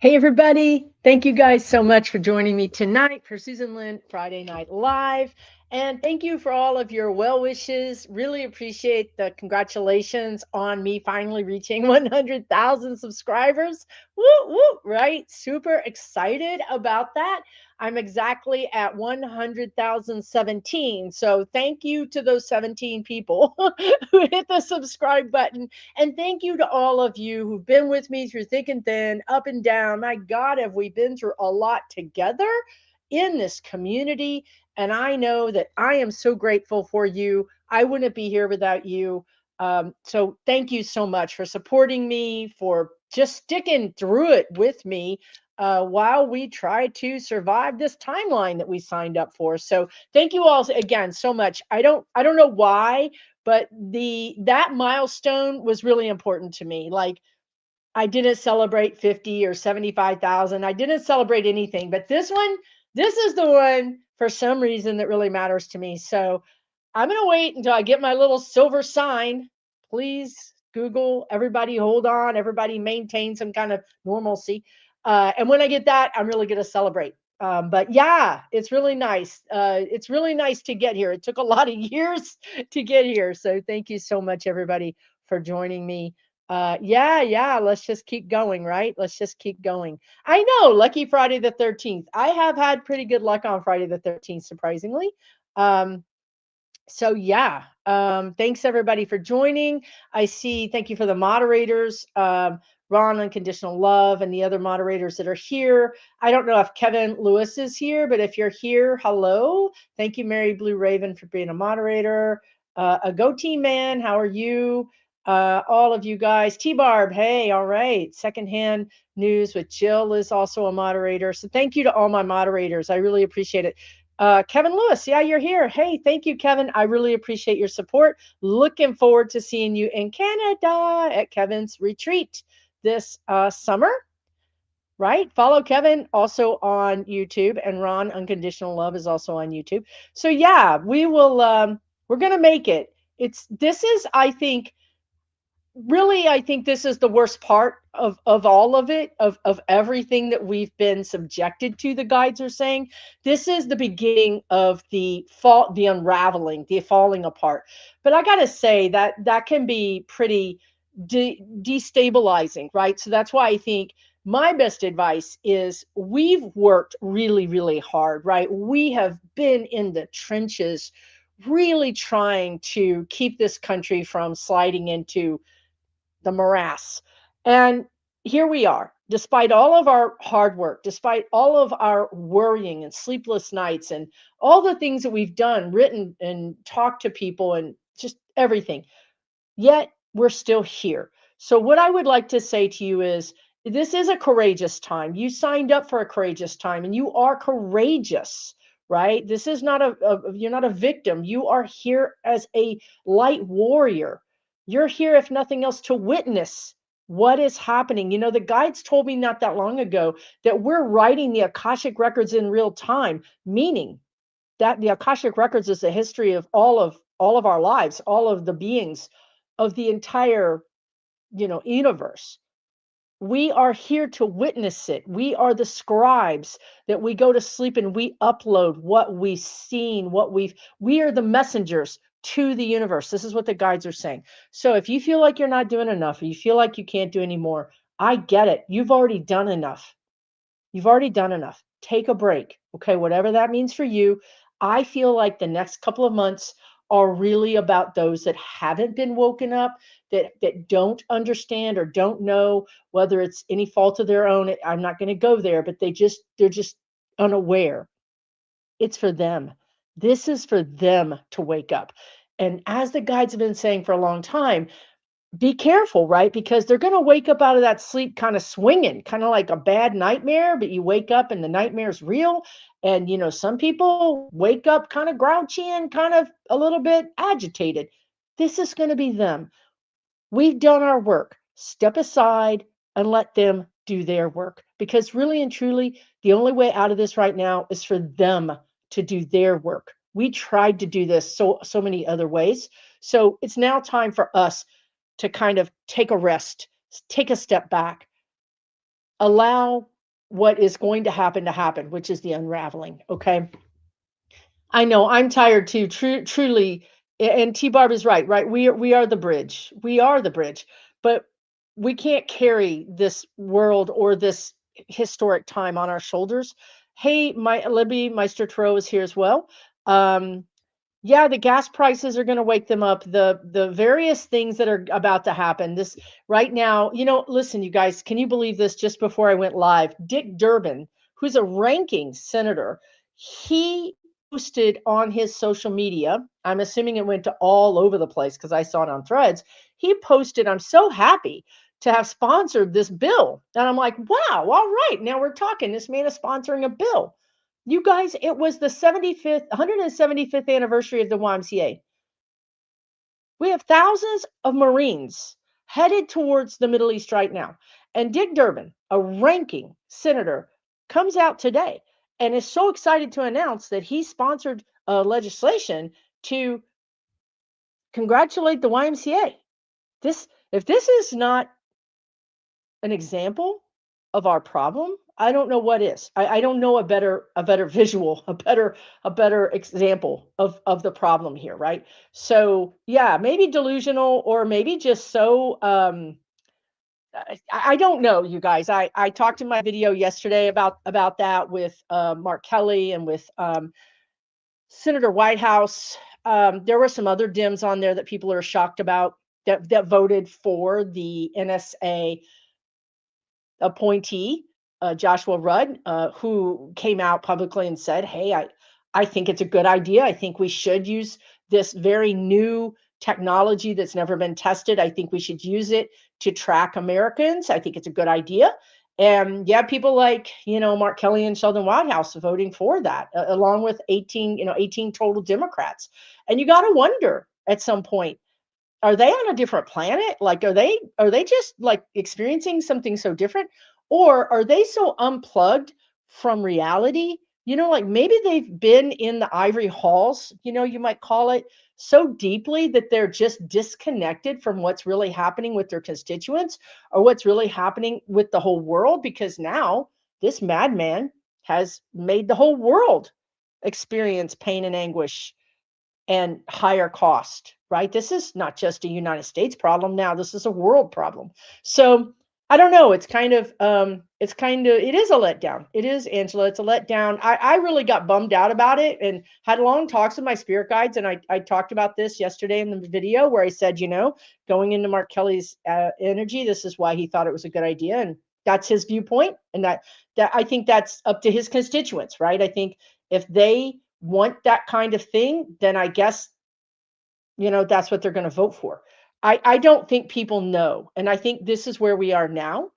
Hey, everybody. Thank you guys so much for joining me tonight for Susan Lynn Friday Night Live. And thank you for all of your well wishes. Really appreciate the congratulations on me finally reaching 100,000 subscribers. Woo, woo, right? Super excited about that. I'm exactly at 100,017. So thank you to those 17 people who hit the subscribe button. And thank you to all of you who've been with me through thick and thin, up and down. My God, have we been through a lot together in this community? And I know that I am so grateful for you. I wouldn't be here without you. So thank you so much for supporting me, for just sticking through it with me while we try to survive this timeline that we signed up for. So thank you all again so much. I don't know why, but that milestone was really important to me. Like, I didn't celebrate 50 or 75,000. I didn't celebrate anything, but this is the one for some reason that really matters to me. So I'm going to wait until I get my little silver sign. Please, Google, everybody hold on, everybody maintain some kind of normalcy. And when I get that, I'm really going to celebrate. But yeah, it's really nice. It's really nice to get here. It took a lot of years to get here. So thank you so much, everybody, for joining me. Yeah, let's just keep going, right? Let's just keep going. I know, lucky Friday the 13th. I have had pretty good luck on Friday the 13th, surprisingly. Um, so yeah, thanks everybody for joining. I see, thank you for the moderators, Ron, Unconditional Love, and the other moderators that are here. I don't know if Kevin Lewis is here, but if you're here, hello. Thank you, Mary Blue Raven, for being a moderator. A Go Team Man, how are you? All of you guys. T-Barb, hey, all right. Secondhand News with Jill is also a moderator. So thank you to all my moderators. I really appreciate it. Kevin Lewis, yeah, you're here. Hey, thank you, Kevin. I really appreciate your support. Looking forward to seeing you in Canada at Kevin's retreat this summer, right? Follow Kevin also on YouTube, and Ron Unconditional Love is also on YouTube. So yeah, we will. We're gonna make it. This is, I think, really, I think this is the worst part of all of it, of everything that we've been subjected to, the guides are saying. This is the beginning of the fall, the unraveling, the falling apart. But I gotta say that can be pretty destabilizing, right? So that's why I think my best advice is we've worked really, really hard, right? We have been in the trenches really trying to keep this country from sliding into the morass. And here we are, despite all of our hard work, despite all of our worrying and sleepless nights and all the things that we've done, written and talked to people and just everything, yet we're still here. So, what I would like to say to you is this is a courageous time. You signed up for a courageous time and you are courageous, right? This is not you're not a victim. You are here as a light warrior. You're here, if nothing else, to witness what is happening. You know, the guides told me not that long ago that we're writing the Akashic records in real time, meaning that the Akashic records is the history of all of our lives, all of the beings of the entire, universe. We are here to witness it. We are the scribes that we go to sleep and we upload what we've seen, we are the messengers to the universe. This is what the guides are saying. So if you feel like you're not doing enough, or you feel like you can't do any more, I get it. You've already done enough. You've already done enough. Take a break. Okay, whatever that means for you. I feel like the next couple of months are really about those that haven't been woken up, that don't understand or don't know, whether it's any fault of their own. I'm not going to go there, but they're just unaware. It's for them. This is for them to wake up. And as the guides have been saying for a long time, be careful, right? Because they're going to wake up out of that sleep kind of swinging, kind of like a bad nightmare, but you wake up and the nightmare's real. And, some people wake up kind of grouchy and kind of a little bit agitated. This is going to be them. We've done our work. Step aside and let them do their work. Because really and truly, the only way out of this right now is for them to do their work. We tried to do this so many other ways. So it's now time for us to kind of take a rest, take a step back, allow what is going to happen, which is the unraveling. Okay. I know I'm tired too. Truly, and T Barb is right. Right, we are the bridge. We are the bridge, but we can't carry this world or this historic time on our shoulders. Hey, my Libby Meister Tro is here as well. Um, yeah, the gas prices are going to wake them up. The various things that are about to happen. This right now, listen, you guys, can you believe this? Just before I went live, Dick Durbin, who's a ranking senator, he posted on his social media. I'm assuming it went to all over the place because I saw it on Threads. He posted, "I'm so happy to have sponsored this bill." And I'm like, wow, all right, now we're talking. This man is sponsoring a bill. You guys, it was the 175th anniversary of the YMCA. We have thousands of Marines headed towards the Middle East right now. And Dick Durbin, a ranking senator, comes out today and is so excited to announce that he sponsored legislation to congratulate the YMCA. If this is not an example of our problem, I don't know what is. I don't know a better visual, a better example of the problem here, right? So yeah, maybe delusional or maybe just so I don't know, you guys. I talked in my video yesterday about that with Mark Kelly and with Senator Whitehouse. There were some other Dems on there that people are shocked about that voted for the NSA appointee, Joshua Rudd, who came out publicly and said, "Hey, I think it's a good idea. I think we should use this very new technology that's never been tested. I think we should use it to track Americans. I think it's a good idea." And yeah, people like Mark Kelly and Sheldon Whitehouse voting for that, along with 18 total Democrats. And you got to wonder at some point, are they on a different planet? Like, are they just like experiencing something so different? Or are they so unplugged from reality? Like maybe they've been in the ivory halls, you might call it, so deeply that they're just disconnected from what's really happening with their constituents or what's really happening with the whole world, because now this madman has made the whole world experience pain and anguish and higher cost, right? This is not just a United States problem now. This is a world problem. So I don't know. It is a letdown. It is, Angela. It's a letdown. I really got bummed out about it and had long talks with my spirit guides. And I talked about this yesterday in the video where I said, going into Mark Kelly's energy, this is why he thought it was a good idea. And that's his viewpoint. And that I think that's up to his constituents, right? I think if they want that kind of thing, then I guess, that's what they're going to vote for. I don't think people know. And I think this is where we are now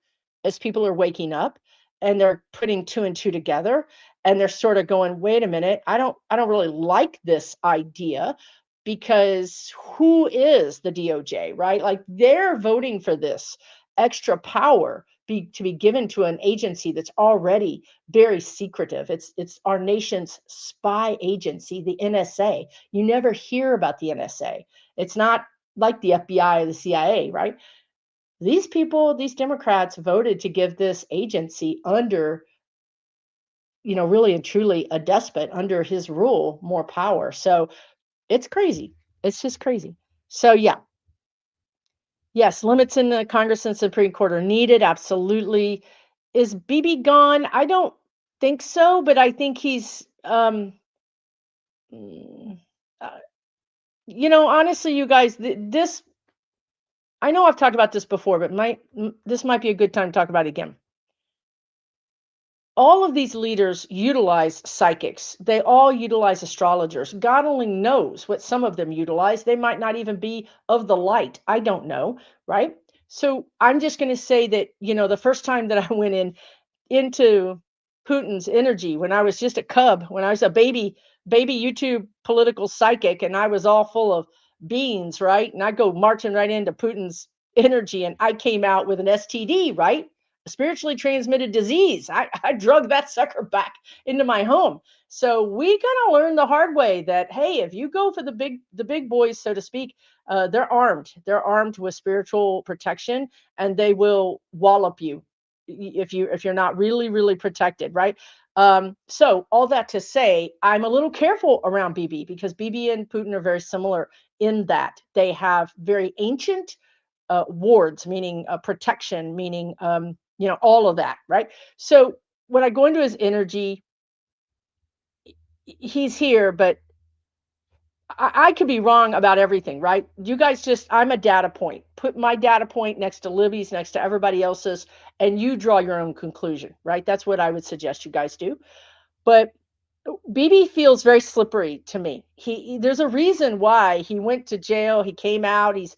as people are waking up and they're putting two and two together and they're sort of going, wait a minute, I don't really like this idea, because who is the DOJ, right? Like they're voting for this extra power to be given to an agency that's already very secretive. It's our nation's spy agency, the NSA. You never hear about the NSA. It's not like the FBI or the CIA, right? These people, these Democrats voted to give this agency under, really and truly a despot, under his rule, more power. So it's crazy. It's just crazy. So yeah. Yes, limits in the Congress and Supreme Court are needed. Absolutely. Is BB gone? I don't think so, but I think he's mm, uh, honestly, you guys, this, I know I've talked about this before, but this might be a good time to talk about it again. All of these leaders utilize psychics. They all utilize astrologers. God only knows what some of them utilize. They might not even be of the light. I don't know, right? So I'm just going to say that, the first time that I went into Putin's energy, when I was just a cub, when I was a baby YouTube political psychic, and I was all full of beans, right? And I go marching right into Putin's energy, and I came out with an STD, right? A spiritually transmitted disease. I drug that sucker back into my home. So we gotta learn the hard way that, hey, if you go for the big boys, so to speak, they're armed. They're armed with spiritual protection, and they will wallop you. if you're not really, really protected, right? So all that to say, I'm a little careful around BB because BB and Putin are very similar in that they have very ancient wards, meaning protection, meaning all of that, right? So when I go into his energy, he's here, but I could be wrong about everything, right? You guys just, I'm a data point. Put my data point next to Libby's, next to everybody else's, and you draw your own conclusion, right? That's what I would suggest you guys do. But BB feels very slippery to me. There's a reason why he went to jail. He came out. He's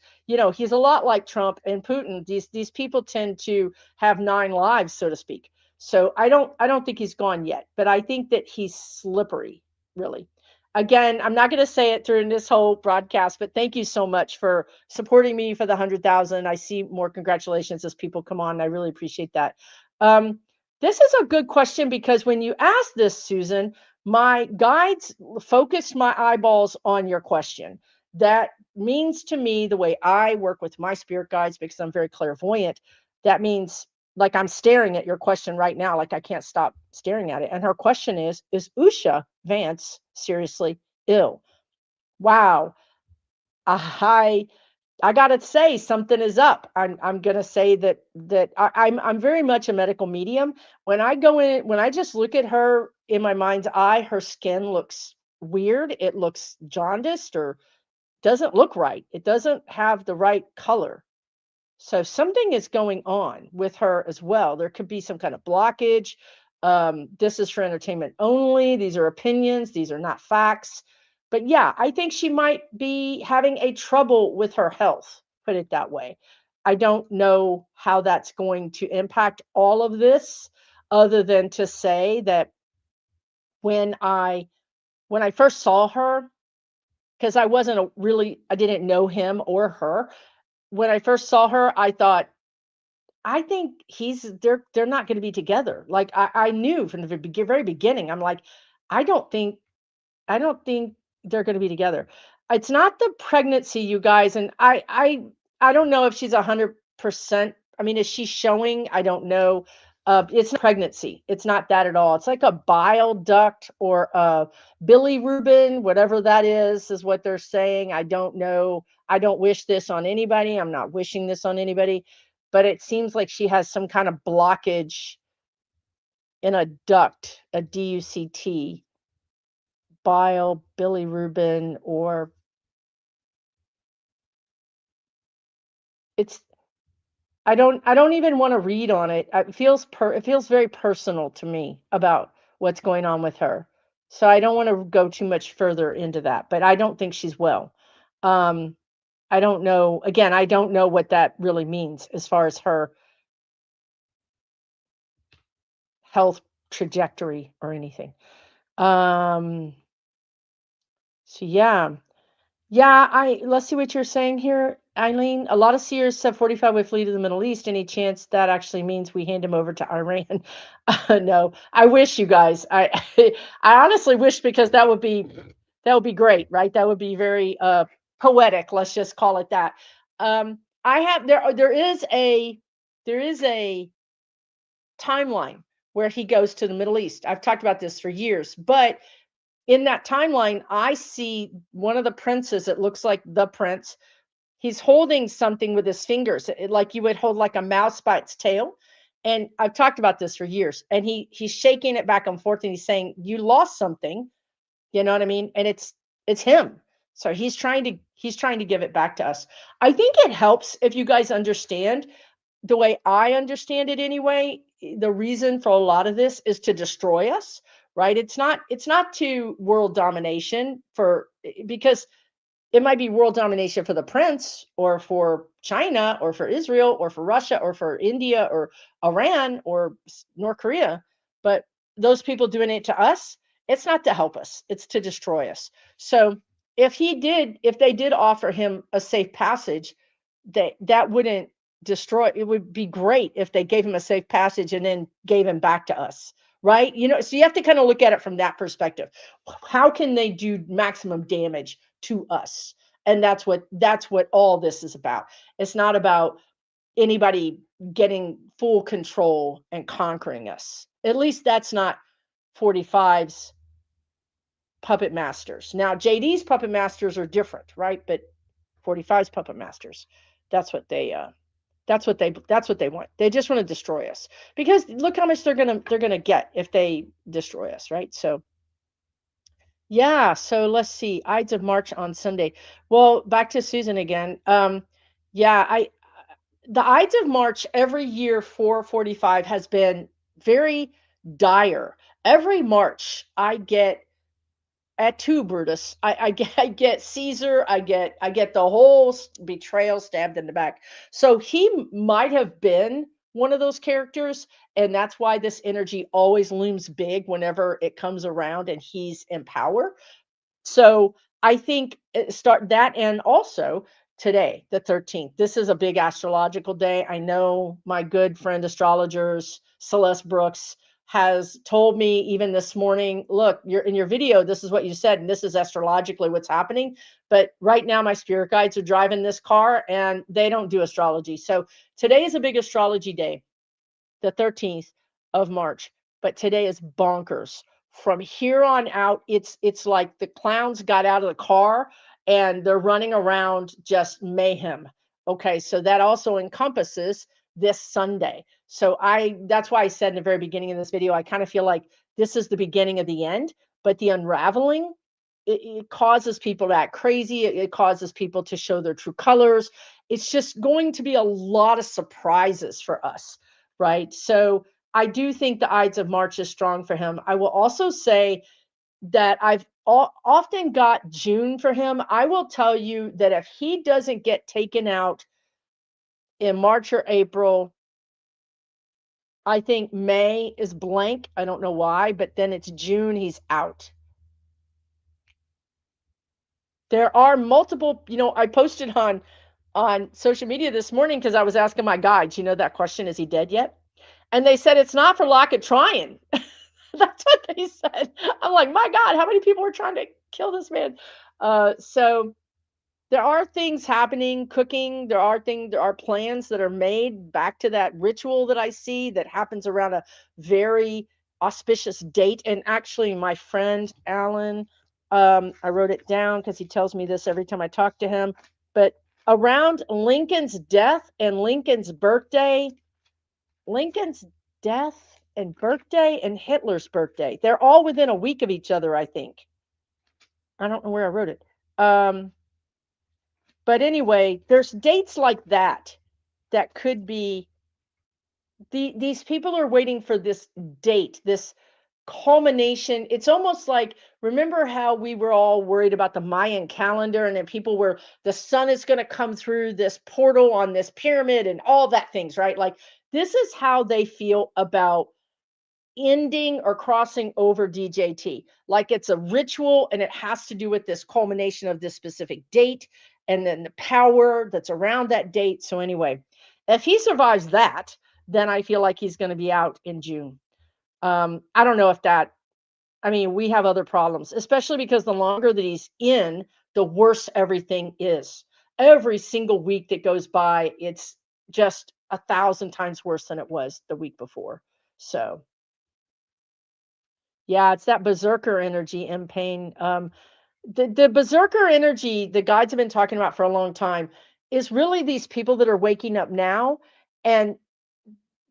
a lot like Trump and Putin. These people tend to have 9 lives, so to speak. So I don't think he's gone yet, but I think that he's slippery, really. Again, I'm not going to say it during this whole broadcast, but thank you so much for supporting me for the 100,000. I see more congratulations as people come on. I really appreciate that. This is a good question because when you asked this, Susan, my guides focused my eyeballs on your question. That means to me, the way I work with my spirit guides, because I'm very clairvoyant, that means like I'm staring at your question right now, like I can't stop staring at it. And her question is Usha Vance seriously ill? Wow. I gotta say something is up. I'm gonna say that I'm very much a medical medium. When I go in, when I just look at her in my mind's eye, her skin looks weird. It looks jaundiced or doesn't look right. It doesn't have the right color. So something is going on with her as well. There could be some kind of blockage. This is for entertainment only. These are opinions. These are not facts. But yeah, I think she might be having a trouble with her health, put it that way. I don't know how that's going to impact all of this, other than to say that when I when I first saw her, because I didn't know him or her. When I first saw her, I thought, I think they're not going to be together. Like I knew from the very beginning. I'm like, I don't think I don't think they're going to be together. It's not the pregnancy, you guys, and I don't know if she's 100%. I mean, is she showing? I don't know. It's not pregnancy. It's not that at all. It's like a bile duct or a bilirubin, whatever that is what they're saying. I don't know. I don't wish this on anybody. I'm not wishing this on anybody, but it seems like she has some kind of blockage in a duct, a DUCT, bile, bilirubin, or it's I don't even want to read on it. It feels very personal to me about what's going on with her. So I don't want to go too much further into that, but I don't think she's well. Um I don't know. Again, I don't know what that really means as far as her health trajectory or anything. Um so yeah. Yeah, I let's see what you're saying here, Eileen. A lot of seers said 45 would flee to the Middle East. Any chance that actually means we hand him over to Iran? No, I wish you guys. I honestly wish because that would be great, right? That would be very poetic. Let's just call it that. I have there is a timeline where he goes to the Middle East. I've talked about this for years, but in that timeline, I see one of the princes. It looks like the prince. He's holding something with his fingers, like you would hold like a mouse by its tail. And I've talked about this for years. And he's shaking it back and forth, and he's saying, "You lost something." You know what I mean? And it's him. So he's trying to give it back to us. I think it helps if you guys understand the way I understand it anyway. The reason for a lot of this is to destroy us, right? It's not to world domination because it might be world domination for the prince or for China or for Israel or for Russia or for India or Iran or North Korea. But those people doing it to us, it's not to help us, it's to destroy us. So if they did offer him a safe passage, that wouldn't destroy. It would be great if they gave him a safe passage and then gave him back to us, right? So you have to kind of look at it from that perspective. How can they do maximum damage to us? And that's what all this is about. It's not about anybody getting full control and conquering us. At least that's not 45's puppet masters. Now JD's puppet masters are different, right? But 45's puppet masters, that's what they that's what they want. They just want to destroy us. Because look how much they're gonna get if they destroy us, right? So yeah, so let's see. Ides of March on Sunday. Well, back to Susan again. Yeah, I the Ides of March every year for 45 has been very dire. Every March I get at two Brutus. I get Caesar. I get the whole betrayal stabbed in the back. So he might have been one of those characters, and that's why this energy always looms big whenever it comes around and he's in power. So I think start that, and also today, the 13th. This is a big astrological day. I know my good friend astrologers, Celeste Brooks, has told me even this morning, look, you're in your video, this is what you said, and this is astrologically what's happening. But right now, my spirit guides are driving this car and they don't do astrology. So today is a big astrology day, the 13th of March. But today is bonkers. From here on out, it's like the clowns got out of the car and they're running around just mayhem. Okay, so that also encompasses this Sunday. So I that's why I said in the very beginning of this video, I kind of feel like this is the beginning of the end, but the unraveling, it causes people to act crazy. It causes people to show their true colors. It's just going to be a lot of surprises for us, right? So I do think the Ides of March is strong for him. I will also say that I've often got June for him. I will tell you that if he doesn't get taken out in March or April, I think May is blank. I don't know why, but then it's June, he's out. There are multiple, I posted on social media this morning because I was asking my guides, that question, is he dead yet? And they said it's not for lack of trying. That's what they said. I'm like, my God, how many people are trying to kill this man? So there are things happening, cooking. There are plans that are made back to that ritual that I see that happens around a very auspicious date. And actually, my friend Alan, I wrote it down because he tells me this every time I talk to him. But around Lincoln's death and Lincoln's birthday, Lincoln's death and birthday and Hitler's birthday, they're all within a week of each other, I think. I don't know where I wrote it. But anyway, there's dates like that that could be these people are waiting for this date, this culmination. It's almost like, remember how we were all worried about the Mayan calendar, and then people were, the sun is going to come through this portal on this pyramid and all that things, right? Like this is how they feel about ending or crossing over DJT. Like it's a ritual and it has to do with this culmination of this specific date and then the power that's around that date. So, anyway, if he survives that, then I feel like he's going to be out in June. I don't know if that, I mean, we have other problems, especially because the longer that he's in, the worse everything is. Every single week that goes by, it's just 1,000 times worse than it was the week before. So, yeah, it's that berserker energy in pain. The berserker energy the guides have been talking about for a long time is really these people that are waking up now, and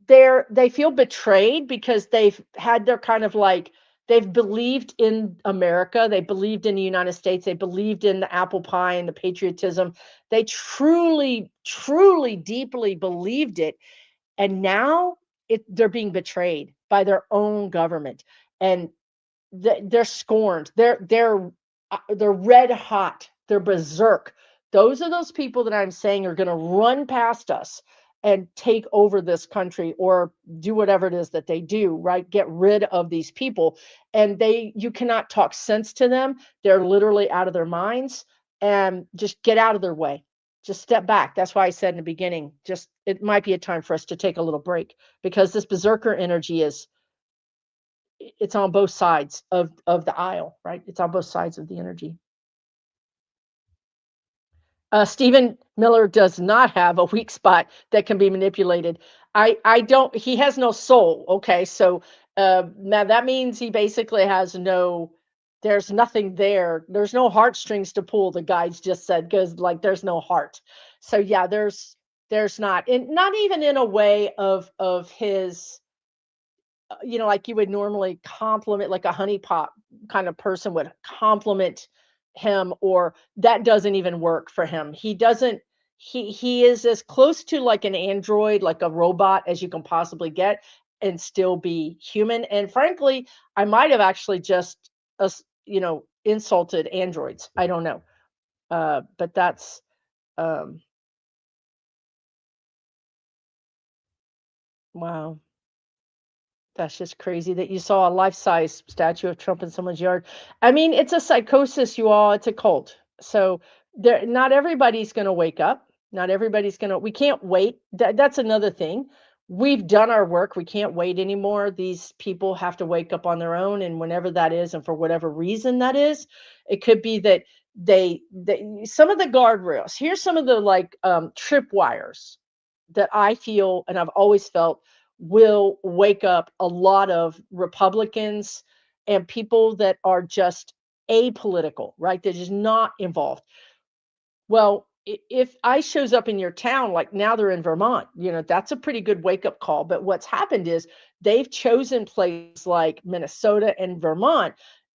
they feel betrayed because they've had their kind of like, they've believed in America, they believed in the United States, they believed in the apple pie and the patriotism. They truly, truly, deeply believed it, and now they're being betrayed by their own government. And they're scorned. They're red hot. They're berserk. Those are those people that I'm saying are going to run past us and take over this country or do whatever it is that they do, right? Get rid of these people. And you cannot talk sense to them. They're literally out of their minds, and just get out of their way. Just step back. That's why I said in the beginning, just it might be a time for us to take a little break, because this berserker energy it's on both sides of the aisle, right? It's on both sides of the energy. Stephen Miller does not have a weak spot that can be manipulated. I don't. He has no soul. Okay, so now that means he basically has no. There's nothing there. There's no heartstrings to pull. The guides just said because like there's no heart. So yeah, there's not, and not even in a way of his like you would normally compliment, like a honeypot kind of person would compliment him, or that doesn't even work for him. He doesn't. He is as close to like an android, like a robot, as you can possibly get, and still be human. And frankly, I might have actually just, insulted androids. I don't know, but that's um, wow. That's just crazy that you saw a life-size statue of Trump in someone's yard. I mean, it's a psychosis, you all. It's a cult. So there, not everybody's going to wake up. Not everybody's going to. We can't wait. That's another thing. We've done our work. We can't wait anymore. These people have to wake up on their own, and whenever that is, and for whatever reason that is, it could be that they some of the guardrails. Here's some of the like tripwires that I feel and I've always felt will wake up a lot of Republicans and people that are just apolitical, right? They're just not involved. Well, if ICE shows up in your town, like now they're in Vermont, that's a pretty good wake up call. But what's happened is they've chosen places like Minnesota and Vermont.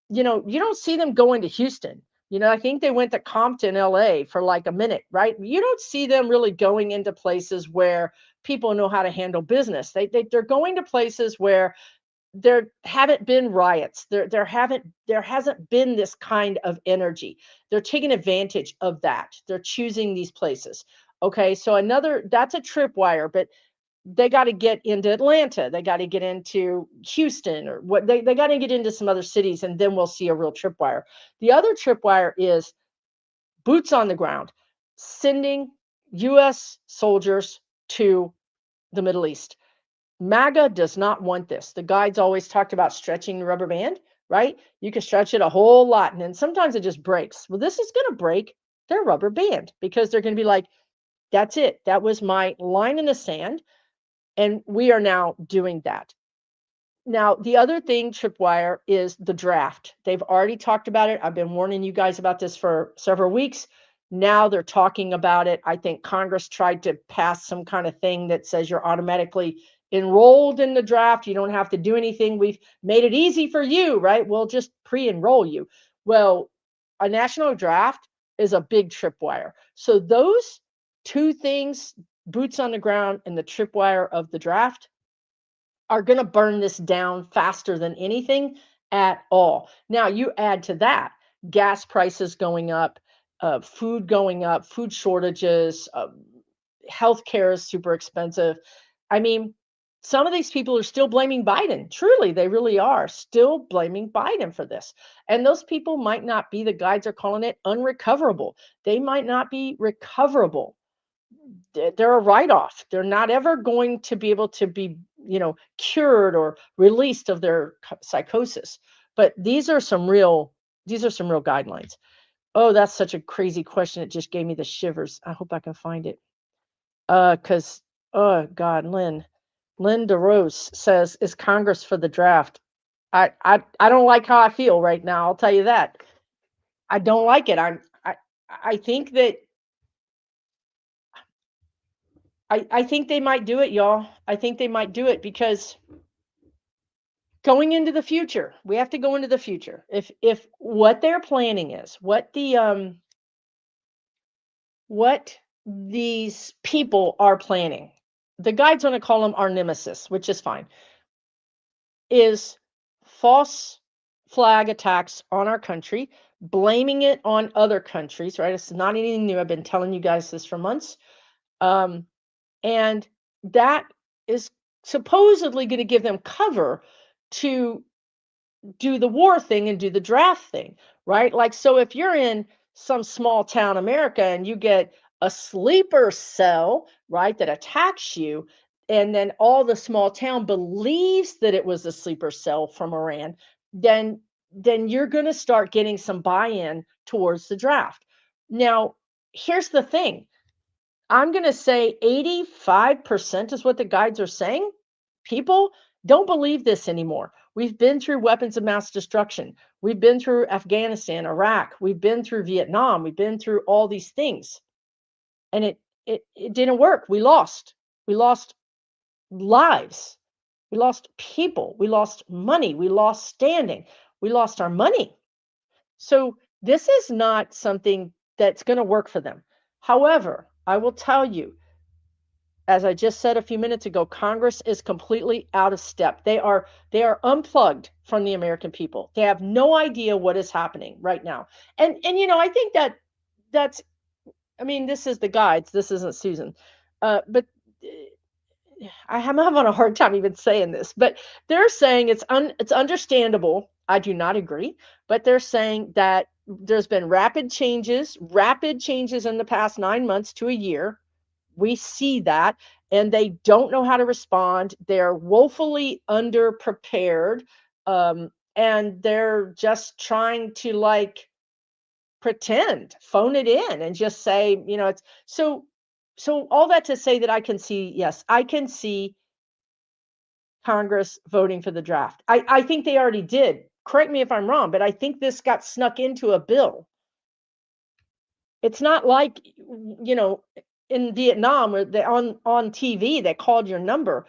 You don't see them going to Houston. I think they went to Compton, LA for like a minute, right? You don't see them really going into places where people know how to handle business. They're going to places where there haven't been riots. There hasn't been this kind of energy. They're taking advantage of that. They're choosing these places. Okay, so another that's a tripwire, but they got to get into Atlanta. They got to get into Houston, or what they got to get into some other cities, and then we'll see a real tripwire. The other tripwire is boots on the ground, sending US soldiers to the Middle East. MAGA does not want this. The guides always talked about stretching the rubber band, right? You can stretch it a whole lot, and then sometimes it just breaks. Well, this is going to break their rubber band because they're going to be like, that's it. That was my line in the sand. And we are now doing that. Now, the other thing, Tripwire, is the draft. They've already talked about it. I've been warning you guys about this for several weeks. Now they're talking about it. I think Congress tried to pass some kind of thing that says you're automatically enrolled in the draft. You don't have to do anything. We've made it easy for you, right? We'll just pre-enroll you. Well, a national draft is a big tripwire. So those two things, boots on the ground and the tripwire of the draft, are going to burn this down faster than anything at all. Now, you add to that gas prices going up, food going up, food shortages, healthcare is super expensive. I mean, some of these people are still blaming Biden. Truly, they really are still blaming Biden for this. And those people might not be, the guides are calling it unrecoverable. They might not be recoverable. They're a write-off. They're not ever going to be able to be, cured or released of their psychosis. But these are some real guidelines. Oh, that's such a crazy question. It just gave me the shivers. I hope I can find it. Because oh God, Lynn DeRose says, is Congress for the draft? I don't like how I feel right now. I'll tell you that. I don't like it. I think that I think they might do it, y'all. I think they might do it because going into the future, we have to go into the future. If what they're planning is what these people are planning, the guides want to call them our nemesis, which is fine, is false flag attacks on our country, blaming it on other countries, right? It's not anything new. I've been telling you guys this for months. And that is supposedly going to give them cover to do the war thing and do the draft thing, right? Like, so if you're in some small town America and you get a sleeper cell, right, that attacks you, and then all the small town believes that it was a sleeper cell from Iran, then you're going to start getting some buy-in towards the draft. Now, here's the thing. I'm going to say 85% is what the guides are saying. People don't believe this anymore. We've been through weapons of mass destruction. We've been through Afghanistan, Iraq. We've been through Vietnam. We've been through all these things. And it didn't work. We lost. We lost lives. We lost people. We lost money. We lost standing. We lost our money. So this is not something that's going to work for them. However, I will tell you, as I just said a few minutes ago, Congress is completely out of step. They are unplugged from the American people. They have no idea what is happening right now. And I think that's I mean, this is the guides. This isn't Susan. But I'm having a hard time even saying this, but they're saying it's understandable. I do not agree, but they're saying that there's been rapid changes in the past 9 months to a year. We see that, and they don't know how to respond. They're woefully underprepared, and they're just trying to pretend, phone it in, and just say, it's so. So all that to say that I can see, yes, I can see Congress voting for the draft. I think they already did. Correct me if I'm wrong, but I think this got snuck into a bill. It's not like, in Vietnam where they on TV they called your number.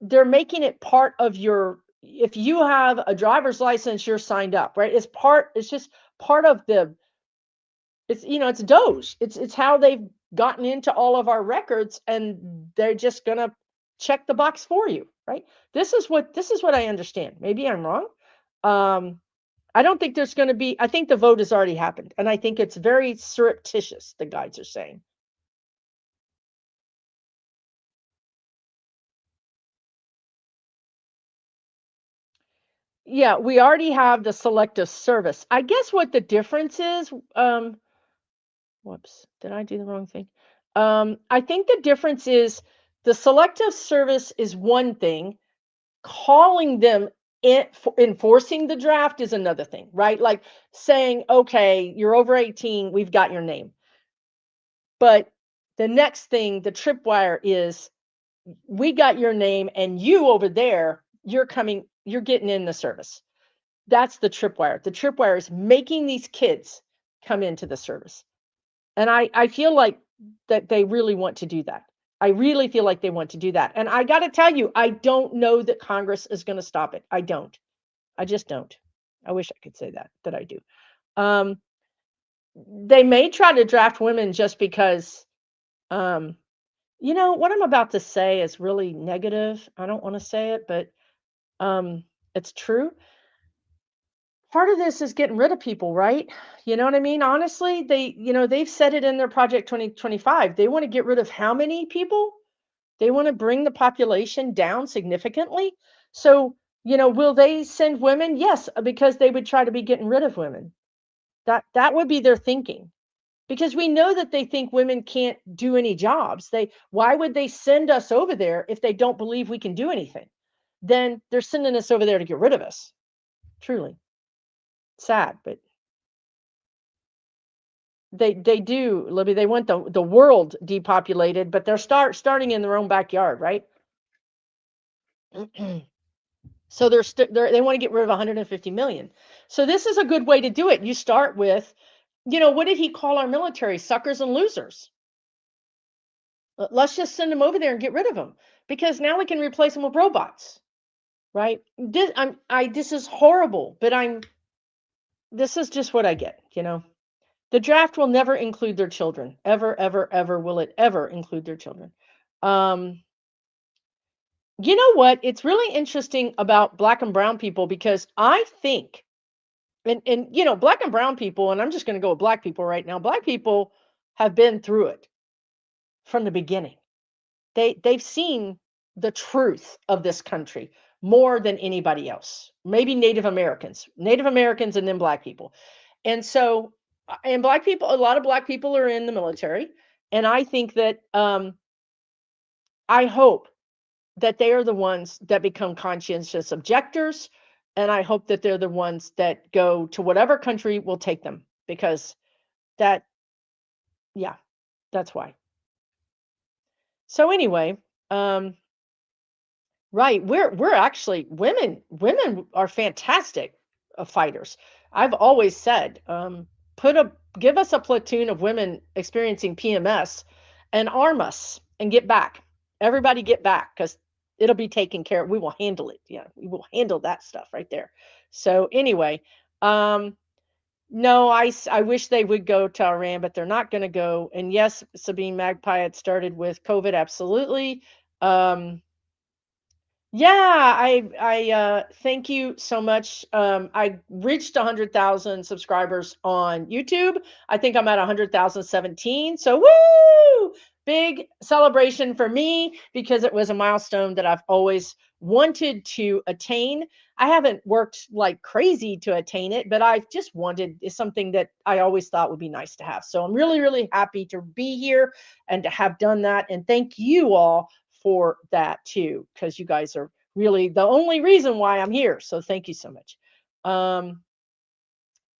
They're making it part of your, if you have a driver's license, you're signed up, right? It's just part of the, it's Doge. It's how they've gotten into all of our records, and they're just gonna check the box for you, right? This is what I understand. Maybe I'm wrong. Um, I don't think there's going to be. I think the vote has already happened, and I think it's very surreptitious. The guides are saying. Yeah, we already have the selective service. I guess what the difference is. Whoops, did I do the wrong thing? I think the difference is the selective service is one thing. Calling them enforcing the draft is another thing, right? Like saying, okay, you're over 18, we've got your name. But the next thing, the tripwire is, we got your name, and you over there, you're getting in the service. That's the tripwire. The tripwire is making these kids come into the service. And I feel like that they really want to do that. I really feel like they want to do that. And I got to tell you, I don't know that Congress is going to stop it. I don't. I just don't. I wish I could say that I do. Um, they may try to draft women just because, um, what I'm about to say is really negative. I don't want to say it, but it's true. Part of this is getting rid of people, right? You know what I mean? Honestly, they've said it in their Project 2025. They want to get rid of how many people? They want to bring the population down significantly. So, will they send women? Yes, because they would try to be getting rid of women. That would be their thinking. Because we know that they think women can't do any jobs. Why would they send us over there if they don't believe we can do anything? Then they're sending us over there to get rid of us. Truly. Sad, but they do, Libby. They want the world depopulated, but they're starting in their own backyard, right? So they want to get rid of 150 million. So this is a good way to do it. You start with, what did he call our military? Suckers and losers. Let's just send them over there and get rid of them, because now we can replace them with robots, right? This is horrible, but this is just what I get. The draft will never include their children. Ever, ever, ever will it ever include their children. Um, you know what? It's really interesting about black and brown people, because I think, and black and brown people, and I'm just going to go with black people right now. Black people have been through it from the beginning. They've seen the truth of this country more than anybody else. Maybe Native Americans, and then black people. And so, and black people, a lot of black people are in the military. And I think that, I hope that they are the ones that become conscientious objectors. And I hope that they're the ones that go to whatever country will take them, because that Yeah, that's why. So anyway, um, right, we're actually women are fantastic fighters. I've always said, put a give us a platoon of women experiencing PMS and arm us and get back. Everybody get back because it'll be taken care of. We will handle it. Yeah, we will handle that stuff right there. So anyway, um, no, I wish they would go to Iran, but they're not going to go. And yes, Sabine Magpie had started with COVID, absolutely. Um, yeah, I thank you so much. I reached 100,000 subscribers on YouTube. I think I'm at 100,017. So woo! Big celebration for me because it was a milestone that I've always wanted to attain. I haven't worked like crazy to attain it, but I've just wanted is something that I always thought would be nice to have. So I'm really, really happy to be here and to have done that. And thank you all for that too, because you guys are really the only reason why I'm here. So thank you so much. Um,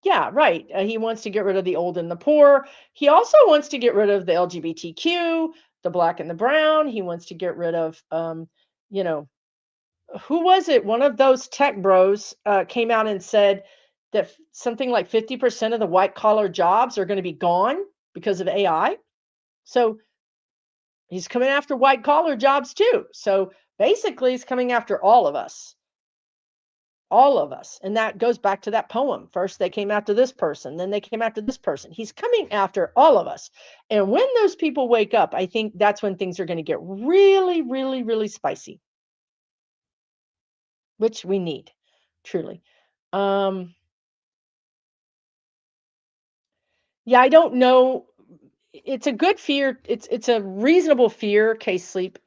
yeah, right. He wants to get rid of the old and the poor. He also wants to get rid of the LGBTQ, the black and the brown. He wants to get rid of, you know, who was it? One of those tech bros came out and said that something like 50% of the white collar jobs are going to be gone because of AI. So he's coming after white collar jobs too. So basically, he's coming after all of us, all of us. And that goes back to that poem. First, they came after this person, then they came after this person. He's coming after all of us. And when those people wake up, I think that's when things are going to get really, really, really spicy, which we need, truly. Um, yeah, I don't know. It's a good fear. It's a reasonable fear. Case sleep.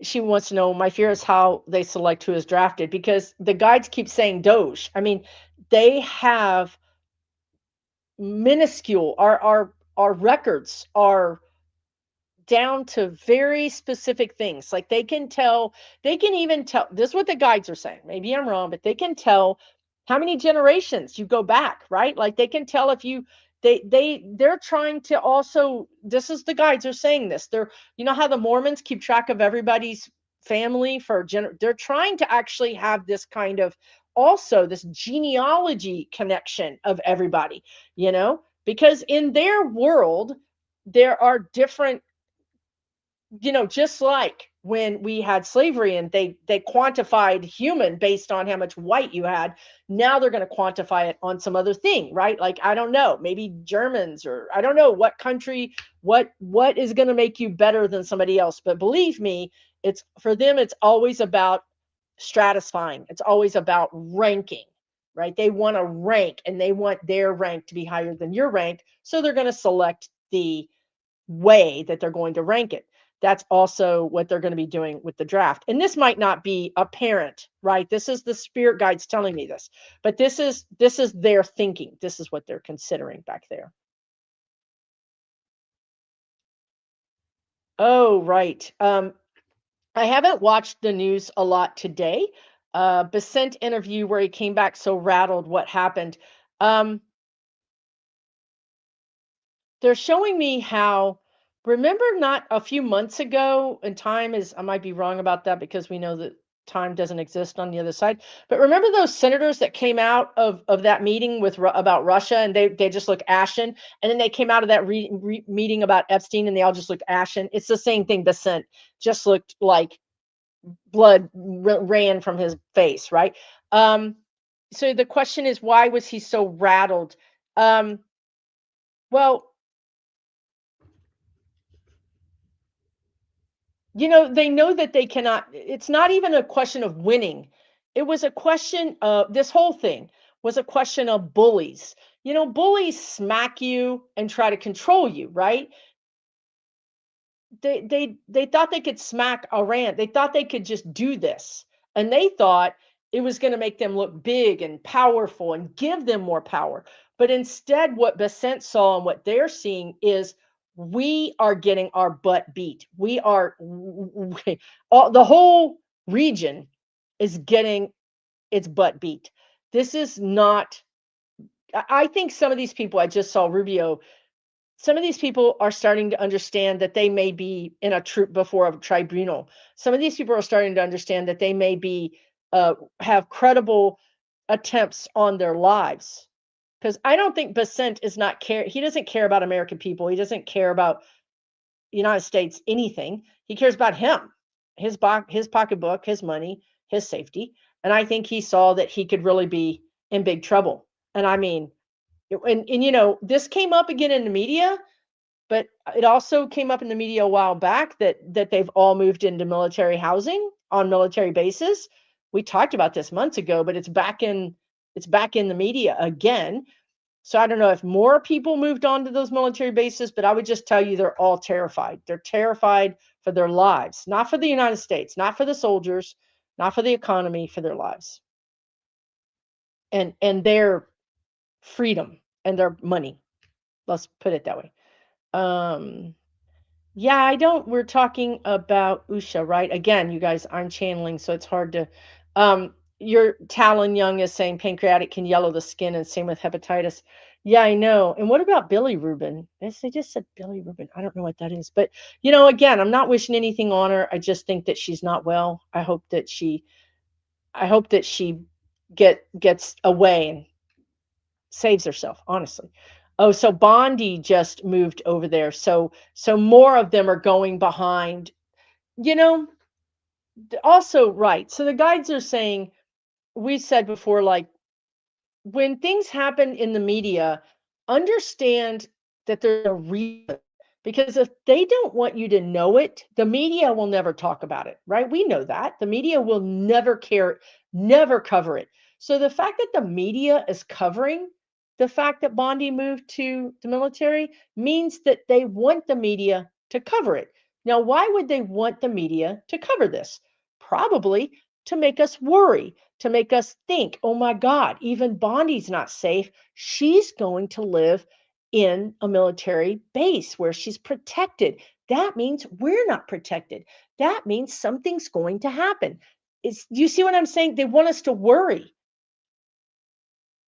She wants to know. My fear is how they select who is drafted because the guides keep saying Doge. I mean, they have minuscule. Our records are down to very specific things. Like they can tell, they can even tell, this is what the guides are saying. Maybe I'm wrong, but they can tell how many generations you go back, right? Like they can tell if you they're trying to also, this is the guides are saying this. They're, you know how the Mormons keep track of everybody's family for they're trying to actually have this kind of also this genealogy connection of everybody, you know? Because in their world there are different, you know, just like when we had slavery and they quantified human based on how much white you had, now they're going to quantify it on some other thing, right? Like I don't know, maybe Germans, or I don't know what country, what is going to make you better than somebody else. But believe me, it's for them, it's always about stratifying, it's always about ranking, right? They want to rank and they want their rank to be higher than your rank, so they're going to select the way that they're going to rank it. That's also what they're going to be doing with the draft. And this might not be apparent, right? This is the spirit guides telling me this, but this is their thinking. This is what they're considering back there. Oh, right. I haven't watched the news a lot today. Besant interview where he came back so rattled. What happened? Um, They're showing me how, remember not a few months ago, and time is, I might be wrong about that because we know that time doesn't exist on the other side. But remember those senators that came out of that meeting with about Russia, and they just look ashen, and then they came out of that meeting about Epstein and they all just look ashen. It's the same thing. Besant just looked like blood ran from his face, right? Um, so the question is, why was he so rattled? Um, well, you know, they know that they cannot, it's not even a question of winning. It was a question of, this whole thing was a question of bullies. You know, bullies smack you and try to control you, right? They thought they could smack Iran. They thought they could just do this. And they thought it was going to make them look big and powerful and give them more power. But instead, what Besant saw and what they're seeing is we are getting our butt beat. We are all, the whole region is getting its butt beat. This is not, I think some of these people, I just saw Rubio some of these people are starting to understand that they may be in a before a tribunal. Some of these people are starting to understand that they may be have credible attempts on their lives. Because I don't think Besant is not care. He doesn't care about American people. He doesn't care about the United States anything. He cares about him, his pocketbook, his money, his safety. And I think he saw that he could really be in big trouble. And I mean, and this came up again in the media, but it also came up in the media a while back that they've all moved into military housing on military bases. We talked about this months ago, but it's back in the media again. So I don't know if more people moved on to those military bases, but I would just tell you they're all terrified. They're terrified for their lives, not for the United States, not for the soldiers, not for the economy, for their lives and their freedom and their money. Let's put it that way. Um, Yeah, I don't we're talking about Usha, right? Again, you guys, I'm channeling, so it's hard to your Talon Young is saying pancreatic can yellow the skin and same with hepatitis. Yeah, I know. And what about Billy Rubin? They just said Billy Rubin. I don't know what that is. But again, I'm not wishing anything on her. I just think that she's not well. I hope that she gets away and saves herself, honestly. Oh, so Bondi just moved over there. So more of them are going behind. You know, also right. So the guides are saying we said before, like when things happen in the media, understand that there's a reason. Because if they don't want you to know it, the media will never talk about it, right? We know that. The media will never care, never cover it. So the fact that the media is covering the fact that Bondi moved to the military means that they want the media to cover it. Now, why would they want the media to cover this? Probably to make us worry, to make us think, oh my God, even Bondi's not safe. She's going to live in a military base where she's protected. That means we're not protected. That means something's going to happen. You see what I'm saying? They want us to worry.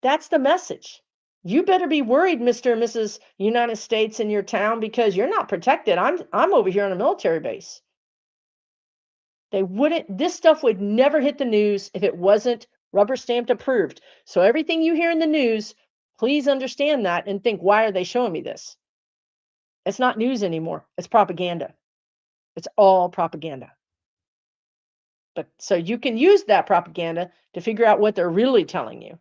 That's the message. You better be worried, Mr. and Mrs. United States in your town because you're not protected. I'm over here on a military base. This stuff would never hit the news if it wasn't rubber stamped approved. So everything you hear in the news, please understand that and think, why are they showing me this? It's not news anymore. It's propaganda. It's all propaganda. But so you can use that propaganda to figure out what they're really telling you.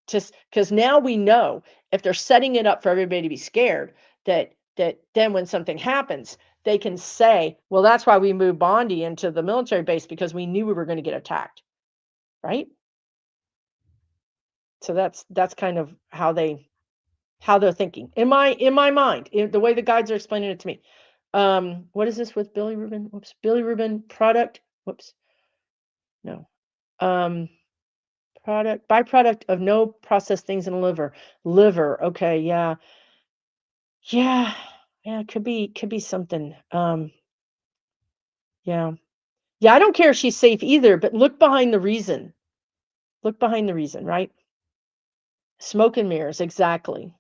Just because now we know if they're setting it up for everybody to be scared, that then when something happens, they can say, well, that's why we moved Bondi into the military base because we knew we were going to get attacked. Right? So that's kind of how they're thinking. In my mind, the way the guides are explaining it to me. What is this with Billy Rubin? Whoops. Billy Rubin product. Whoops. No. Product byproduct of no processed things in the liver. Liver. Okay, yeah. Yeah. Yeah, it could be something. Yeah. Yeah, I don't care if she's safe either, but look behind the reason. Look behind the reason, right? Smoke and mirrors, exactly.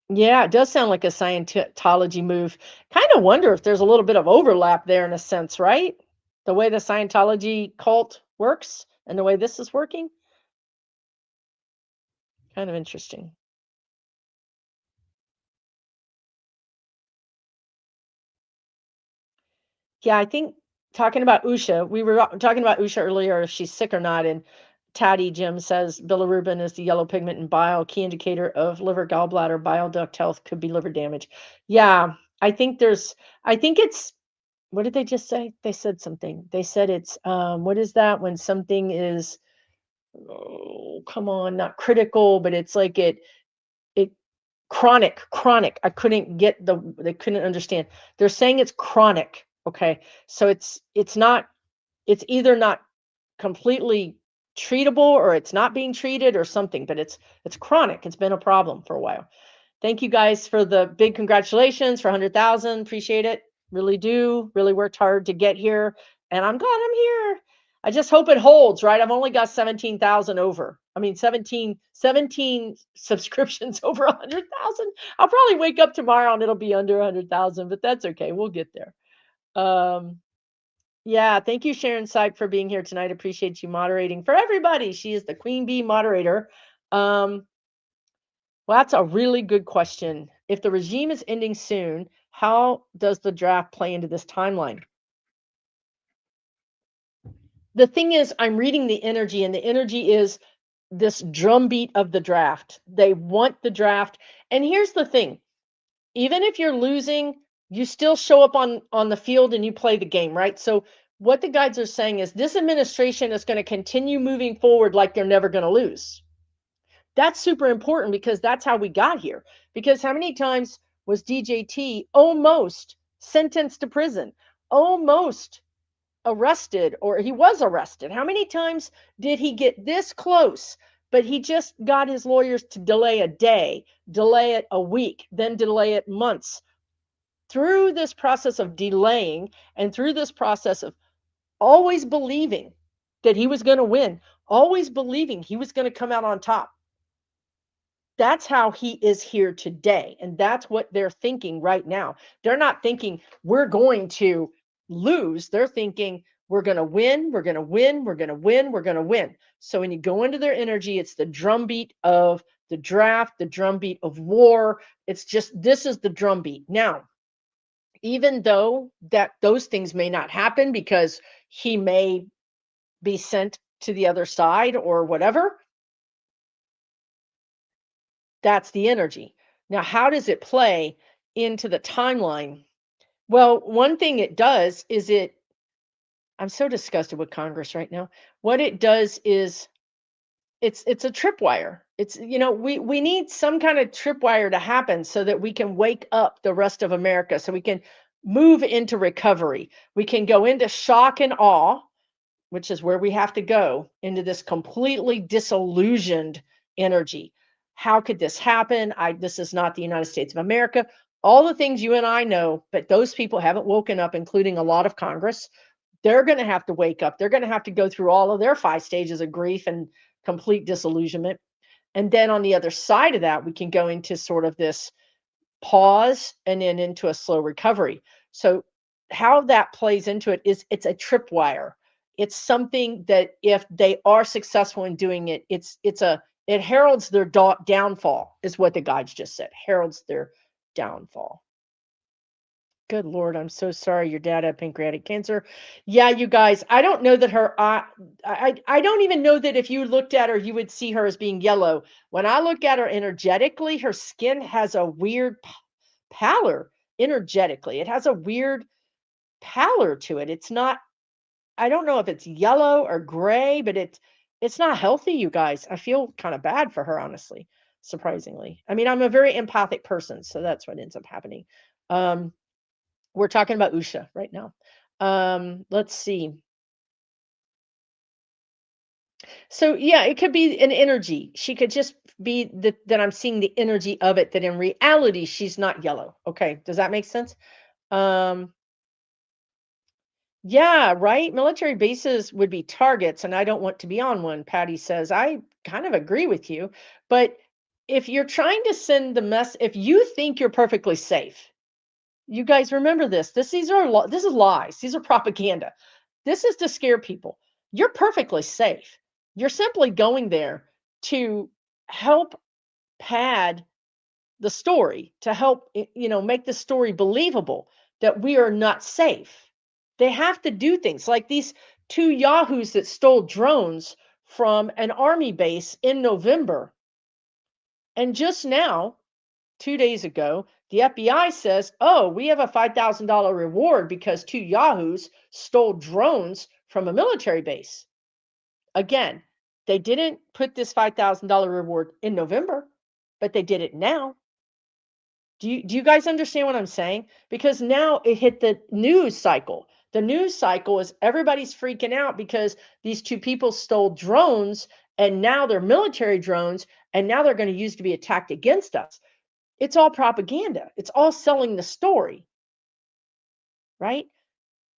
Yeah, it does sound like a Scientology move. Kind of wonder if there's a little bit of overlap there in a sense, right? The way the Scientology cult works and the way this is working. Kind of interesting. Yeah, I think talking about Usha, we were talking about Usha earlier, if she's sick or not. And Tatty Jim says bilirubin is the yellow pigment in bile, key indicator of liver, gallbladder, bile duct health, could be liver damage. Yeah, I think it's, what did they just say? They said something. They said it's, what is that when something is, oh, come on, not critical, but it's like it chronic. I couldn't get they couldn't understand. They're saying it's chronic. Okay. So it's either not completely treatable or it's not being treated or something, but it's chronic. It's been a problem for a while. Thank you guys for the big congratulations for 100,000. Appreciate it. Really do. Really worked hard to get here. And I'm glad I'm here. I just hope it holds, right? I've only got 17,000 over. I mean, 17 subscriptions over 100,000. I'll probably wake up tomorrow and it'll be under 100,000, but that's okay. We'll get there. Um, yeah, thank you, Sharon Sype, for being here tonight. Appreciate you moderating for everybody. She is the Queen Bee moderator. Well, that's a really good question. If the regime is ending soon, how does the draft play into this timeline? The thing is, I'm reading the energy, and the energy is this drumbeat of the draft. They want the draft. And here's the thing, even if you're losing, you still show up on the field and you play the game, right? So what the guides are saying is this administration is going to continue moving forward like they're never going to lose. That's super important because that's how we got here. Because how many times was DJT almost sentenced to prison, almost arrested, or he was arrested? How many times did he get this close? But he just got his lawyers to delay a day, delay it a week, then delay it months. Through this process of delaying and through this process of always believing that he was going to win, always believing he was going to come out on top, that's how he is here today. And that's what they're thinking right now. They're not thinking we're going to lose. They're thinking we're going to win, we're going to win, we're going to win, we're going to win. So when you go into their energy, it's the drumbeat of the draft, the drumbeat of war. It's just, this is the drumbeat. Now, even though that those things may not happen because he may be sent to the other side or whatever, that's the energy. Now, how does it play into the timeline? Well, one thing it does is I'm so disgusted with Congress right now. What it does is it's a tripwire. It's, we need some kind of tripwire to happen so that we can wake up the rest of America, so we can move into recovery. We can go into shock and awe, which is where we have to go, into this completely disillusioned energy. How could this happen? This is not the United States of America. All the things you and I know, but those people haven't woken up, including a lot of Congress. They're going to have to wake up. They're going to have to go through all of their 5 stages of grief and complete disillusionment. And then on the other side of that, we can go into sort of this pause and then into a slow recovery. So how that plays into it is it's a tripwire. It's something that if they are successful in doing it, it heralds their downfall, is what the guides just said. Heralds their downfall. Good Lord, I'm so sorry your dad had pancreatic cancer. Yeah, you guys, I don't know that I don't even know that if you looked at her, you would see her as being yellow. When I look at her energetically, her skin has a weird pallor energetically. It has a weird pallor to it. It's not, I don't know if it's yellow or gray, but it's not healthy, you guys. I feel kind of bad for her, honestly, surprisingly. I mean, I'm a very empathic person, so that's what ends up happening. We're talking about Usha right now. Let's see. So yeah, it could be an energy. She could just be that I'm seeing the energy of it, that in reality she's not yellow. Okay, does that make sense? Um, yeah, right. Military bases would be targets, and I don't want to be on one. Patty says, I kind of agree with you, but if you're trying to send the if you think you're perfectly safe, you guys remember this. This is lies. These are propaganda. This is to scare people. You're perfectly safe. You're simply going there to help pad the story, to help make the story believable that we are not safe. They have to do things like these 2 yahoos that stole drones from an army base in November. And just now, 2 days ago, the FBI says, oh, we have a $5,000 reward because 2 yahoos stole drones from a military base. Again, they didn't put this $5,000 reward in November, but they did it now. Do you guys understand what I'm saying? Because now it hit the news cycle. The news cycle is everybody's freaking out because these 2 people stole drones, and now they're military drones, and now they're going to use to be attacked against us. It's all propaganda. It's all selling the story, right?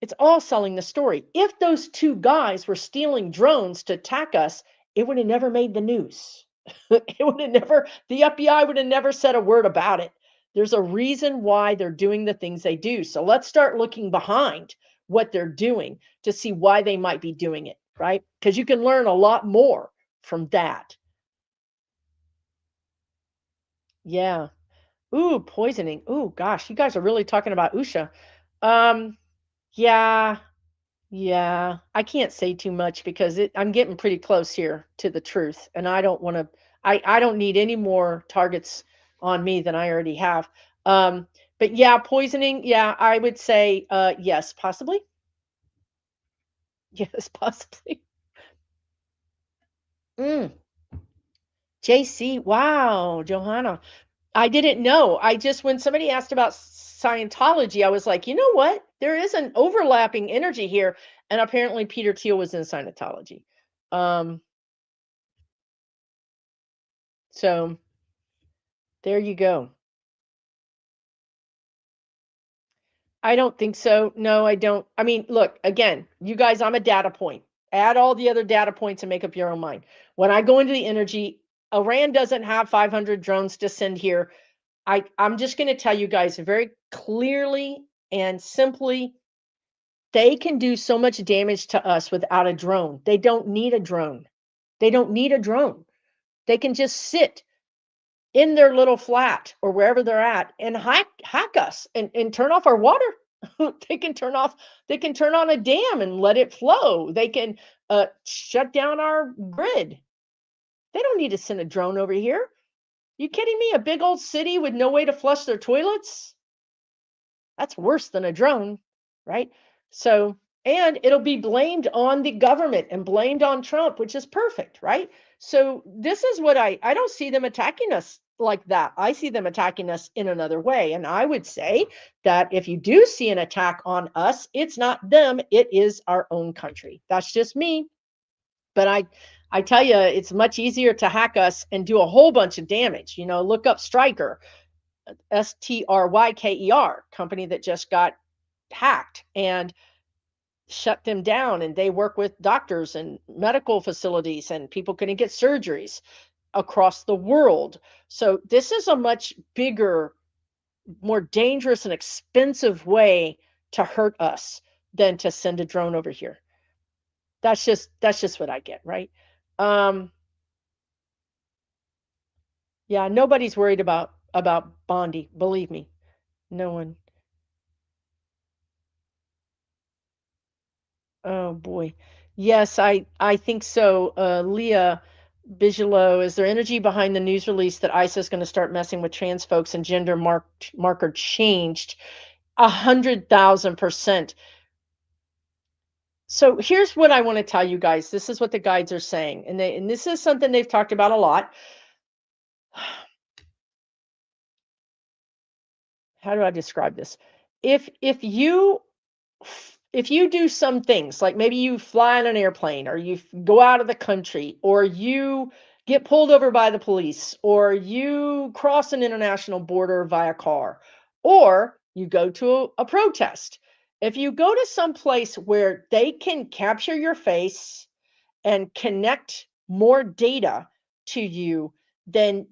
It's all selling the story. If those two guys were stealing drones to attack us, it would have never made the news. It would have never, the FBI would have never said a word about it. There's a reason why they're doing the things they do. So let's start looking behind what they're doing to see why they might be doing it, right? Because you can learn a lot more from that. Yeah. Ooh, poisoning. Ooh, gosh, you guys are really talking about Usha. Um, yeah, yeah. I can't say too much because I'm getting pretty close here to the truth, and I don't want to. I don't need any more targets on me than I already have. Um, but yeah, poisoning. Yeah, I would say yes, possibly. Yes, possibly. Mm, JC. Wow, Johanna. I didn't know. I just when somebody asked about Scientology, I was like, you know what? There is an overlapping energy here, and apparently Peter Thiel was in Scientology. Um, so there you go. I don't think so. No, I don't. I mean, look, again, you guys, I'm a data point. Add all the other data points and make up your own mind. When I go into the energy, Iran doesn't have 500 drones to send here. I'm just going to tell you guys very clearly and simply. They can do so much damage to us without a drone. They don't need a drone. They don't need a drone. They can just sit in their little flat or wherever they're at and hack us and turn off our water. They can turn off, they can turn on a dam and let it flow. They can shut down our grid. They don't need to send a drone over here. You kidding me? A big old city with no way to flush their toilets? That's worse than a drone, right? So, and it'll be blamed on the government and blamed on Trump, which is perfect, right? So, this is what I don't see them attacking us like that. I see them attacking us in another way. And I would say that if you do see an attack on us, it's not them, it is our own country. That's just me. But I tell you, it's much easier to hack us and do a whole bunch of damage. You know, look up Stryker, Stryker company that just got hacked and shut them down, and they work with doctors and medical facilities, and people couldn't get surgeries across the world. So this is a much bigger, more dangerous and expensive way to hurt us than to send a drone over here. That's just what I get, right? um yeah, nobody's worried about Bondi, believe me. No one. Oh boy. Yes, I think so. Leah Bigelow, is there energy behind the news release that ISIS is going to start messing with trans folks and gender marker changed? 100,000%. So here's what I want to tell you guys. This is what the guides are saying, and this is something they've talked about a lot. How do I describe this? If you if you do some things, like maybe you fly on an airplane or you go out of the country or you get pulled over by the police or you cross an international border via car or you go to a protest, if you go to some place where they can capture your face and connect more data to you, then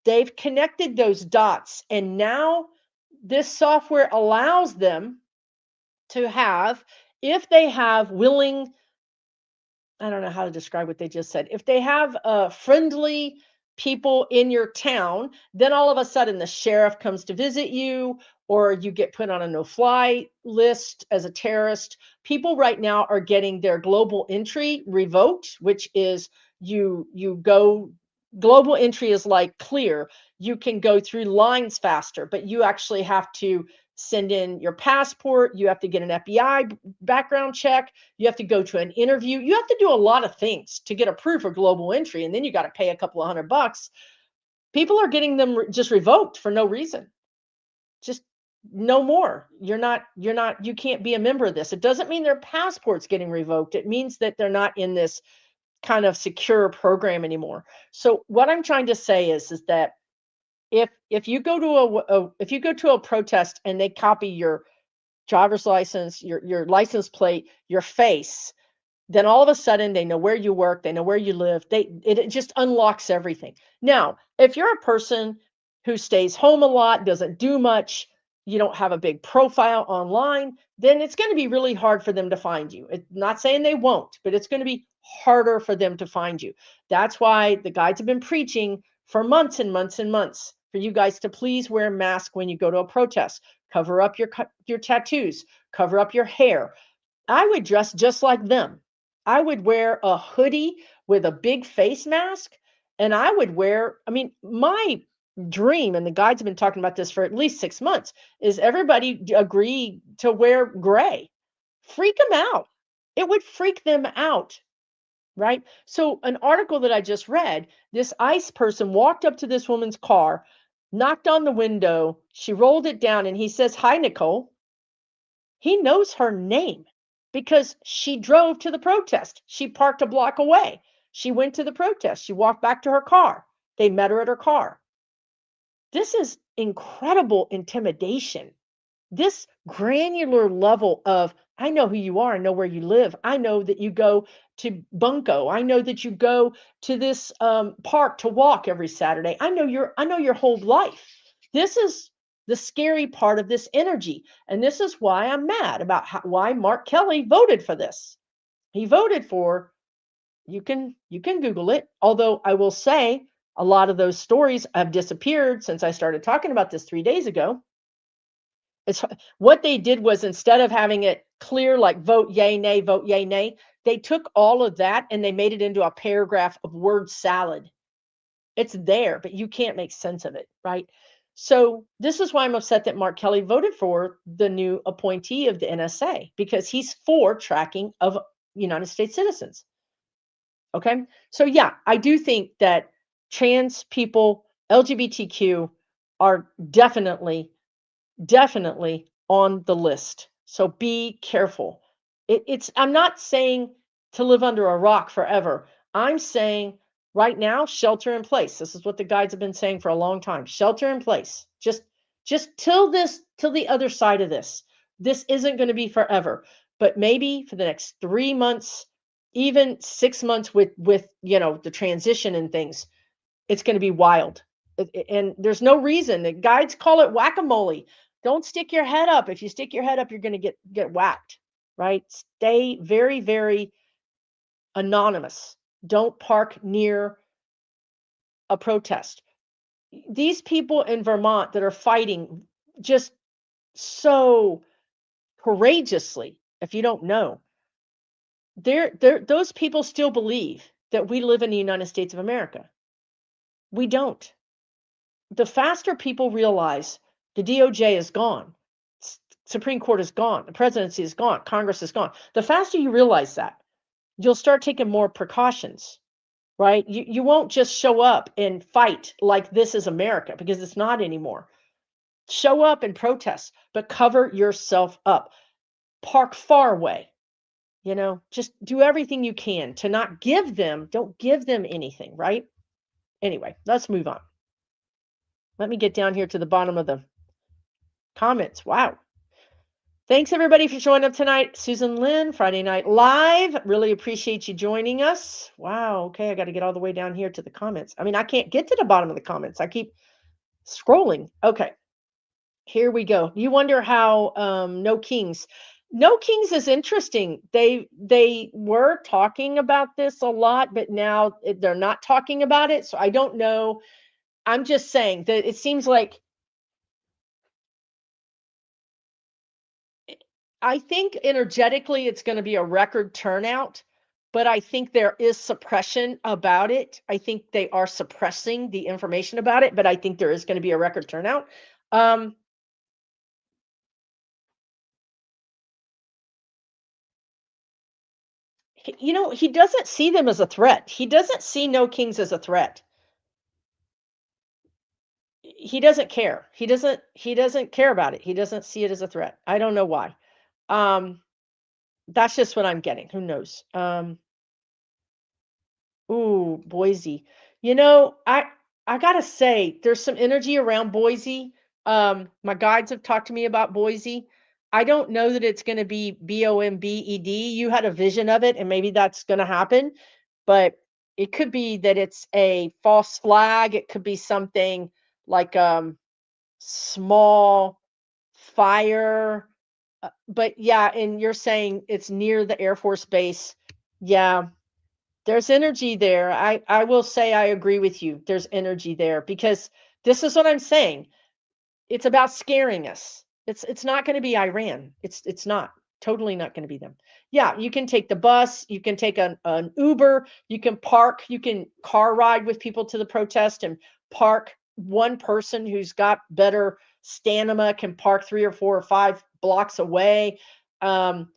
they've connected those dots, and now this software allows them to have, if they have willing, I don't know how to describe what they just said. If they have friendly people in your town, then all of a sudden the sheriff comes to visit you, or you get put on a no-fly list as a terrorist. People right now are getting their global entry revoked, which is you go, global entry is like clear. You can go through lines faster, but you actually have to send in your passport. You have to get an FBI background check. You have to go to an interview. You have to do a lot of things to get approved for global entry, and then you got to pay a couple of $100. People are getting them just revoked for no reason. Just no more. You can't be a member of this. It doesn't mean their passport's getting revoked. It means that they're not in this kind of secure program anymore. So what I'm trying to say is that if you go to if you go to a protest and they copy driver's license, your license plate, your face, then all of a sudden they know where you work, they know where you live. It just unlocks everything. Now, if you're a person who stays home a lot, doesn't do much, you don't have a big profile online, then it's going to be really hard for them to find you. Not saying they won't, but it's going to be harder for them to find you. That's why the guides have been preaching for months and months and months for you guys to please wear a mask when you go to a protest. Cover up your tattoos, cover up your hair. I would dress just like them. I would wear a hoodie with a big face mask, and I would wear, I mean, my dream, and the guides have been talking about this for at least 6 months, is everybody agree to wear gray. Freak them out. It would freak them out, right? So, an article that I just read, this ICE person walked up to this woman's car, knocked on the window, she rolled it down, and he says, "Hi, Nicole." He knows her name because she drove to the protest. She parked a block away. She went to the protest. She walked back to her car. They met her at her car. This is incredible intimidation. This granular level of, I know who you are, I know where you live. I know that you go to Bunko. I know that you go to this park to walk every Saturday. I know your whole life. This is the scary part of this energy. And this is why I'm mad about why Mark Kelly voted for this. He voted for, you can Google it. Although I will say a lot of those stories have disappeared since I started talking about this 3 days ago. It's what they did was, instead of having it clear like vote yay, nay, they took all of that and they made it into a paragraph of word salad. It's there, but you can't make sense of it, right? So this is why I'm upset that Mark Kelly voted for the new appointee of the NSA, because he's for tracking of United States citizens. Okay. So yeah, I do think that trans people, LGBTQ, are definitely on the list. So be careful. I'm not saying to live under a rock forever. I'm saying right now, shelter in place. This is what the guides have been saying for a long time. Shelter in place. Just till the other side of this. This isn't going to be forever, but maybe for the next 3 months, even 6 months with the transition and things, it's going to be wild. And there's no reason. The guides call it whack-a-mole. Don't stick your head up. If you stick your head up, you're going to get whacked, right? Stay very, very anonymous. Don't park near a protest. These people in Vermont that are fighting just so courageously, if you don't know, those people still believe that we live in the United States of America. We don't. The faster people realize the DOJ is gone, Supreme Court is gone, the presidency is gone, Congress is gone, the faster you realize that, you'll start taking more precautions, right? You won't just show up and fight like this is America, because it's not anymore. Show up and protest, but cover yourself up. Park far away. Just do everything you can to not don't give them anything, right? Anyway, let's move on. Let me get down here to the bottom of the comments. Wow. Thanks everybody for showing up tonight. Susan Lynn, Friday Night Live. Really appreciate you joining us. Wow. Okay. I got to get all the way down here to the comments. I mean, I can't get to the bottom of the comments. I keep scrolling. Okay. Here we go. You wonder how No Kings. No Kings is interesting. They were talking about this a lot, but now they're not talking about it. So I don't know. I'm just saying that it seems like, I think energetically it's going to be a record turnout, but I think there is suppression about it. I think they are suppressing the information about it, but I think there is going to be a record turnout. He doesn't see them as a threat. He doesn't see No Kings as a threat. He doesn't care. He doesn't care about it. He doesn't see it as a threat. I don't know why. That's just what I'm getting. Who knows? Ooh, Boise. I gotta say, there's some energy around Boise. My guides have talked to me about Boise. I don't know that it's going to be BOMBED. You had a vision of it, and maybe that's going to happen, but it could be that it's a false flag. It could be something like small fire. But yeah, and you're saying it's near the Air Force Base. Yeah, there's energy there. I will say I agree with you. There's energy there because this is what I'm saying. It's about scaring us. It's not going to be Iran. It's not. Totally not going to be them. Yeah, you can take the bus, you can take an Uber, you can park, you can car ride with people to the protest and park. One person who's got better stamina can park 3 or 4 or 5 blocks away. Um,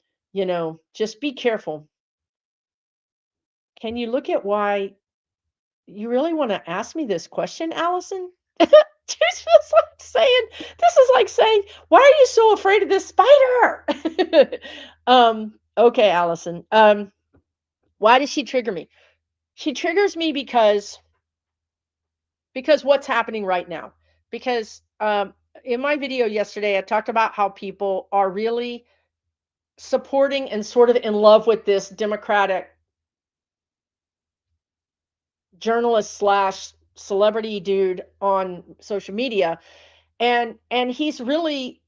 just be careful. Can you look at why you really want to ask me this question, Allison? This is like saying, why are you so afraid of this spider? Okay, Allison. Why does she trigger me? She triggers me because what's happening right now. Because in my video yesterday, I talked about how people are really supporting and sort of in love with this Democratic journalist slash celebrity dude on social media, and he's really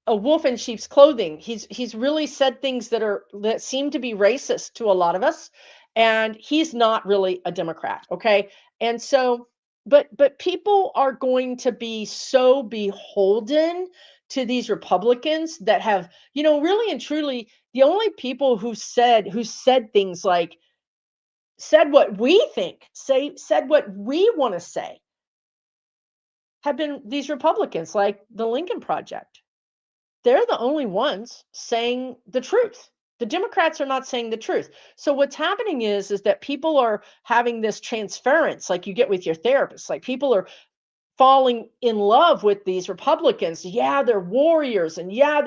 a wolf in sheep's clothing. He's really said things that seem to be racist to a lot of us, and he's not really a Democrat, okay? And so, but people are going to be so beholden to these Republicans that have, really and truly, the only people who said things like said what we think, said what we want to say, have been these Republicans like the Lincoln Project. They're the only ones saying the truth. The Democrats are not saying the truth. So what's happening is that people are having this transference like you get with your therapist. Like people are falling in love with these Republicans. Yeah, they're warriors. And yeah,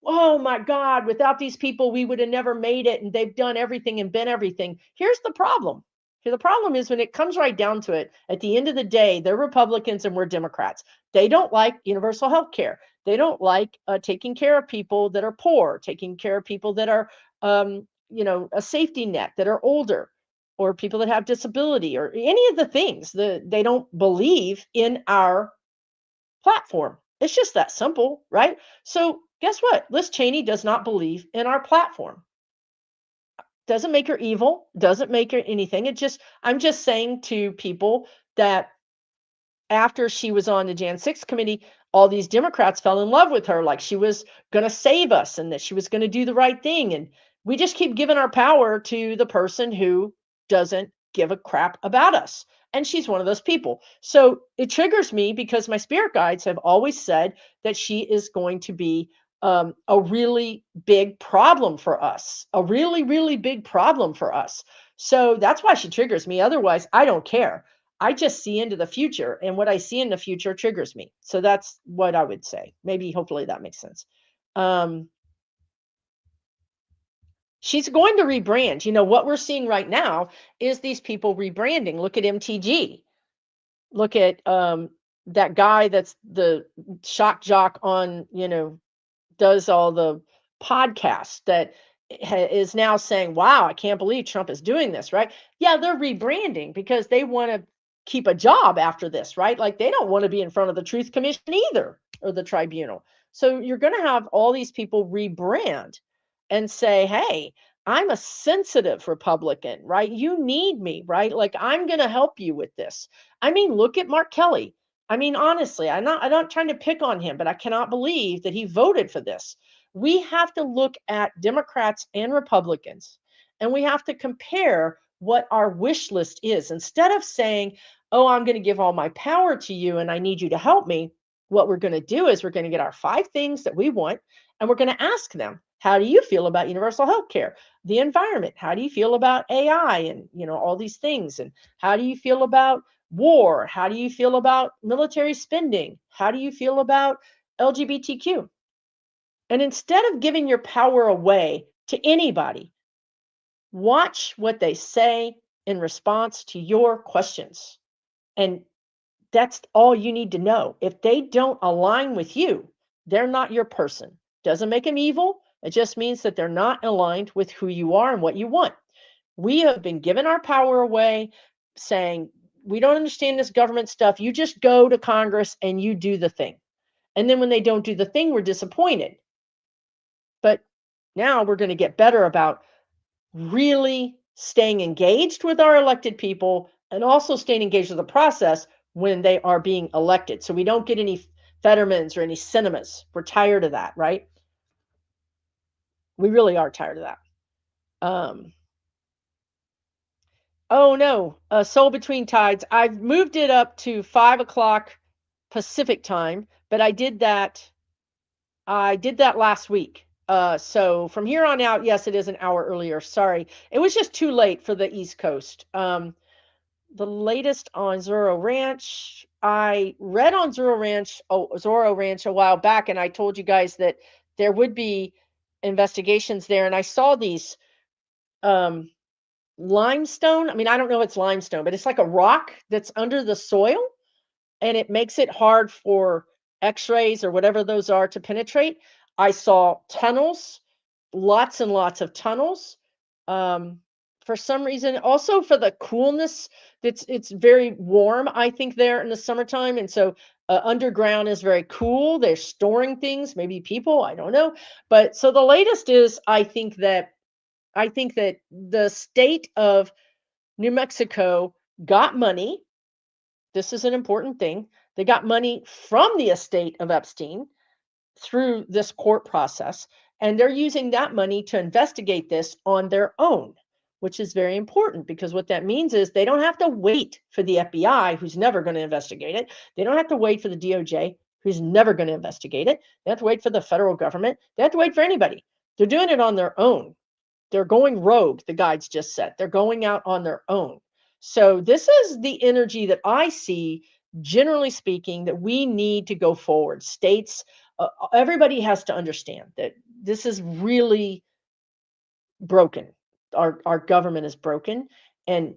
oh my God, without these people, we would have never made it. And they've done everything and been everything. Here's the problem. The problem is when it comes right down to it, at the end of the day, they're Republicans and we're Democrats. They don't like universal health care. They don't like taking care of people that are poor, taking care of people that are, a safety net, that are older, or people that have disability, or any of the things that they don't believe in our platform. It's just that simple, right? So guess what? Liz Cheney does not believe in our platform. Doesn't make her evil, doesn't make her anything. I'm just saying to people that after she was on the Jan 6 committee, all these Democrats fell in love with her, like she was going to save us and that she was going to do the right thing. And we just keep giving our power to the person who doesn't give a crap about us. And she's one of those people. So it triggers me because my spirit guides have always said that she is going to be a really big problem for us, a really, really big problem for us. So that's why she triggers me. Otherwise, I don't care. I just see into the future, and what I see in the future triggers me. So that's what I would say. Maybe, hopefully, that makes sense. Um, she's going to rebrand. What we're seeing right now is these people rebranding. Look at MTG. Look at that guy that's the shock jock on, does all the podcasts that is now saying, wow, I can't believe Trump is doing this, right? Yeah, they're rebranding because they want to keep a job after this, right? Like they don't want to be in front of the Truth Commission either, or the tribunal. So you're going to have all these people rebrand and say, hey, I'm a sensitive Republican, right? You need me, right? Like I'm going to help you with this. I mean, look at Mark Kelly. I mean, honestly, I'm not trying to pick on him, but I cannot believe that he voted for this. We have to look at Democrats and Republicans, and we have to compare what our wish list is. Instead of saying, oh, I'm going to give all my power to you and I need you to help me, what we're going to do is we're going to get our 5 things that we want, and we're going to ask them, how do you feel about universal health care? The environment, how do you feel about AI and all these things? And how do you feel about war? How do you feel about military spending? How do you feel about LGBTQ? And instead of giving your power away to anybody, watch what they say in response to your questions. And that's all you need to know. If they don't align with you, they're not your person. Doesn't make them evil. It just means that they're not aligned with who you are and what you want. We have been given our power away, saying, we don't understand this government stuff. You just go to Congress and you do the thing. And then when they don't do the thing, we're disappointed. But now we're going to get better about really staying engaged with our elected people and also staying engaged with the process when they are being elected. So we don't get any Fettermans or any cinemas. We're tired of that, right? We really are tired of that. Oh no, Soul Between Tides. I've moved it up to 5 o'clock Pacific time, but I did that last week. So from here on out, yes, it is an hour earlier. Sorry. It was just too late for the East Coast. The latest on Zorro Ranch, I read on Zorro Ranch a while back, and I told you guys that there would be investigations there, and I saw these limestone. I mean, I don't know if it's limestone, but it's like a rock that's under the soil, and it makes it hard for x-rays or whatever those are to penetrate. I saw tunnels, lots and lots of tunnels. For some reason, also for the coolness, it's very warm, I think, there in the summertime. And so underground is very cool. They're storing things, maybe people, I don't know. But so the latest is I think that the state of New Mexico got money. This is an important thing. They got money from the estate of Epstein through this court process, and they're using that money to investigate this on their own, which is very important, because what that means is they don't have to wait for the FBI, who's never going to investigate it. They don't have to wait for the DOJ, who's never going to investigate it. They have to wait for the federal government. They have to wait for anybody. They're doing it on their own. They're going rogue, the guides just said. They're going out on their own. So this is the energy that I see, generally speaking, that we need to go forward. States, everybody has to understand that this is really broken. Our government is broken, and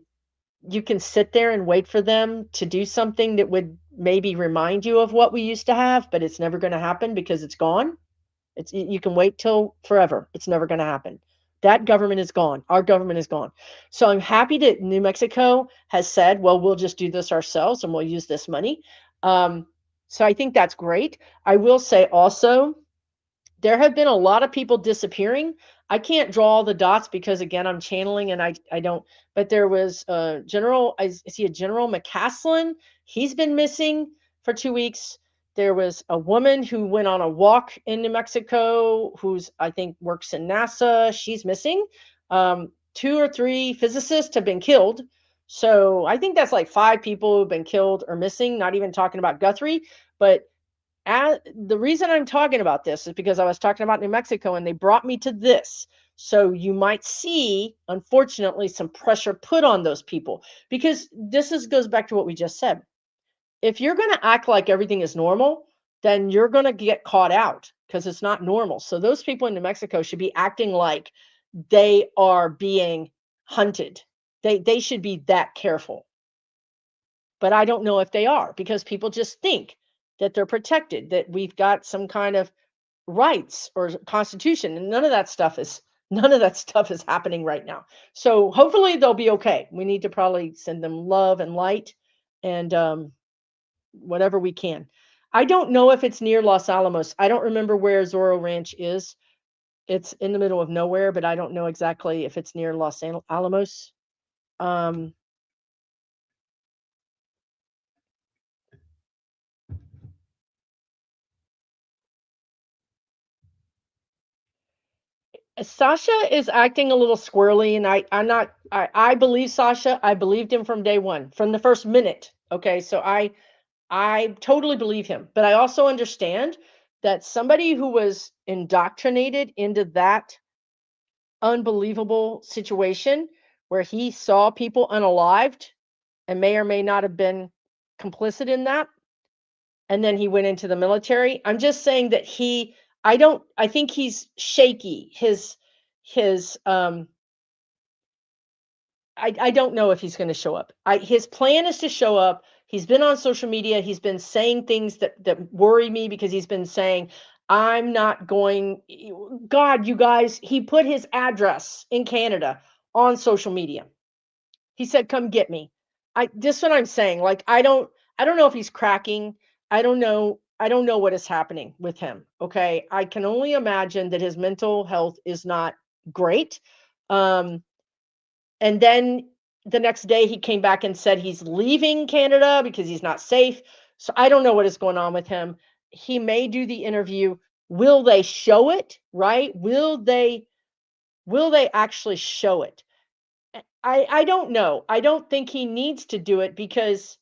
you can sit there and wait for them to do something that would maybe remind you of what we used to have, but it's never going to happen because it's gone. You can wait till forever. It's never going to happen. That government is gone. Our government is gone. So I'm happy that New Mexico has said, well, we'll just do this ourselves and we'll use this money. So I think that's great. I will say also, there have been a lot of people disappearing. I can't draw all the dots because, again, I'm channeling and I don't, but there was I see a General McCaslin. He's been missing for 2 weeks. There was a woman who went on a walk in New Mexico, who's, I think, works in NASA. She's missing. 2 or 3 physicists have been killed. So I think that's like 5 people who've been killed or missing, not even talking about Guthrie. But the reason I'm talking about this is because I was talking about New Mexico and they brought me to this. So you might see, unfortunately, some pressure put on those people, because goes back to what we just said. If you're going to act like everything is normal, then you're going to get caught out because it's not normal. So those people in New Mexico should be acting like they are being hunted. They should be that careful. But I don't know if they are, because people just think that they're protected, that we've got some kind of rights or constitution, and none of that stuff is happening right now. So hopefully they'll be okay. We need to probably send them love and light and whatever we can. I don't know if it's near Los Alamos. I don't remember where Zorro Ranch is. It's in the middle of nowhere, but I don't know exactly if it's near Los Alamos. Sasha is acting a little squirrely, and I believe Sasha. I believed him from day one, from the first minute. Okay, so I totally believe him, but I also understand that somebody who was indoctrinated into that unbelievable situation where he saw people unalived and may or may not have been complicit in that, and then he went into the military. I'm just saying that I think he's shaky. His I don't know if he's going to show up. His plan is to show up. He's been on social media. He's been saying things that worry me, because he's been saying, I'm not going. God, you guys, he put his address in Canada on social media. He said, "Come get me." This what I'm saying. Like I don't know if he's cracking. I don't know what is happening with him. Okay. I can only imagine that his mental health is not great. Um, and then the next day he came back and said he's leaving Canada because he's not safe. So I don't know what is going on with him. He may do the interview. Will they show it? Right? Will they actually show it? I don't know. I don't think he needs to do it because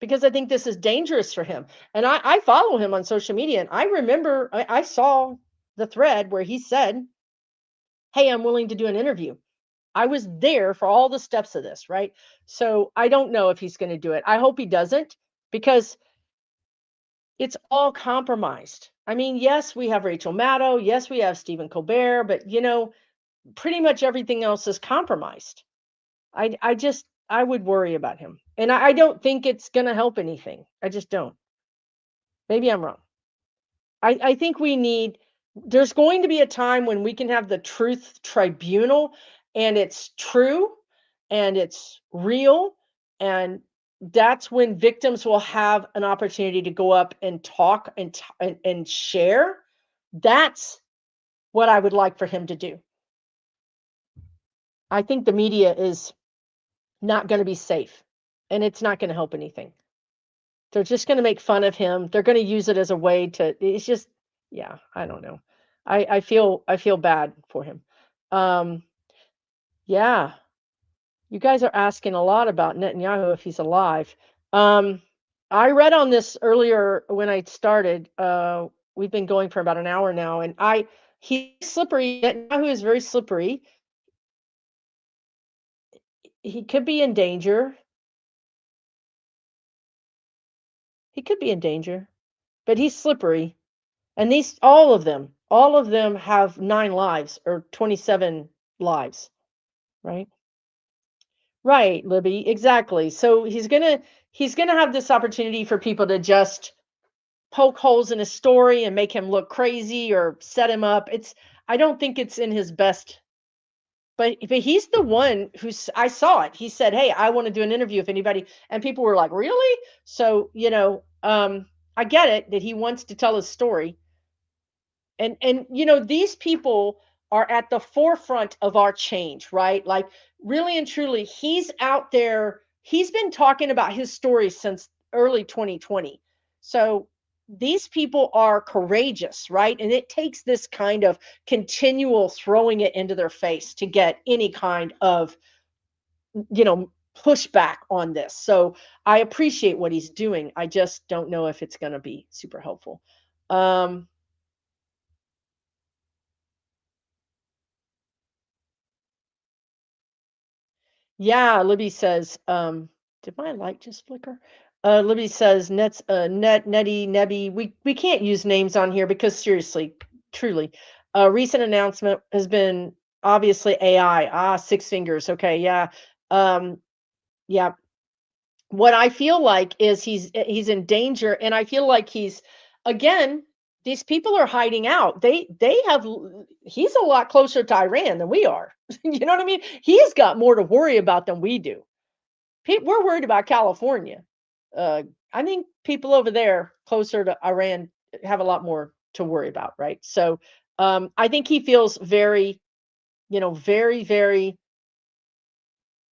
I think this is dangerous for him. And I follow him on social media, and I remember I saw the thread where he said, "Hey, I'm willing to do an interview." I was there for all the steps of this, right? So I don't know if he's going to do it. I hope he doesn't because it's all compromised. I mean, yes, we have Rachel Maddow, yes, we have Stephen Colbert, but pretty much everything else is compromised. I would worry about him. And I don't think it's gonna help anything. I just don't. Maybe I'm wrong. I think there's going to be a time when we can have the truth tribunal and it's true and it's real, and that's when victims will have an opportunity to go up and talk and share. That's what I would like for him to do. I think the media is not going to be safe, and it's not going to help anything. They're just gonna make fun of him. They're gonna use it as a way to it's just yeah, I don't know. I feel bad for him. Um, yeah, you guys are asking a lot about Netanyahu if he's alive. Um, I read on this earlier when I started. We've been going for about an hour now, and he's slippery. Netanyahu is very slippery. He could be in danger. He could be in danger, but he's slippery. And these all of them have 9 lives or 27 lives, right? Right, Libby, exactly. So he's gonna have this opportunity for people to just poke holes in his story and make him look crazy or set him up. I don't think it's in his best, but he's the one I saw it. He said, "Hey, I want to do an interview if anybody," and people were like, "Really?" So, I get it that he wants to tell his story. And these people are at the forefront of our change, right? Like really and truly, he's out there. He's been talking about his story since early 2020. So these people are courageous, right? And it takes this kind of continual throwing it into their face to get any kind of pushback on this. So I appreciate what he's doing. I just don't know if it's going to be super helpful. um Yeah, Libby says, did my light just flicker? Libby says, Netty, Nebby. We can't use names on here because seriously, truly, a recent announcement has been obviously AI. Ah, six fingers. Okay, yeah. Yeah, what I feel like is he's in danger, and I feel like again, these people are hiding out. He's a lot closer to Iran than we are. You know what I mean? He's got more to worry about than we do. We're worried about California. Uh, I think people over there closer to Iran have a lot more to worry about, right? So I think he feels very, very, very.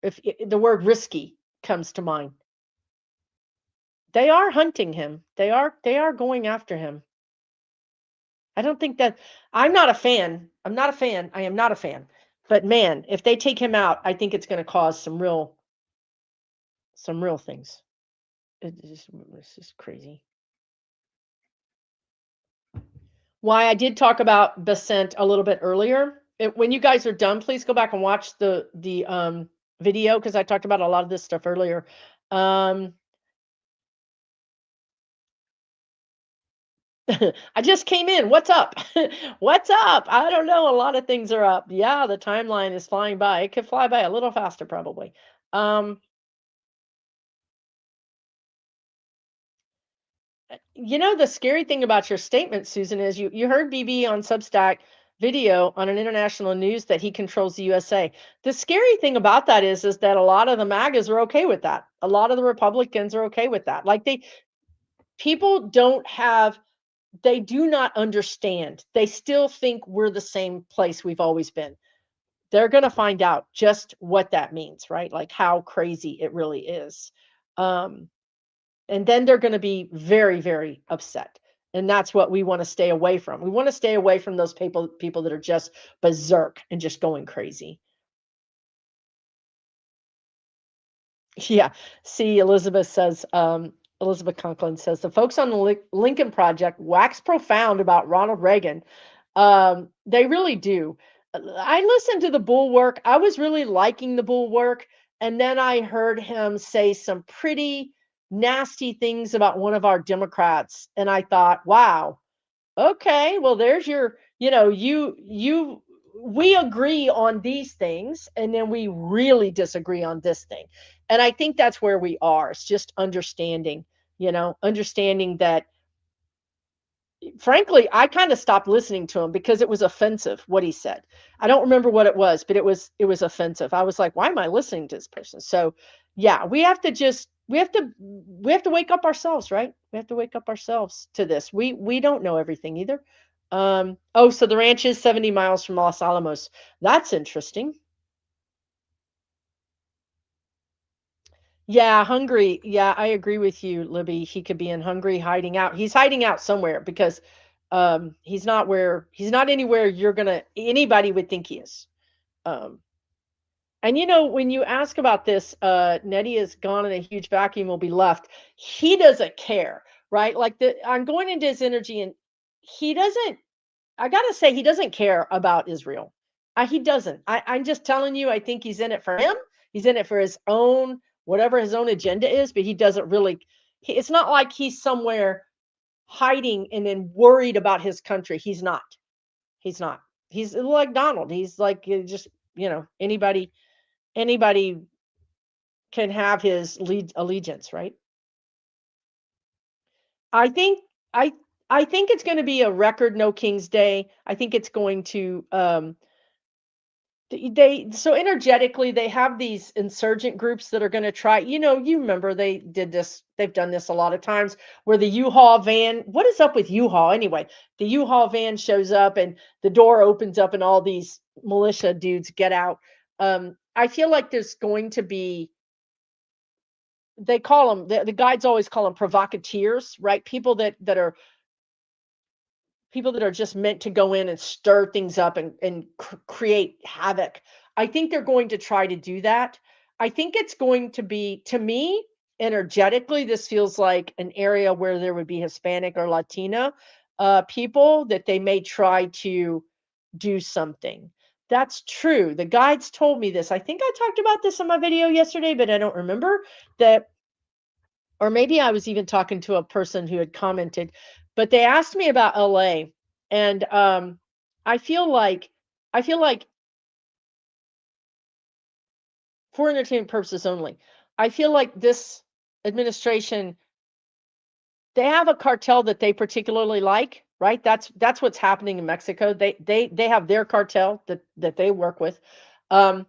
If the word risky comes to mind, they are hunting him. They are going after him. I don't think that I'm not a fan. I'm not a fan. I am not a fan. But man, if they take him out, I think it's going to cause some real things. It's just crazy. Why I did talk about Besant a little bit earlier. When you guys are done, please go back and watch the video because I talked about a lot of this stuff earlier. Um, I just came in. What's up? What's up? I don't know. A lot of things are up. Yeah, the timeline is flying by. It could fly by a little faster, probably. Um, The scary thing about your statement, Susan, is you heard BB on Substack video on an international news that he controls the USA. The scary thing about that is that a lot of the MAGAs are okay with that. A lot of the Republicans are okay with that. Like people don't have, they do not understand. They still think we're the same place we've always been. They're going to find out just what that means, right? Like how crazy it really is. Um, and then they're going to be very, very upset. And that's what we want to stay away from. We want to stay away from those people that are just berserk and just going crazy. Yeah. See, Elizabeth Conklin says the folks on the Lincoln Project wax profound about Ronald Reagan. They really do. I listened to the Bulwark. I was really liking the Bulwark, and then I heard him say some pretty nasty things about one of our Democrats, and I thought, wow, okay, well, there's your, we agree on these things, and then we really disagree on this thing. And I think that's where we are. It's just understanding, understanding that frankly, I kind of stopped listening to him because it was offensive what he said. I don't remember what it was, but it was offensive. I was like, why am I listening to this person? So, yeah, we have to wake up ourselves, right? We have to wake up ourselves to this. We don't know everything either. Oh, so the ranch is 70 miles from Los Alamos. That's interesting. Yeah, Hungary. Yeah, I agree with you, Libby. He could be in Hungary hiding out. He's hiding out somewhere because he's not anywhere anybody would think he is. Um and when you ask about this, Nettie is gone and a huge vacuum will be left. He doesn't care, right? Like I'm going into his energy and he doesn't, I gotta say, he doesn't care about Israel. He doesn't. I'm just telling you, I think he's in it for him. He's in it for his own, whatever his own agenda is, but he doesn't really. It's not like he's somewhere hiding and then worried about his country. He's not. He's not. He's like Donald. He's like just anybody can have his allegiance, right? I think I I think it's going to be a record No King's Day. I think it's going to they so energetically they have these insurgent groups that are going to try, you remember they've done this a lot of times where the U-Haul van, what is up with U-Haul anyway? The U-Haul van shows up and the door opens up and all these militia dudes get out. I feel like there's going to be, they call them, the guides always call them provocateurs, right? People that are just meant to go in and stir things up and create havoc. I think they're going to try to do that. I think it's going to be, to me, energetically, this feels like an area where there would be Hispanic or Latina people that they may try to do something. That's true. The guides told me this. I think I talked about this in my video yesterday, but I don't remember that, or maybe I was even talking to a person who had commented, but they asked me about LA, and I feel like I feel like for entertainment purposes only, I feel like this administration, they have a cartel that they particularly like, right? That's what's happening in Mexico. They have their cartel that they work with. Um,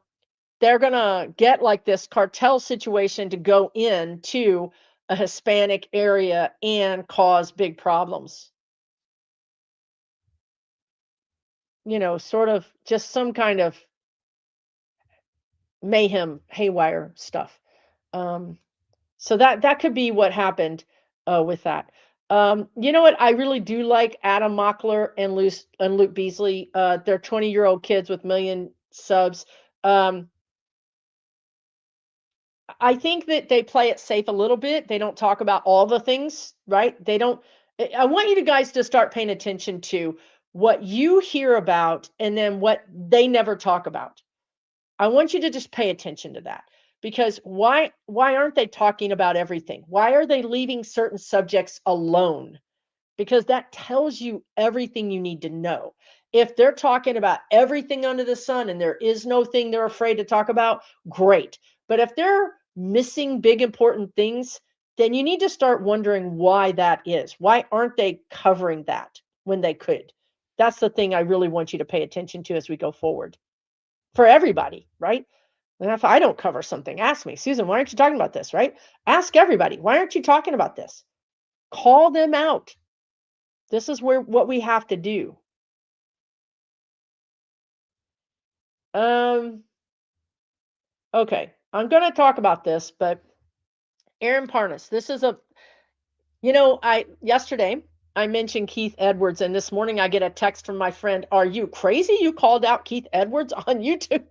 they're gonna get like this cartel situation to go into a Hispanic area and cause big problems. Sort of just some kind of mayhem, haywire stuff. Um, so that could be what happened with that. You know what? I really do like Adam Mockler and Luke Beasley. They're 20-year-old kids with million subs. Um, I think that they play it safe a little bit. They don't talk about all the things, right? They don't. I want you guys to start paying attention to what you hear about and then what they never talk about. I want you to just pay attention to that, because why aren't they talking about everything? Why are they leaving certain subjects alone? Because that tells you everything you need to know. If they're talking about everything under the sun and there is no thing they're afraid to talk about, great. But if they're missing big important things, then you need to start wondering why that is. Why aren't they covering that when they could? That's the thing I really want you to pay attention to as we go forward for everybody, right? And if I don't cover something, ask me, Susan, why aren't you talking about this, right? Ask everybody, why aren't you talking about this? Call them out. This is where what we have to do. Um, okay, I'm going to talk about this, but Aaron Parnas, this is a I yesterday I mentioned Keith Edwards, and this morning I get a text from my friend. Are you crazy? You called out Keith Edwards on YouTube?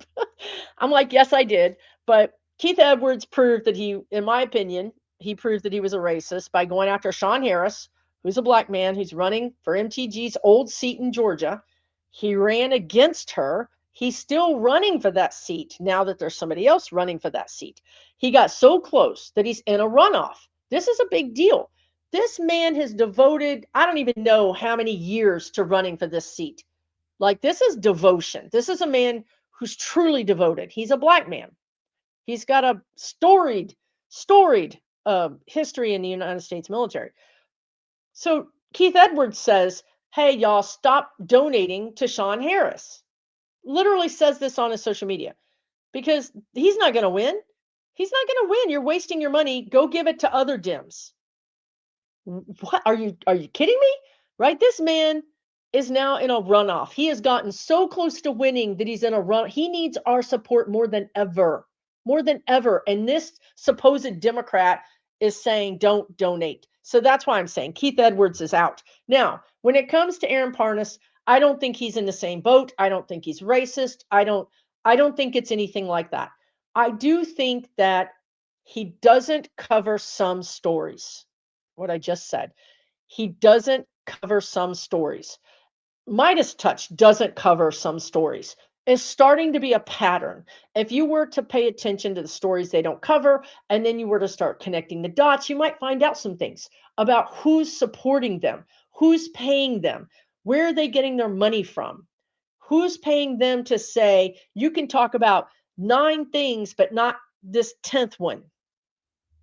I'm like, yes, I did. But Keith Edwards proved that in my opinion, he proved that he was a racist by going after Sean Harris, who's a black man who's running for MTG's old seat in Georgia. He ran against her. He's still running for that seat now that there's somebody else running for that seat. He got so close that he's in a runoff. This is a big deal. This man has devoted, I don't even know how many years to running for this seat. Like, this is devotion. This is a man who's truly devoted. He's a black man. He's got a storied history in the United States military. So Keith Edwards says, hey, y'all, stop donating to Sean Harris. Literally says this on his social media because he's not going to win. He's not going to win. You're wasting your money. Go give it to other Dems. What are you kidding me? Right? This man is now in a runoff. He has gotten so close to winning that he's in a run. He needs our support more than ever. More than ever. And this supposed Democrat is saying don't donate. So that's why I'm saying Keith Edwards is out. Now, when it comes to Aaron Parnas, I don't think he's in the same boat. I don't think he's racist. I don't think it's anything like that. I do think that he doesn't cover some stories what I just said. He doesn't cover some stories. Midas Touch doesn't cover some stories. It's starting to be a pattern. If you were to pay attention to the stories they don't cover, and then you were to start connecting the dots, you might find out some things about who's supporting them, who's paying them, where are they getting their money from, who's paying them to say, you can talk about 9 things, but not this 10th one.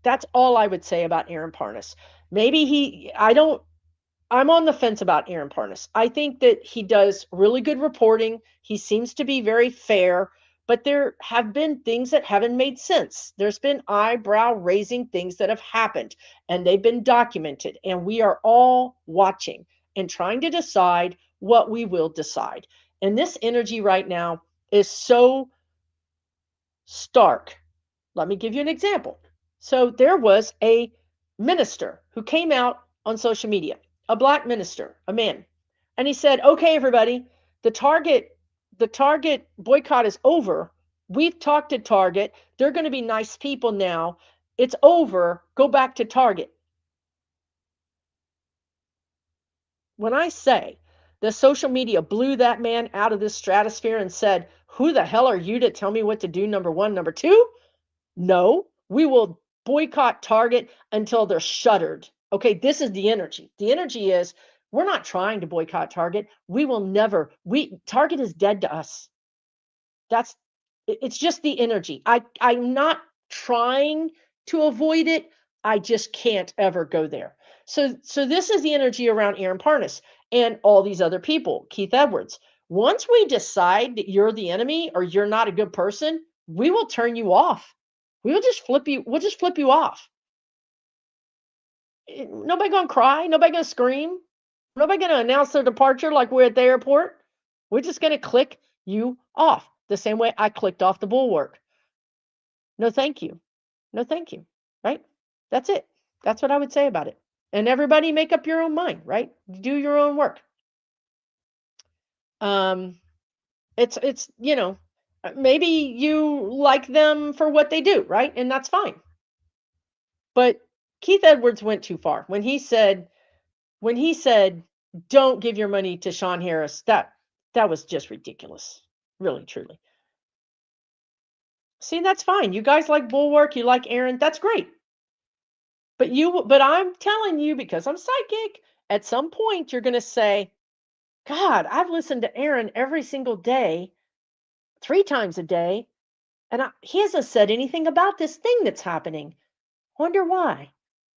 That's all I would say about Aaron Parnas. Maybe I'm on the fence about Aaron Parnas. I think that he does really good reporting. He seems to be very fair, but there have been things that haven't made sense. There's been eyebrow raising things that have happened, and they've been documented, and we are all watching and trying to decide what we will decide. And this energy right now is so stark. Let me give you an example. So there was a minister who came out on social media, a black minister, a man, and he said, "Okay, everybody, the Target boycott is over. We've talked to Target. They're going to be nice people now. It's over. Go back to Target." When I say the social media blew that man out of this stratosphere and said, "Who the hell are you to tell me what to do? Number one, number two, no, we will boycott Target until they're shuttered." Okay, this is the energy. The energy is we're not trying to boycott Target. We will never. Target is dead to us. That's it's just the energy. I'm not trying to avoid it. I just can't ever go there. So this is the energy around Aaron Parnas and all these other people, Keith Edwards. Once we decide that you're the enemy or you're not a good person, we will turn you off. We'll just flip you off. Nobody gonna cry, nobody gonna scream, nobody gonna announce their departure like we're at the airport. We're just gonna click you off the same way I clicked off the bulwark. No, thank you. No, thank you. Right? That's it. That's what I would say about it. And everybody make up your own mind, right? Do your own work. Um, maybe you like them for what they do, right? And that's fine. But Keith Edwards went too far when he said don't give your money to Sean Harris. That was just ridiculous. Really, truly. See, that's fine. You guys like Bulwark, you like Aaron, that's great. But I'm telling you because I'm psychic, at some point you're going to say, "God, I've listened to Aaron every single day, 3 times a day, and he hasn't said anything about this thing that's happening. Wonder why?"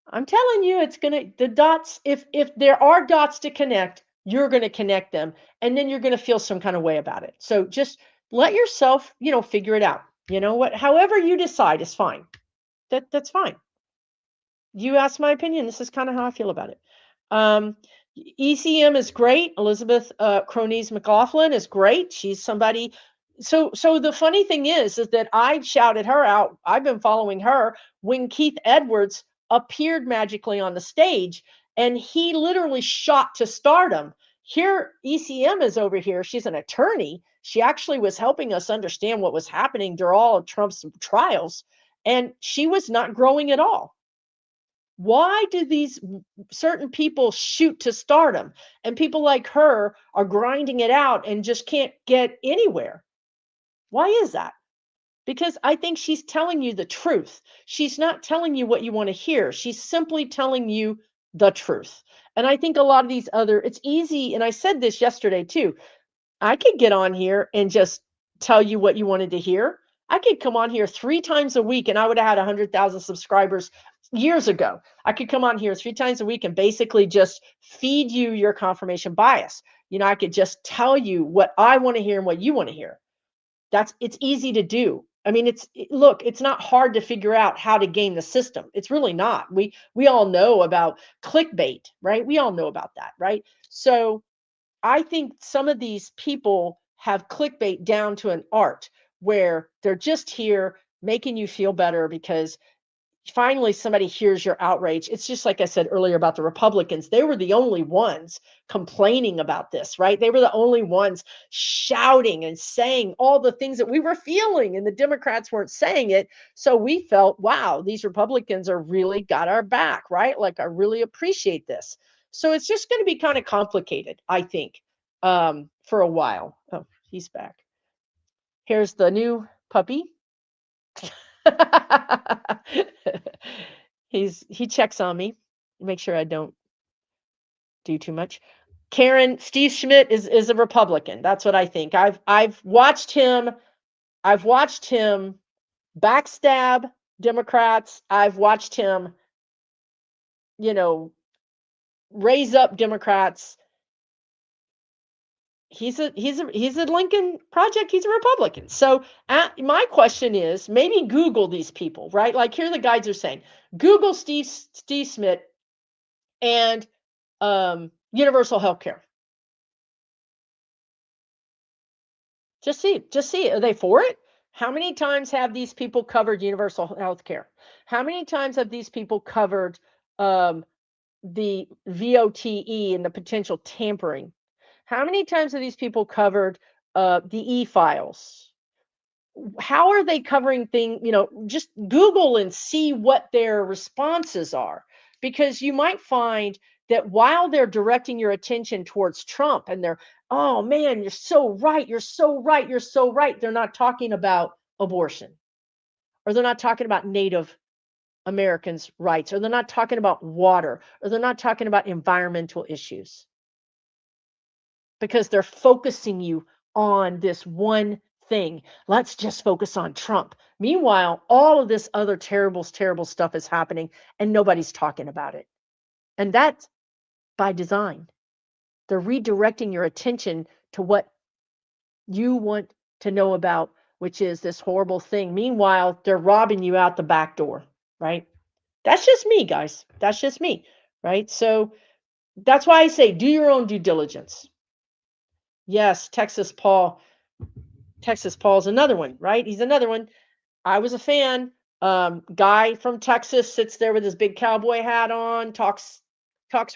I'm telling you, it's gonna the dots. If there are dots to connect, you're gonna connect them, and then you're gonna feel some kind of way about it. So just let yourself, figure it out. You know what? However you decide is fine. That's fine. You asked my opinion. This is kind of how I feel about it. Um, ECM is great. Elizabeth Cronies McLaughlin is great. She's somebody. So the funny thing is that I shouted her out. I've been following her when Keith Edwards appeared magically on the stage, and he literally shot to stardom. Here, ECM is over here. She's an attorney. She actually was helping us understand what was happening during all of Trump's trials, and she was not growing at all. Why do these certain people shoot to stardom and people like her are grinding it out and just can't get anywhere? Why is that? Because I think she's telling you the truth. She's not telling you what you want to hear. She's simply telling you the truth. And I think a lot of these it's easy. And I said this yesterday too. I could get on here and just tell you what you wanted to hear. I could come on here 3 times a week and I would have had 100,000 subscribers years ago. I could come on here 3 times a week and basically just feed you your confirmation bias. I could just tell you what I want to hear and what you want to hear. It's easy to do. I mean, look, it's not hard to figure out how to game the system. It's really not. We all know about clickbait, right? We all know about that, right? So I think some of these people have clickbait down to an art where they're just here making you feel better because finally somebody hears your outrage. It's just like I said earlier about the Republicans. They were the only ones complaining about this, right? They were the only ones shouting and saying all the things that we were feeling, and the Democrats weren't saying it. So we felt, wow, these Republicans are really got our back, right? Like, I really appreciate this. So it's just going to be kind of complicated, I think, for a while. Oh, he's back. Here's the new puppy. He checks on me, make sure I don't do too much. Steve Schmidt is a Republican. That's what I think. I've watched him. I've watched him backstab Democrats. I've watched him, you know, raise up Democrats. He's a Lincoln Project. He's a Republican. So my question is, maybe Google these people, right? Like, here the guides are saying, Google Steve Schmidt and universal health care. Just see, are they for it? How many times have these people covered universal health care? How many times have these people covered the VOTE and the potential tampering? How many times have these people covered the e-files? How are they covering just Google and see what their responses are, because you might find that while they're directing your attention towards Trump and they're, oh man, you're so right, you're so right, you're so right, they're not talking about abortion, or they're not talking about Native Americans' rights, or they're not talking about water, or they're not talking about environmental issues, because they're focusing you on this one thing. Let's just focus on Trump. Meanwhile, all of this other terrible, terrible stuff is happening and nobody's talking about it. And that's by design. They're redirecting your attention to what you want to know about, which is this horrible thing. Meanwhile, they're robbing you out the back door, right? That's just me, guys. That's just me, right? So that's why I say do your own due diligence. Yes, Texas Paul. Texas Paul's another one, right? He's another one. I was a fan. Guy from Texas sits there with his big cowboy hat on, talks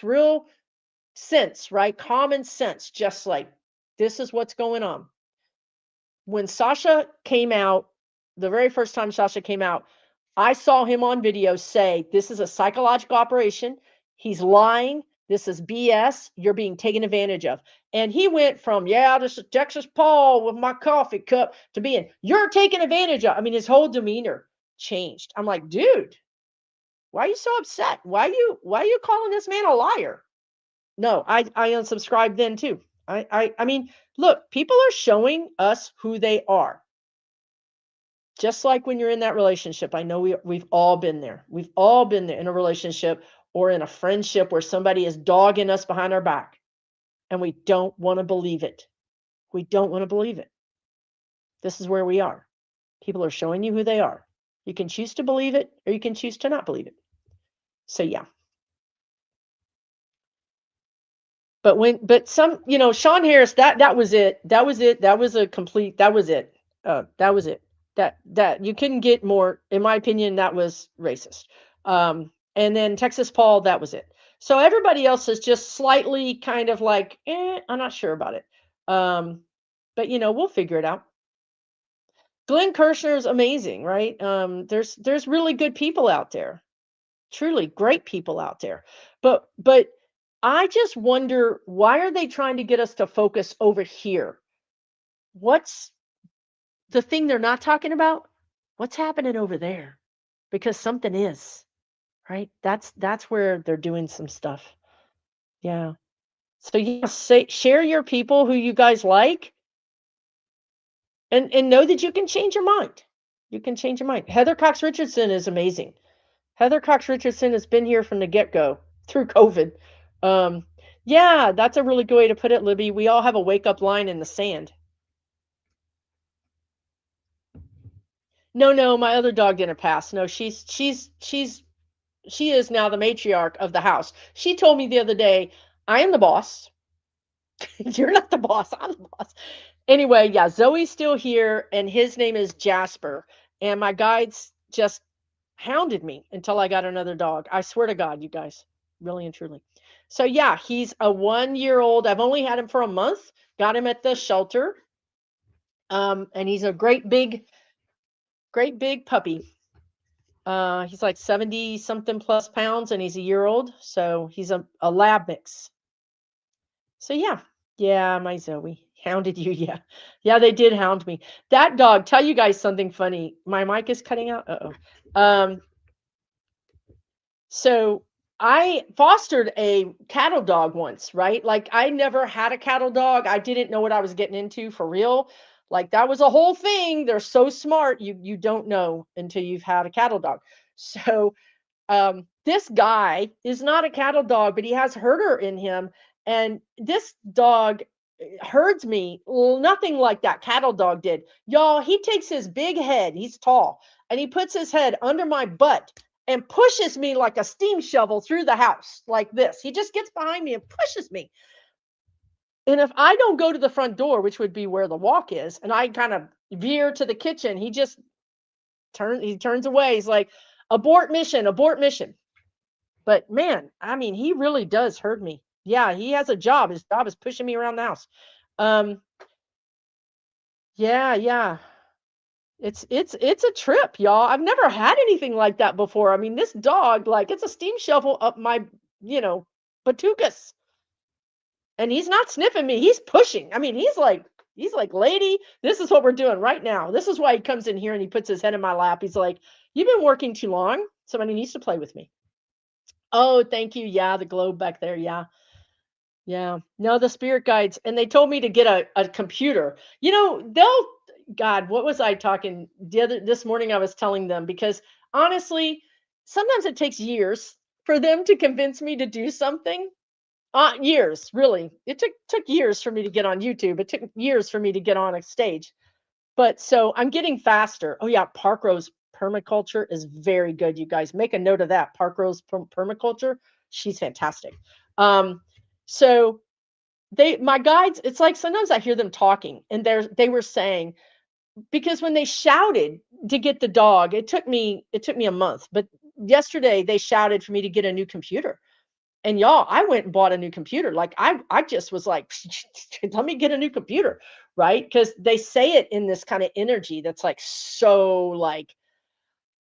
real sense, right? Common sense, just like this is what's going on. When Sasha came out, the very first time Sasha came out, I saw him on video say, this is a psychological operation. He's lying. This is BS. You're being taken advantage of. And he went from, yeah, this is Texas Paul with my coffee cup, to being, you're taken advantage of. I mean, his whole demeanor changed. I'm like, dude, why are you so upset? Why are you calling this man a liar? No, I unsubscribed then too. I mean, look, people are showing us who they are. Just like when you're in that relationship, I know we've all been there. We've all been there in a relationship or in a friendship where somebody is dogging us behind our back and we don't want to believe it. We don't want to believe it. This is where we are. People are showing you who they are. You can choose to believe it or you can choose to not believe it. So yeah. But some, Sean Harris, that was it. That was it. That was a complete, that was it. That was it. That you couldn't get more, in my opinion, that was racist. And then Texas Paul, that was it. So everybody else is just slightly kind of like, I'm not sure about it. But we'll figure it out. Glenn Kirshner is amazing, right? There's really good people out there, truly great people out there. But I just wonder, why are they trying to get us to focus over here? What's the thing they're not talking about? What's happening over there? Because something is, right? That's where they're doing some stuff. Yeah. So yeah, share your people who you guys like, and know that you can change your mind. You can change your mind. Heather Cox Richardson is amazing. Heather Cox Richardson has been here from the get-go through COVID. Um, yeah, that's a really good way to put it, Libby. We all have a wake-up line in the sand. No, my other dog didn't pass. No, she is now the matriarch of the house. She told me the other day, I am the boss. You're not the boss. I'm the boss. Anyway, yeah, Zoe's still here, and his name is Jasper. And my guides just hounded me until I got another dog. I swear to God, you guys, really and truly. So yeah, he's a 1-year-old. I've only had him for a month. Got him at the shelter. And he's a great big puppy. He's like 70 something plus pounds, and he's a year old. So he's a lab mix. So yeah, my Zoe hounded you. Yeah. Yeah, they did hound me. That dog, tell you guys something funny. My mic is cutting out. So I fostered a cattle dog once, right? Like I never had a cattle dog. I didn't know what I was getting into for real. Like that was a whole thing. They're so smart. You don't know until you've had a cattle dog. So this guy is not a cattle dog, but he has herder in him. And this dog herds me nothing like that cattle dog did. Y'all, he takes his big head, he's tall, and he puts his head under my butt and pushes me like a steam shovel through the house like this. He just gets behind me and pushes me. And if I don't go to the front door, which would be where the walk is, and I kind of veer to the kitchen, he just turns away. He's like, abort mission, abort mission. But man, I mean, he really does hurt me. Yeah, he has a job. His job is pushing me around the house. Um, yeah. It's a trip, y'all. I've never had anything like that before. I mean, this dog, like, it's a steam shovel up my, you know, batukas. And he's not sniffing me. He's pushing. I mean, he's like, lady, this is what we're doing right now. This is why he comes in here and he puts his head in my lap. He's like, you've been working too long. Somebody needs to play with me. Oh, thank you. Yeah, the globe back there. Yeah. Yeah. No, the spirit guides. And they told me to get a computer. God, what was I talking this morning? I was telling them, because honestly, sometimes it takes years for them to convince me to do something. Years, really. It took years for me to get on YouTube. It took years for me to get on a stage. But so I'm getting faster. Oh yeah, Park Rose permaculture is very good. You guys make a note of that. Park Rose permaculture. She's fantastic. So my guides, it's like sometimes I hear them talking, and they were saying, because when they shouted to get the dog, it took me a month, but yesterday they shouted for me to get a new computer. And y'all, I went and bought a new computer. Like I just was like, let me get a new computer, right? Because they say it in this kind of energy that's like, so like,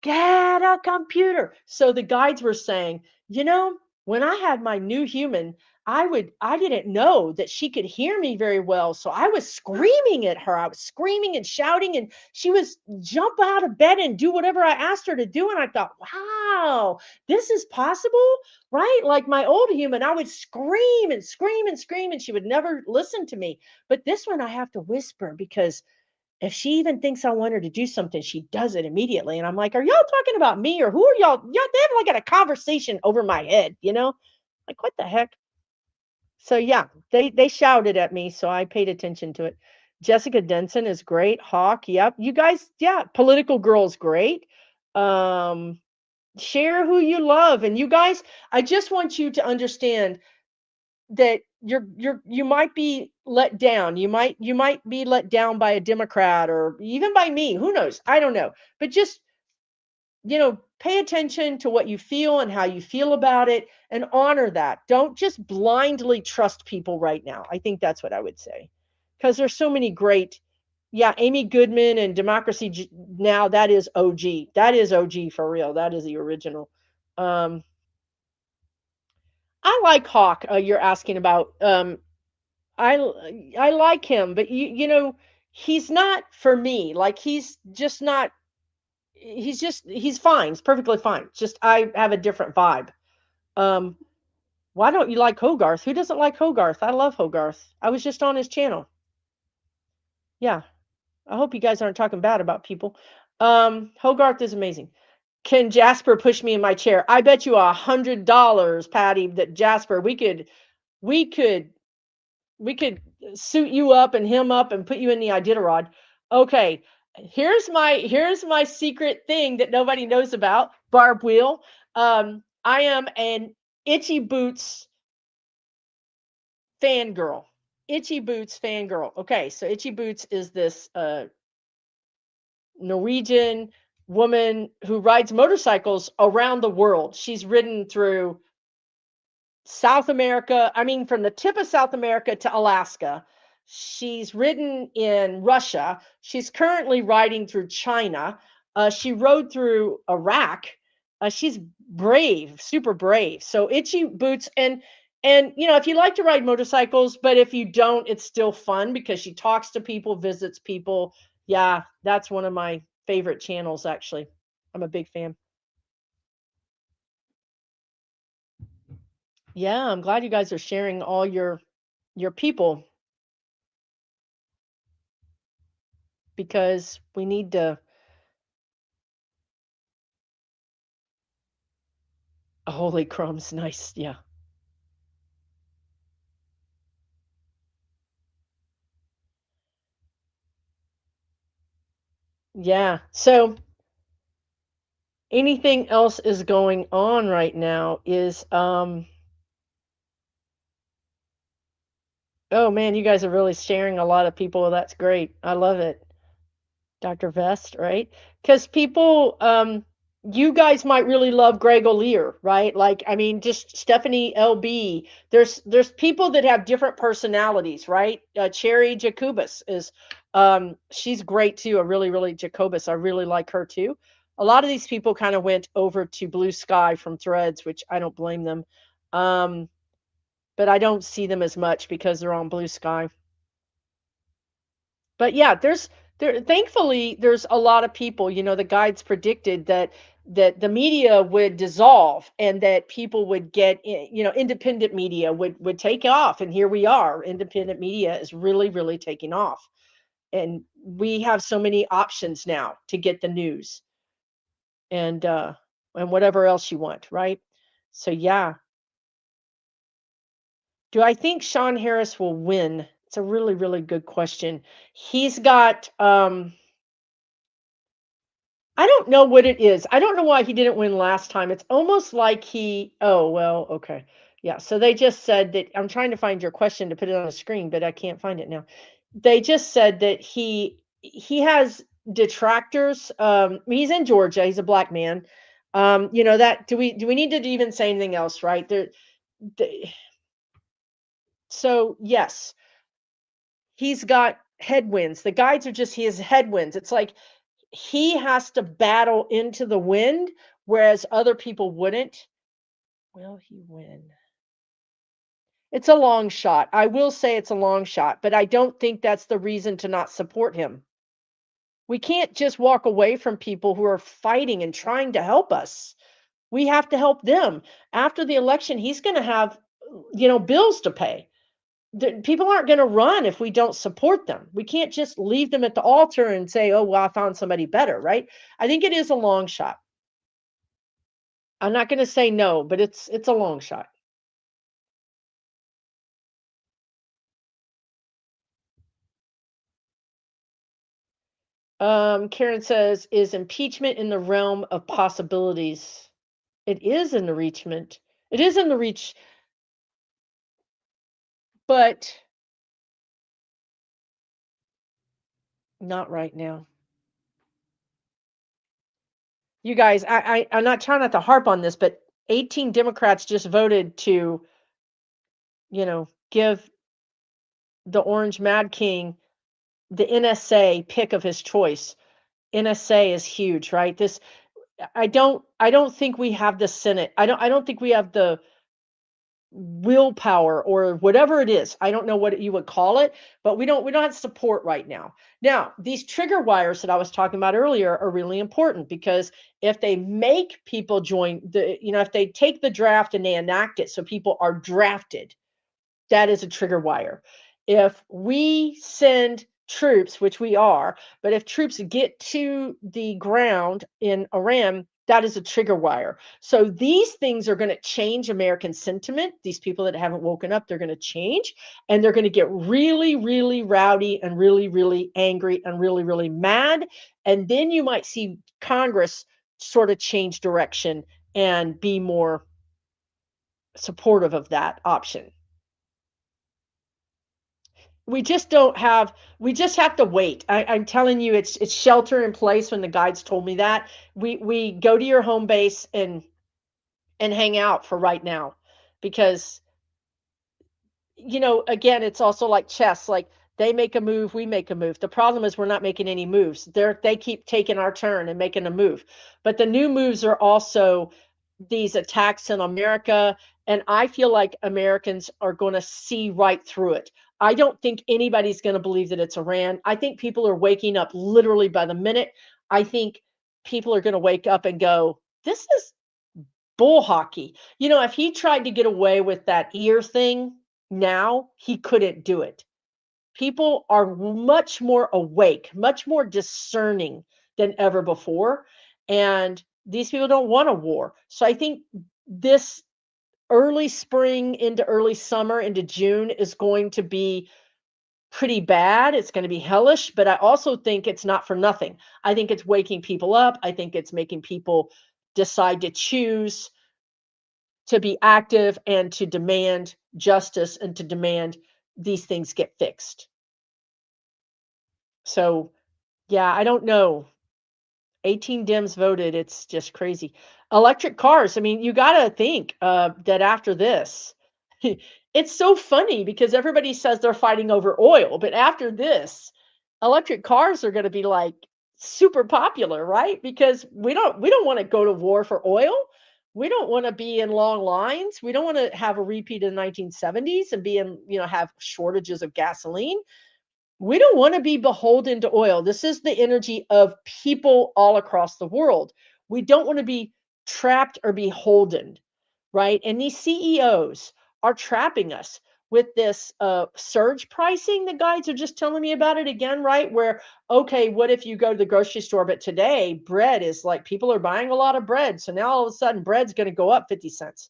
get a computer. So the guides were saying, when I had my new human, I didn't know that she could hear me very well. So I was screaming at her. I was screaming and shouting, and she was jump out of bed and do whatever I asked her to do. And I thought, wow, this is possible, right? Like my old human, I would scream and scream and scream, and she would never listen to me. But this one, I have to whisper because If she even thinks I want her to do something, she does it immediately. And I'm like, are y'all talking about me or who are y'all? Y'all, they have like a conversation over my head, Like, what the heck? So yeah, they shouted at me, so I paid attention to it. Jessica Denson is great. Hawk, yep. You guys, yeah, political girl's great. Um, Share who you love. And you guys, I just want you to understand that you might be let down. You might be let down by a Democrat or even by me. Who knows? I don't know. But just, pay attention to what you feel and how you feel about it and honor that. Don't just blindly trust people right now. I think that's what I would say. Because there's so many great, yeah, Amy Goodman and Now, that is OG. That is OG for real. That is the original. Um, I like Hawk. You're asking about. I like him, but he's not for me. Like he's fine. He's perfectly fine. It's just I have a different vibe. Um, why don't you like Hogarth? Who doesn't like Hogarth? I love Hogarth. I was just on his channel. Yeah. I hope you guys aren't talking bad about people. Hogarth is amazing. Can Jasper push me in my chair? I bet you $100, Patty, that Jasper, we could we could suit you up and him up and put you in the Iditarod. Okay, here's my secret thing that nobody knows about. Barb Wheel. I am an Itchy Boots fangirl. Itchy Boots fangirl. Okay, so Itchy Boots is this Norwegian woman who rides motorcycles around the world. She's ridden through South America, I mean, from the tip of South America to Alaska. She's ridden in Russia. She's currently riding through China. She rode through Iraq. She's brave, super brave. So Itchy Boots, and if you like to ride motorcycles, but if you don't, it's still fun because she talks to people, visits people. Yeah, that's one of my favorite channels, actually. I'm a big fan. Yeah, I'm glad you guys are sharing all your people because we need to. Holy crumbs, nice. Yeah. Yeah. So anything else is going on right now is oh man, you guys are really sharing a lot of people. That's great. I love it. Dr. Vest, right? Because people, you guys might really love Greg O'Lear, right? Like, I mean, just Stephanie LB. There's people that have different personalities, right? Cherry Jacobus is, she's great too. A really, really Jacobus. I really like her too. A lot of these people kind of went over to Blue Sky from Threads, which I don't blame them. Um, but I don't see them as much because they're on Blue Sky. But yeah, there thankfully there's a lot of people, the guides predicted that the media would dissolve and that people would get independent media would take off, and here we are. Independent media is really, really taking off. And we have so many options now to get the news and whatever else you want, right? So yeah. Do I think Sean Harris will win? It's a really, really good question. He's got I don't know what it is. I don't know why he didn't win last time. It's almost like oh, well, okay. Yeah. So they just said that I'm trying to find your question to put it on the screen, but I can't find it now. They just said that he has detractors. He's in Georgia. He's a black man. That do we need to even say anything else, right? The, so yes, he's got headwinds. The guides are just he has headwinds. It's like he has to battle into the wind, whereas other people wouldn't. Will he win? It's a long shot. I will say it's a long shot, but I don't think that's the reason to not support him. We can't just walk away from people who are fighting and trying to help us. We have to help them. After the election, he's going to have, bills to pay. People aren't going to run if we don't support them. We can't just leave them at the altar and say, "Oh, well, I found somebody better," right? I think it is a long shot. I'm not going to say no, but it's a long shot. Karen says, "Is impeachment in the realm of possibilities?" It is in the reachment. It is in the reach, but not right now. You guys, I'm not trying not to harp on this, but 18 Democrats just voted to, give the Orange Mad King the NSA pick of his choice. NSA is huge, right? I don't think we have the Senate. I don't think we have the willpower or whatever it is. I don't know what you would call it, but we don't have support right now. Now, these trigger wires that I was talking about earlier are really important because if they make people join if they take the draft and they enact it so people are drafted, that is a trigger wire. If we send troops, which we are, but if troops get to the ground in Iran, that is a trigger wire. So these things are going to change American sentiment. These people that haven't woken up, they're going to change and they're going to get really, really rowdy and really, really angry and really, really mad. And then you might see Congress sort of change direction and be more supportive of that option. We just have to wait. I'm telling you, it's shelter in place. When the guides told me that, we go to your home base and hang out for right now, because again, it's also like chess. Like, they make a move, we make a move. The problem is we're not making any moves. They keep taking our turn and making a move. But the new moves are also these attacks in America, and I feel like Americans are going to see right through it. I don't think anybody's going to believe that it's Iran. I think people are waking up literally by the minute. I think people are going to wake up and go, "This is bull hockey." If he tried to get away with that ear thing now, he couldn't do it. People are much more awake, much more discerning than ever before. And these people don't want a war. So I think this early spring into early summer into June is going to be pretty bad. It's going to be hellish, but I also think it's not for nothing. I think it's waking people up. I think it's making people decide to choose to be active and to demand justice and to demand these things get fixed. So, yeah, I don't know. 18 Dems voted. It's just crazy. Electric cars. I mean, you got to think that after this, it's so funny because everybody says they're fighting over oil, but after this, electric cars are going to be like super popular, right? Because we don't want to go to war for oil. We don't want to be in long lines. We don't want to have a repeat of the 1970s and have shortages of gasoline. We don't want to be beholden to oil. This is the energy of people all across the world. We don't want to be trapped or beholden, right? And these CEOs are trapping us with this surge pricing. The guides are just telling me about it again, right? Where, okay, what if you go to the grocery store, but today bread is like, people are buying a lot of bread. So now all of a sudden bread's going to go up 50 cents.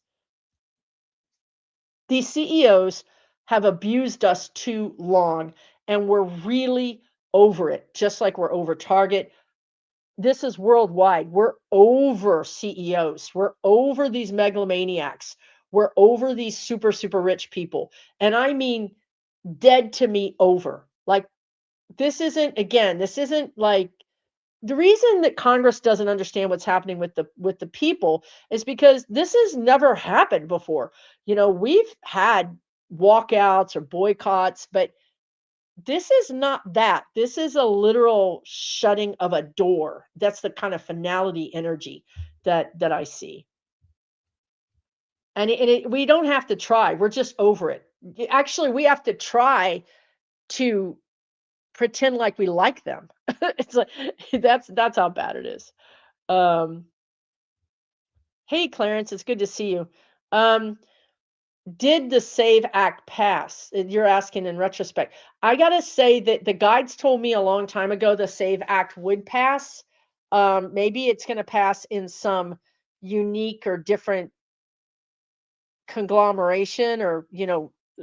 These CEOs have abused us too long, and we're really over it, just like we're over Target. This is worldwide. We're over CEOs. We're over these megalomaniacs. We're over these super, super rich people. And I mean, dead to me over. Like, this isn't like the reason that Congress doesn't understand what's happening with the people is because this has never happened before. We've had walkouts or boycotts, but this is not that. This is a literal shutting of a door. That's the kind of finality energy that I see. We don't have to try. We're just over it. Actually, we have to try to pretend like we like them. It's like that's how bad it is. Um, hey, Clarence, it's good to see you. Um, Did the SAVE Act pass? You're asking in retrospect. I gotta say that the guides told me a long time ago the SAVE Act would pass. Maybe it's gonna pass in some unique or different conglomeration or,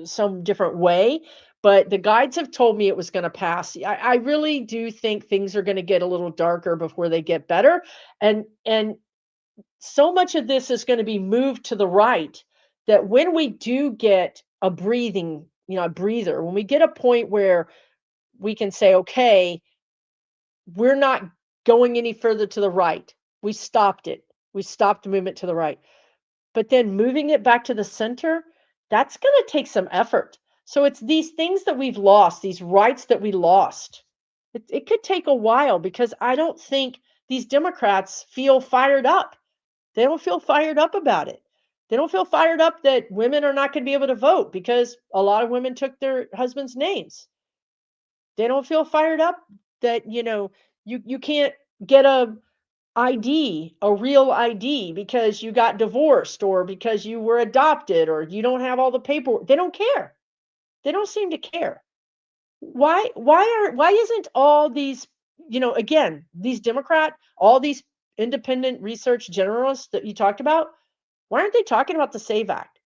some different way, but the guides have told me it was gonna pass. I really do think things are gonna get a little darker before they get better, and so much of this is going to be moved to the right that when we do get a breathing, a breather, when we get a point where we can say, okay, we're not going any further to the right. We stopped it. We stopped the movement to the right. But then moving it back to the center, that's going to take some effort. So it's these things that we've lost, these rights that we lost. It could take a while because I don't think these Democrats feel fired up. They don't feel fired up about it. They don't feel fired up that women are not going to be able to vote because a lot of women took their husbands' names. They don't feel fired up that, you can't get a real ID because you got divorced or because you were adopted or you don't have all the paperwork. They don't care. They don't seem to care. Why isn't all these, again, these all these independent research generalists that you talked about, why aren't they talking about the SAVE Act?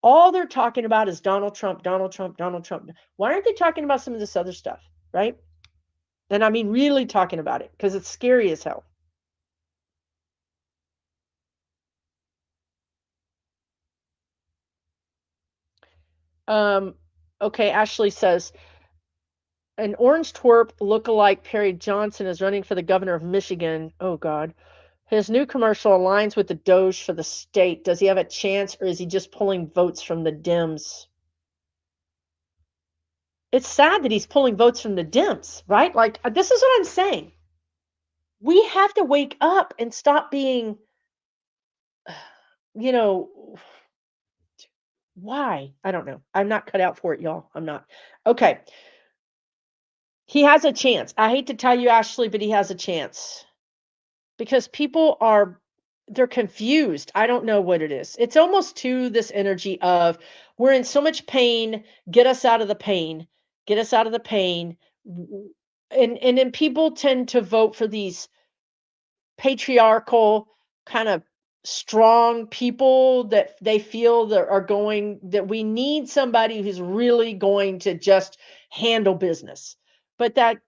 All they're talking about is Donald Trump, Donald Trump, Donald Trump. Why aren't they talking about some of this other stuff, right? And I mean really talking about it because it's scary as hell. Um, okay, Ashley says an orange twerp lookalike Perry Johnson is running for the governor of Michigan. Oh God. His new commercial aligns with the Doge for the state. Does he have a chance or is he just pulling votes from the Dems? It's sad that he's pulling votes from the Dems, right? Like, this is what I'm saying. We have to wake up and stop being, you know, why? I don't know. I'm not cut out for it, y'all. I'm not. Okay. He has a chance. I hate to tell you, Ashley, but he has a chance because they're confused. I don't know what it is. It's almost to this energy of we're in so much pain, get us out of the pain, get us out of the pain. And then people tend to vote for these patriarchal kind of strong people that they feel that we need somebody who's really going to just handle business. But that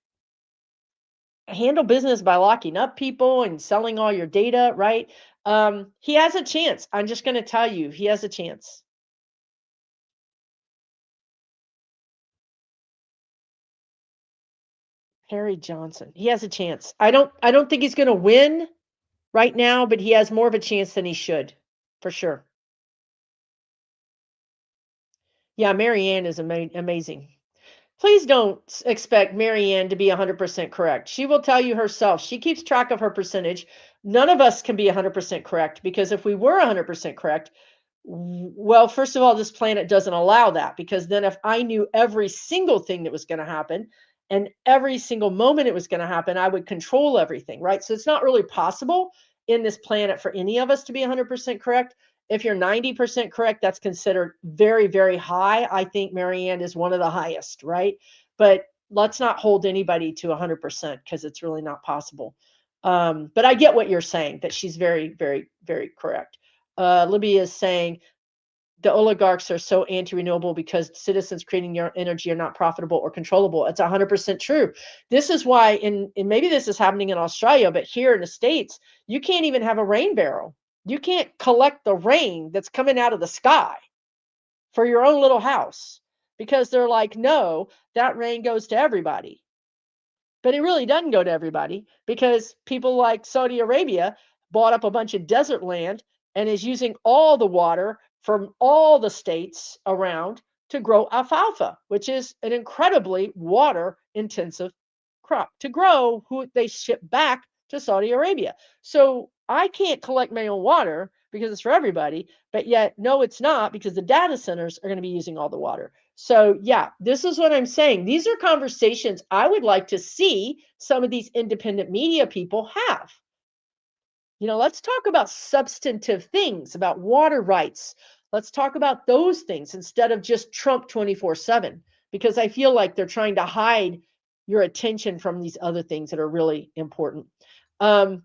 handle business by locking up people and selling all your data, right? He has a chance. I'm just going to tell you, he has a chance. Harry Johnson. He has a chance. I don't think he's going to win right now, but he has more of a chance than he should, for sure. Yeah, Marianne is amazing. Please don't expect Marianne to be 100% correct. She will tell you herself. She keeps track of her percentage. None of us can be 100% correct because if we were 100% correct, well, first of all, this planet doesn't allow that because then if I knew every single thing that was going to happen and every single moment it was going to happen, I would control everything, right? So it's not really possible in this planet for any of us to be 100% correct. If you're 90% correct, that's considered very, very high. I think Marianne is one of the highest, right? But let's not hold anybody to 100% because it's really not possible. But I get what you're saying, that she's very, very, very correct. Libby is saying the oligarchs are so anti-renewable because citizens creating your energy are not profitable or controllable. It's 100% true. This is why, and maybe this is happening in Australia, but here in the States, you can't even have a rain barrel. You can't collect the rain that's coming out of the sky for your own little house because they're like, no, that rain goes to everybody. But it really doesn't go to everybody because people like Saudi Arabia bought up a bunch of desert land and is using all the water from all the states around to grow alfalfa, which is an incredibly water intensive crop to grow, who they ship back to Saudi Arabia. So I can't collect my own water because it's for everybody, but yet, no, it's not because the data centers are going to be using all the water. So, yeah, this is what I'm saying. These are conversations I would like to see some of these independent media people have. Let's talk about substantive things, about water rights. Let's talk about those things instead of just Trump 24/7, because I feel like they're trying to hide your attention from these other things that are really important. Um,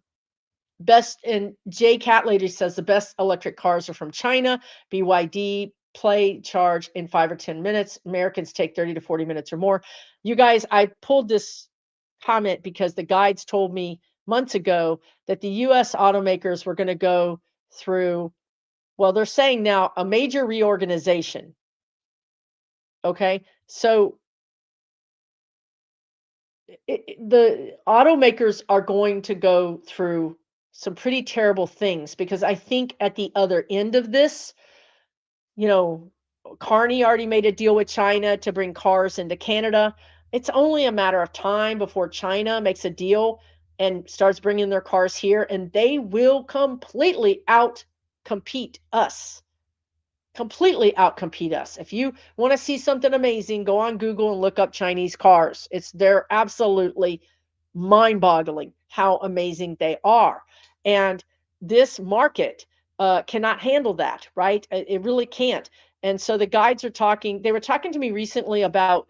Best and Jay Cat Lady says the best electric cars are from China. BYD play charge in 5 or 10 minutes. Americans take 30 to 40 minutes or more. You guys, I pulled this comment because the guides told me months ago that the US automakers were going to go through, well, they're saying now a major reorganization. Okay. So the automakers are going to go through some pretty terrible things because I think at the other end of this, you know, Carney already made a deal with China to bring cars into Canada. It's only a matter of time before China makes a deal and starts bringing their cars here, and they will completely out compete us. Completely outcompete us. If you want to see something amazing, go on Google and look up Chinese cars. They're absolutely mind-boggling how amazing they are. And this market cannot handle that, right? It really can't. And so the guides are talking, they were talking to me recently about,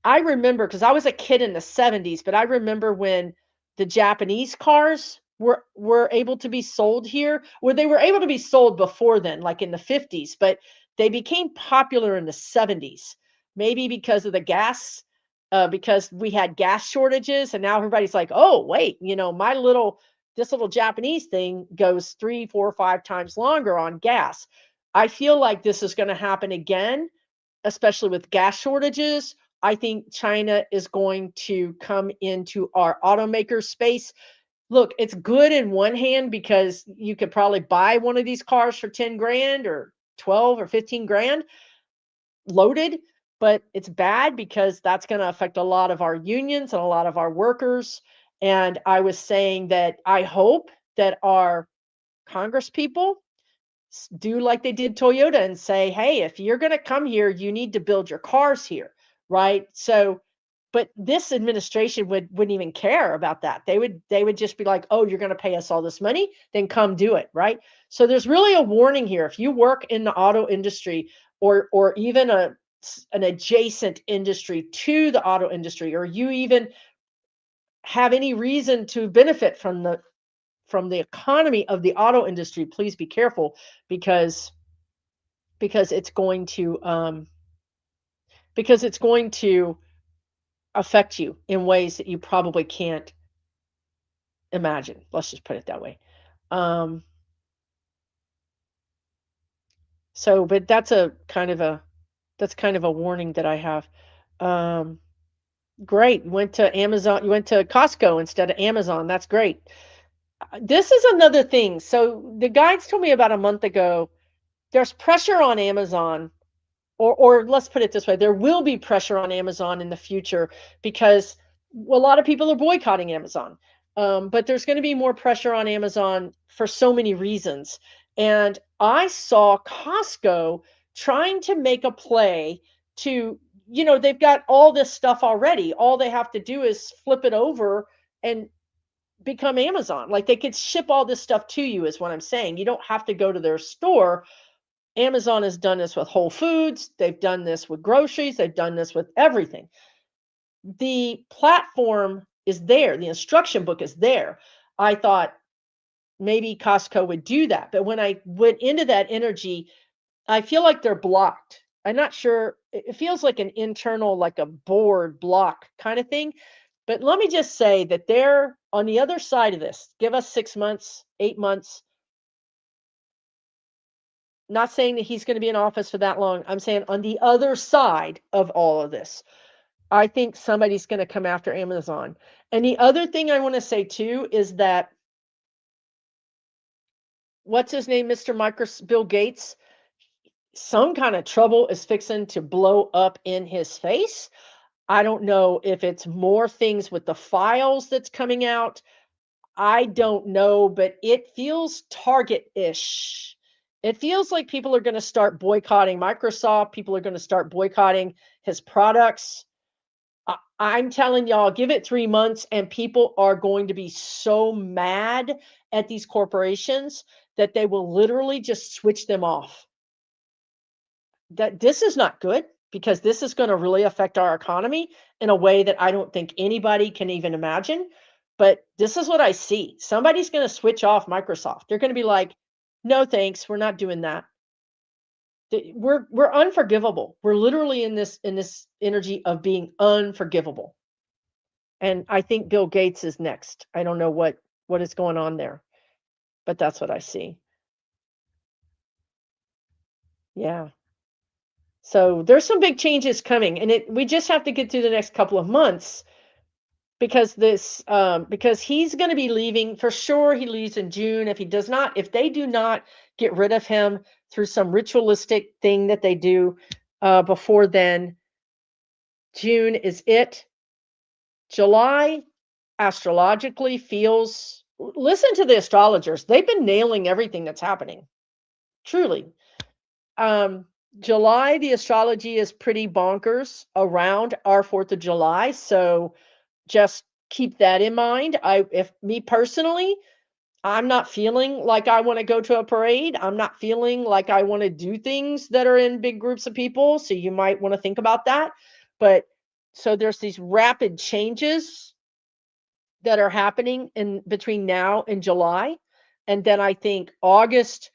I remember because I was a kid in the 70s, but I remember when the Japanese cars were able to be sold here, where they were able to be sold before then, like in the 50s, but they became popular in the 70s, maybe because of the gas, because we had gas shortages, and now everybody's like, oh, wait, this little Japanese thing goes 3, 4, 5 times longer on gas. I feel like this is going to happen again, especially with gas shortages. I think China is going to come into our automaker space. Look, it's good in one hand because you could probably buy one of these cars for 10 grand or 12 or 15 grand loaded, but it's bad because that's going to affect a lot of our unions and a lot of our workers. And I was saying that I hope that our Congress people do like they did Toyota and say, hey, if you're going to come here, you need to build your cars here, right? So, but this administration wouldn't even care about that. They would just be like, oh, you're going to pay us all this money, then come do it, right? So there's really a warning here. If you work in the auto industry or even an adjacent industry to the auto industry, or you even have any reason to benefit from the economy of the auto industry, please be careful because because it's going to um, because it's going to affect you in ways that you probably can't imagine. Let's just put it that way. Um, but that's kind of a warning that I have. Um, Great. You went to Amazon. You went to Costco instead of Amazon. That's great. This is another thing. So the guides told me about a month ago. There's pressure on Amazon, or let's put it this way, there will be pressure on Amazon in the future because a lot of people are boycotting Amazon. But there's going to be more pressure on Amazon for so many reasons. And I saw Costco trying to make a play to, they've got all this stuff already. All they have to do is flip it over and become Amazon. Like they could ship all this stuff to you, is what I'm saying. You don't have to go to their store. Amazon has done this with Whole Foods. They've done this with groceries. They've done this with everything. The platform is there. The instruction book is there. I thought maybe Costco would do that. But when I went into that energy, I feel like they're blocked. I'm not sure. It feels like an internal, like a board block kind of thing. But let me just say that they're on the other side of this. Give us 6 months, 8 months. Not saying that he's going to be in office for that long. I'm saying on the other side of all of this, I think somebody's going to come after Amazon. And the other thing I want to say too is that what's his name, Mr. Bill Gates, some kind of trouble is fixing to blow up in his face. I don't know if it's more things with the files that's coming out. I don't know, but it feels Target-ish. It feels like people are going to start boycotting Microsoft. People are going to start boycotting his products. I'm telling y'all, give it 3 months and people are going to be so mad at these corporations that they will literally just switch them off. That this is not good because this is gonna really affect our economy in a way that I don't think anybody can even imagine. But this is what I see. Somebody's gonna switch off Microsoft. They're gonna be like, "No, thanks. We're not doing that." We're unforgivable. We're literally in this energy of being unforgivable. And I think Bill Gates is next. I don't know what is going on there, but that's what I see. Yeah. So there's some big changes coming, and we just have to get through the next couple of months because because he's going to be leaving for sure. He leaves in June. If they do not get rid of him through some ritualistic thing that they do before then, June is it. July astrologically feels. Listen to the astrologers; they've been nailing everything that's happening. Truly, um, July, the astrology is pretty bonkers around our 4th of July. So just keep that in mind. If me personally, I'm not feeling like I want to go to a parade. I'm not feeling like I want to do things that are in big groups of people. So you might want to think about that. But so there's these rapid changes that are happening in between now and July. And then I think August,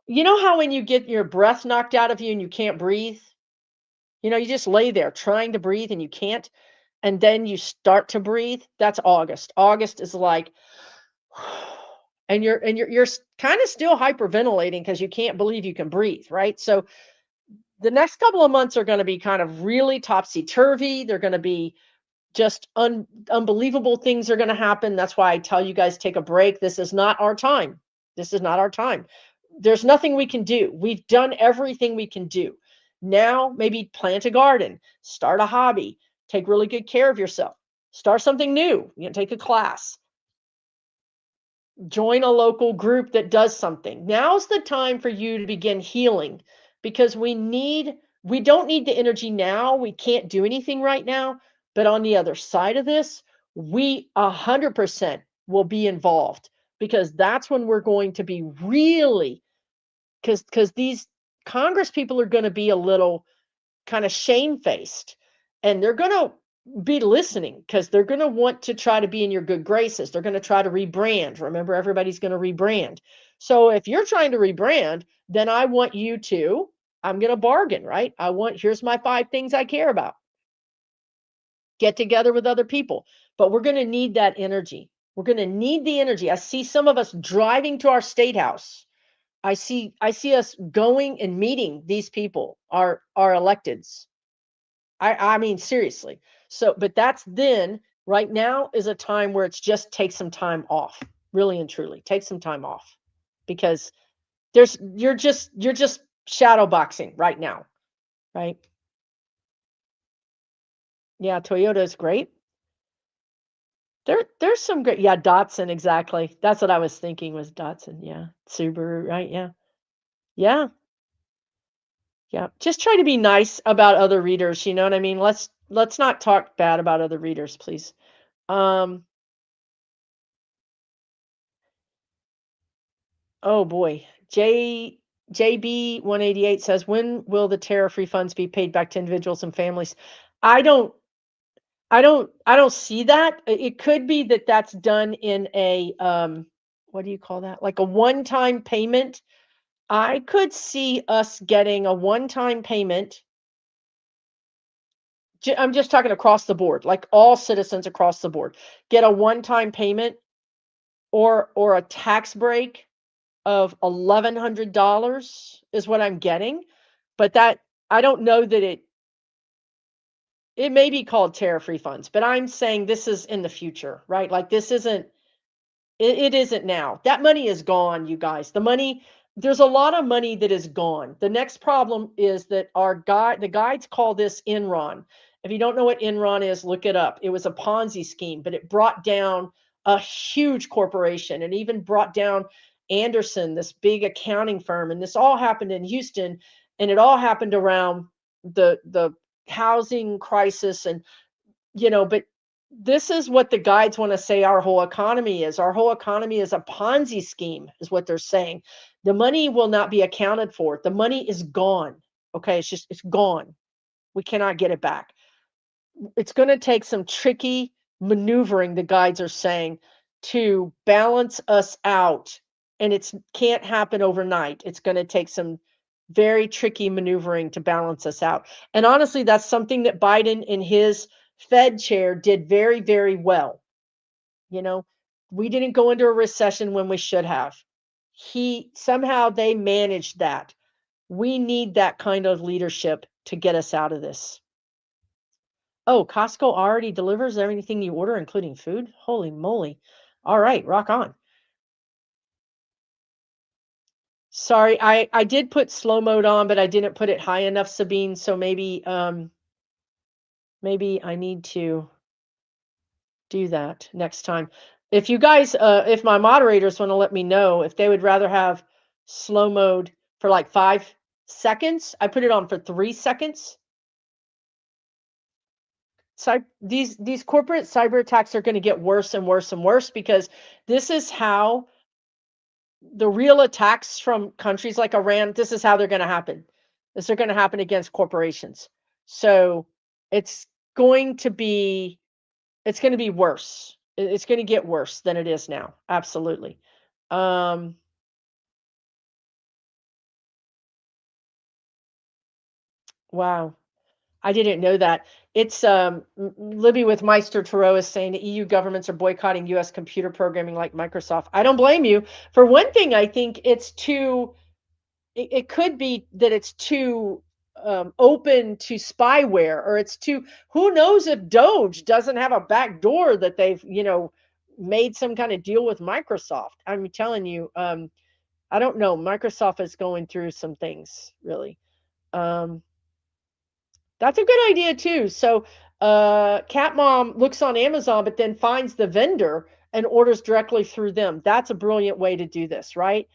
you know how when you get your breath knocked out of you and you can't breathe? You just lay there trying to breathe and you can't, and then you start to breathe. That's August. August is like, and you're kind of still hyperventilating because you can't believe you can breathe, right? So the next couple of months are going to be kind of really topsy turvy. They're going to be just unbelievable things are going to happen. That's why I tell you guys take a break. This is not our time. This is not our time. There's nothing we can do. We've done everything we can do. Now, maybe plant a garden, start a hobby, take really good care of yourself, start something new, take a class, join a local group that does something. Now's the time for you to begin healing because we don't need the energy now. We can't do anything right now. But on the other side of this, we 100% will be involved because that's when we're going to be really, because these Congress people are going to be a little kind of shamefaced and they're going to be listening because they're going to want to try to be in your good graces. They're going to try to rebrand. Remember, everybody's going to rebrand. So if you're trying to rebrand, then I want you to, I'm going to bargain, right? Here's my 5 things I care about. Get together with other people. But we're going to need that energy. We're going to need the energy. I see some of us driving to our state house. I see us going and meeting these people, our electeds. I mean, seriously. So, but that's then, right now is a time where it's just take some time off, really and truly. Take some time off because you're just shadow boxing right now, right? Yeah, Toyota is great. There's some great, yeah, Datsun, exactly. That's what I was thinking was Datsun, yeah. Subaru, right? Yeah. Yeah. Yeah. Just try to be nice about other readers, you know what I mean? Let's not talk bad about other readers, please. Um Oh boy. JB 188 says, when will the tariff refunds be paid back to individuals and families? I don't I don't see that. It could be that that's done in a what do you call that? Like a one-time payment. I could see us getting a one-time payment. I'm just talking across the board, like all citizens across the board get a one-time payment or a tax break of $1,100 is what I'm getting, but that I don't know that it may be called tariff refunds, but I'm saying this is in the future, right? Like this isn't it isn't now. That money is gone, you guys. There's a lot of money that is gone. The next problem is that the guides call this Enron. If you don't know what Enron is, look it up. It was a Ponzi scheme, but it brought down a huge corporation and even brought down Anderson, this big accounting firm. And this all happened in Houston, and it all happened around the housing crisis, and but this is what the guides want to say our whole economy is. Our whole economy is a Ponzi scheme, is what they're saying. The money will not be accounted for. The money is gone. Okay, it's gone. We cannot get it back. It's going to take some tricky maneuvering, the guides are saying, to balance us out. And it can't happen overnight. It's going to take some very tricky maneuvering to balance us out. And honestly, that's something that Biden in his Fed chair did very, very well. You know, we didn't go into a recession when we should have. Somehow they managed that. We need that kind of leadership to get us out of this. Oh, Costco already delivers everything you order, including food? Holy moly. All right, rock on. Sorry, I did put slow mode on, but I didn't put it high enough, Sabine, so maybe I need to do that next time. If you guys if my moderators want to let me know if they would rather have slow mode for like 5 seconds, I put it on for 3 seconds. These corporate cyber attacks are going to get worse and worse and worse, because this is how the real attacks from countries like Iran, this is how they're going to happen. This are going to happen against corporations. So it's going to be it's going to be worse. It's going to get worse than it is now. Absolutely. Um, wow. I didn't know that. It's Libby with Meister Tarot is saying the EU governments are boycotting US computer programming like Microsoft. I don't blame you. For one thing, I think it could be that it's too open to spyware, or it's too, who knows if Doge doesn't have a back door that they've, made some kind of deal with Microsoft. I'm telling you, I don't know. Microsoft is going through some things, really. Um, that's a good idea too. So, Cat Mom looks on Amazon, but then finds the vendor and orders directly through them. That's a brilliant way to do this, right?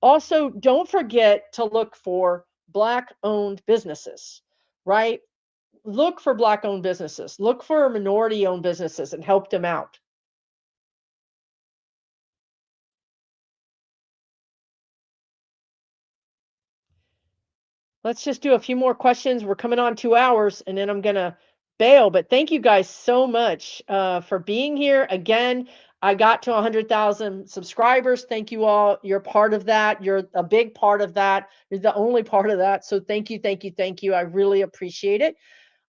Also, don't forget to look for Black owned businesses, right? Look for Black owned businesses, look for minority owned businesses and help them out. Let's just do a few more questions. We're coming on 2 hours and then I'm going to bail. But thank you guys so much for being here. Again, I got to 100,000 subscribers. Thank you all. You're part of that. You're a big part of that. You're the only part of that. So thank you, thank you, thank you. I really appreciate it.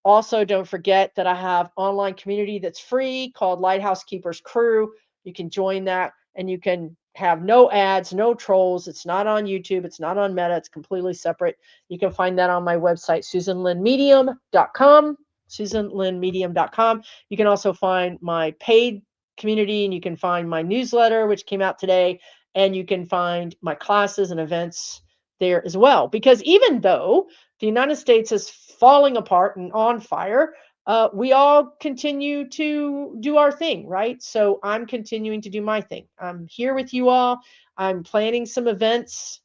Also, don't forget that I have online community that's free called Lighthouse Keepers Crew. You can join that and you can have no ads, no trolls. It's not on YouTube. It's not on Meta. It's completely separate. You can find that on my website, SusanLynnMedium.com, SusanLynnMedium.com. You can also find my paid community, and you can find my newsletter, which came out today, and you can find my classes and events there as well. Because even though the United States is falling apart and on fire, we all continue to do our thing, right? So I'm continuing to do my thing. I'm here with you all. I'm planning some events.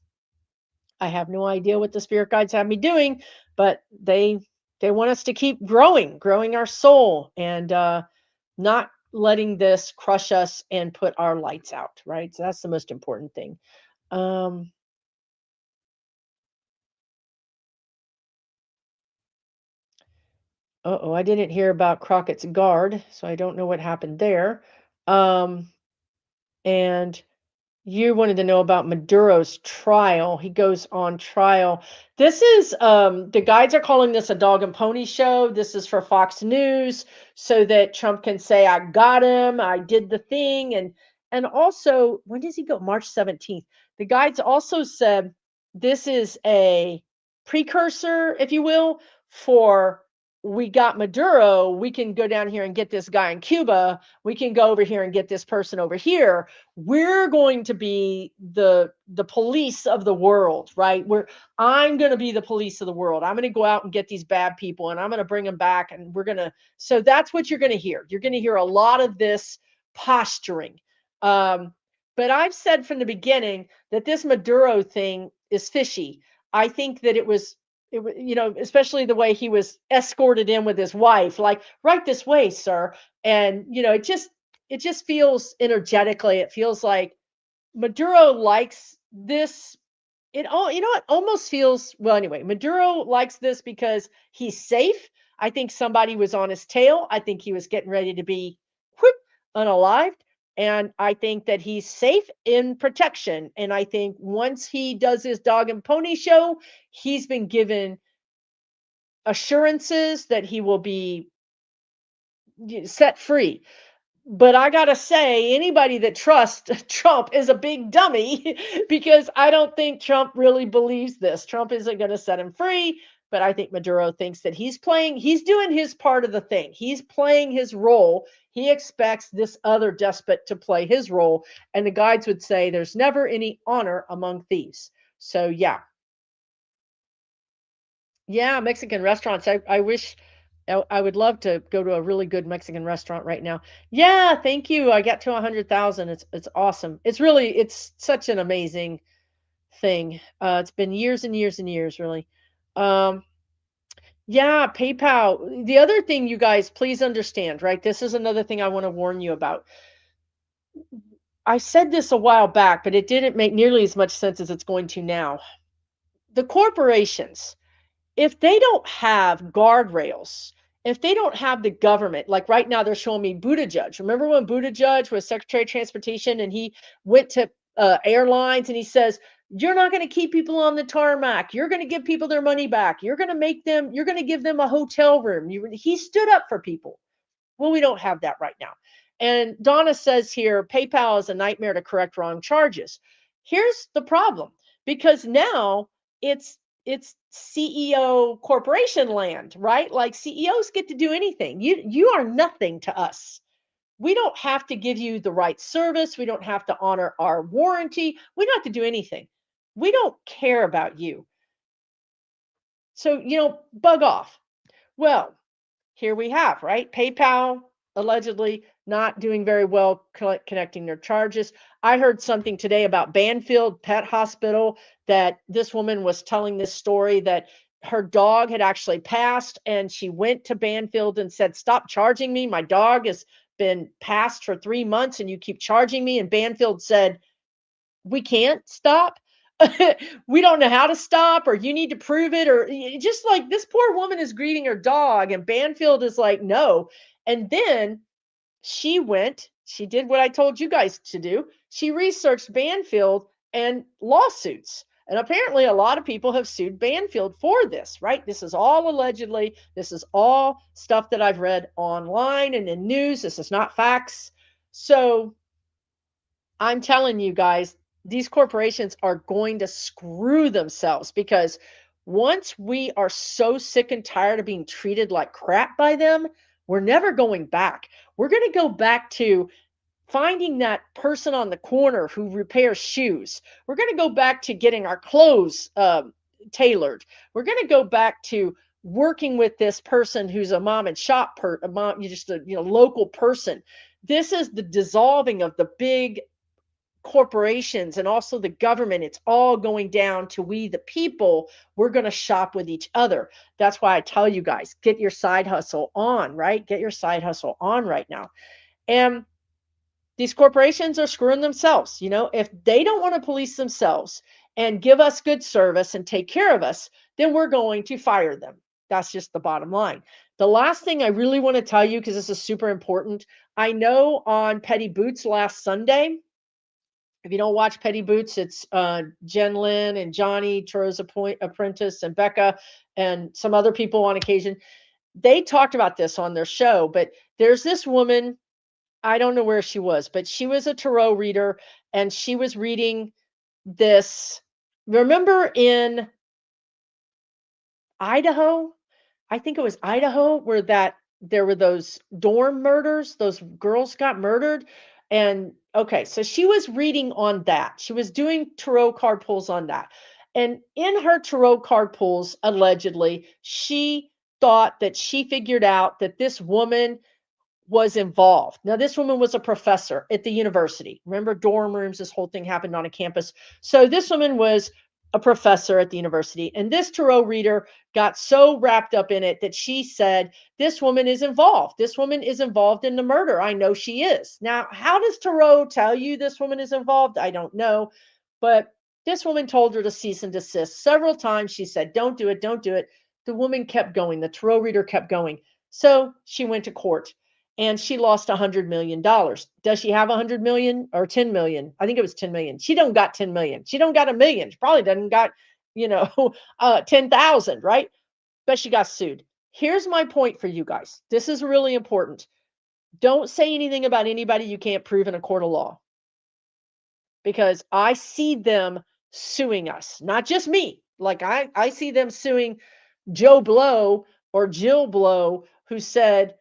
I have no idea what the spirit guides have me doing, but they want us to keep growing our soul, and not letting this crush us and put our lights out, right? So that's the most important thing. Um, Uh-oh, I didn't hear about Crockett's guard, so I don't know what happened there. Um, and you wanted to know about Maduro's trial. He goes on trial. This is the guides are calling this a dog and pony show. This is for Fox News so that Trump can say, I got him, I did the thing. And also, when does he go? March 17th. The guides also said this is a precursor, if you will, for, we got Maduro, we can go down here and get this guy in Cuba, we can go over here and get this person over here. We're going to be the police of the world, right? I'm going to be the police of the world. I'm going to go out and get these bad people and I'm going to bring them back, and we're going to, so that's what you're going to hear. You're going to hear a lot of this posturing. But I've said from the beginning that this Maduro thing is fishy. I think that it was especially the way he was escorted in with his wife, like, right this way, sir. And, it just feels energetically, it feels like Maduro likes this. It almost feels, well, anyway, Maduro likes this because he's safe. I think somebody was on his tail. I think he was getting ready to be whoop, unalived. And I think that he's safe in protection. And I think once he does his dog and pony show, he's been given assurances that he will be set free. But I gotta say, anybody that trusts Trump is a big dummy because I don't think Trump really believes this. Trump isn't going to set him free, but I think Maduro thinks that he's doing his part of the thing. He's playing his role. He expects this other despot to play his role. And the guides would say there's never any honor among thieves. So, yeah. Yeah, Mexican restaurants. I wish I would love to go to a really good Mexican restaurant right now. Yeah, thank you. I got to 100,000. It's awesome. It's such an amazing thing. It's been years and years and years, really. Um, yeah, PayPal. The other thing, you guys, please understand, right? This is another thing I want to warn you about. I said this a while back, but it didn't make nearly as much sense as it's going to now. The corporations, if they don't have guardrails, if they don't have the government, like right now they're showing me Buttigieg. Remember when Buttigieg was Secretary of Transportation and he went to airlines and he says, "You're not going to keep people on the tarmac. You're going to give people their money back. You're going to give them a hotel room." He stood up for people. Well, we don't have that right now. And Donna says here, PayPal is a nightmare to correct wrong charges. Here's the problem, because now it's CEO corporation land, right? Like CEOs get to do anything. You are nothing to us. We don't have to give you the right service. We don't have to honor our warranty. We don't have to do anything. We don't care about you. So, bug off. Well, here we have, right? PayPal allegedly not doing very well connecting their charges. I heard something today about Banfield Pet Hospital, that this woman was telling this story that her dog had actually passed and she went to Banfield and said, "Stop charging me. My dog has been passed for 3 months and you keep charging me." And Banfield said, "We can't stop." We don't know how to stop, or you need to prove it, or just like this poor woman is grieving her dog and Banfield is like, "No." And then she did what I told you guys to do. She researched Banfield and lawsuits. And apparently a lot of people have sued Banfield for this, right? This is all allegedly, this is all stuff that I've read online and in news. This is not facts. So I'm telling you guys, these corporations are going to screw themselves, because once we are so sick and tired of being treated like crap by them, we're never going back. We're going to go back to finding that person on the corner who repairs shoes. We're going to go back to getting our clothes tailored. We're going to go back to working with this person who's a mom and shop a mom, you just a local person. This is the dissolving of the big corporations and also the government. It's all going down to we the people. We're going to shop with each other. That's why I tell you guys, get your side hustle on, right? Get your side hustle on right now. And these corporations are screwing themselves. If they don't want to police themselves and give us good service and take care of us, then we're going to fire them. That's just the bottom line. The last thing I really want to tell you, because this is super important, I know on Petty Boots last Sunday, if you don't watch Petty Boots, it's Jen Lynn and Johnny, Turo's apprentice, and Becca, and some other people on occasion. They talked about this on their show, but there's this woman, I don't know where she was, but she was a tarot reader, and she was reading this. Remember in Idaho? I think it was Idaho, where there were those dorm murders, those girls got murdered. And okay, so she was reading on that. She was doing tarot card pulls on that. And in her tarot card pulls, allegedly, she thought that she figured out that this woman was involved. Now, this woman was a professor at the university. Remember dorm rooms, this whole thing happened on a campus. So this woman was a professor at the university. And this tarot reader got so wrapped up in it that she said, this woman is involved. This woman is involved in the murder. I know she is. Now, how does tarot tell you this woman is involved? I don't know. But this woman told her to cease and desist several times. She said, don't do it, don't do it. The woman kept going. The tarot reader kept going. So she went to court and she lost $100 million. Does she have 100 million or 10 million? I think it was 10 million. She don't got 10 million. She don't got a million. She probably doesn't got, 10,000, right? But she got sued. Here's my point for you guys. This is really important. Don't say anything about anybody you can't prove in a court of law, because I see them suing us, not just me. Like I see them suing Joe Blow or Jill Blow, who said,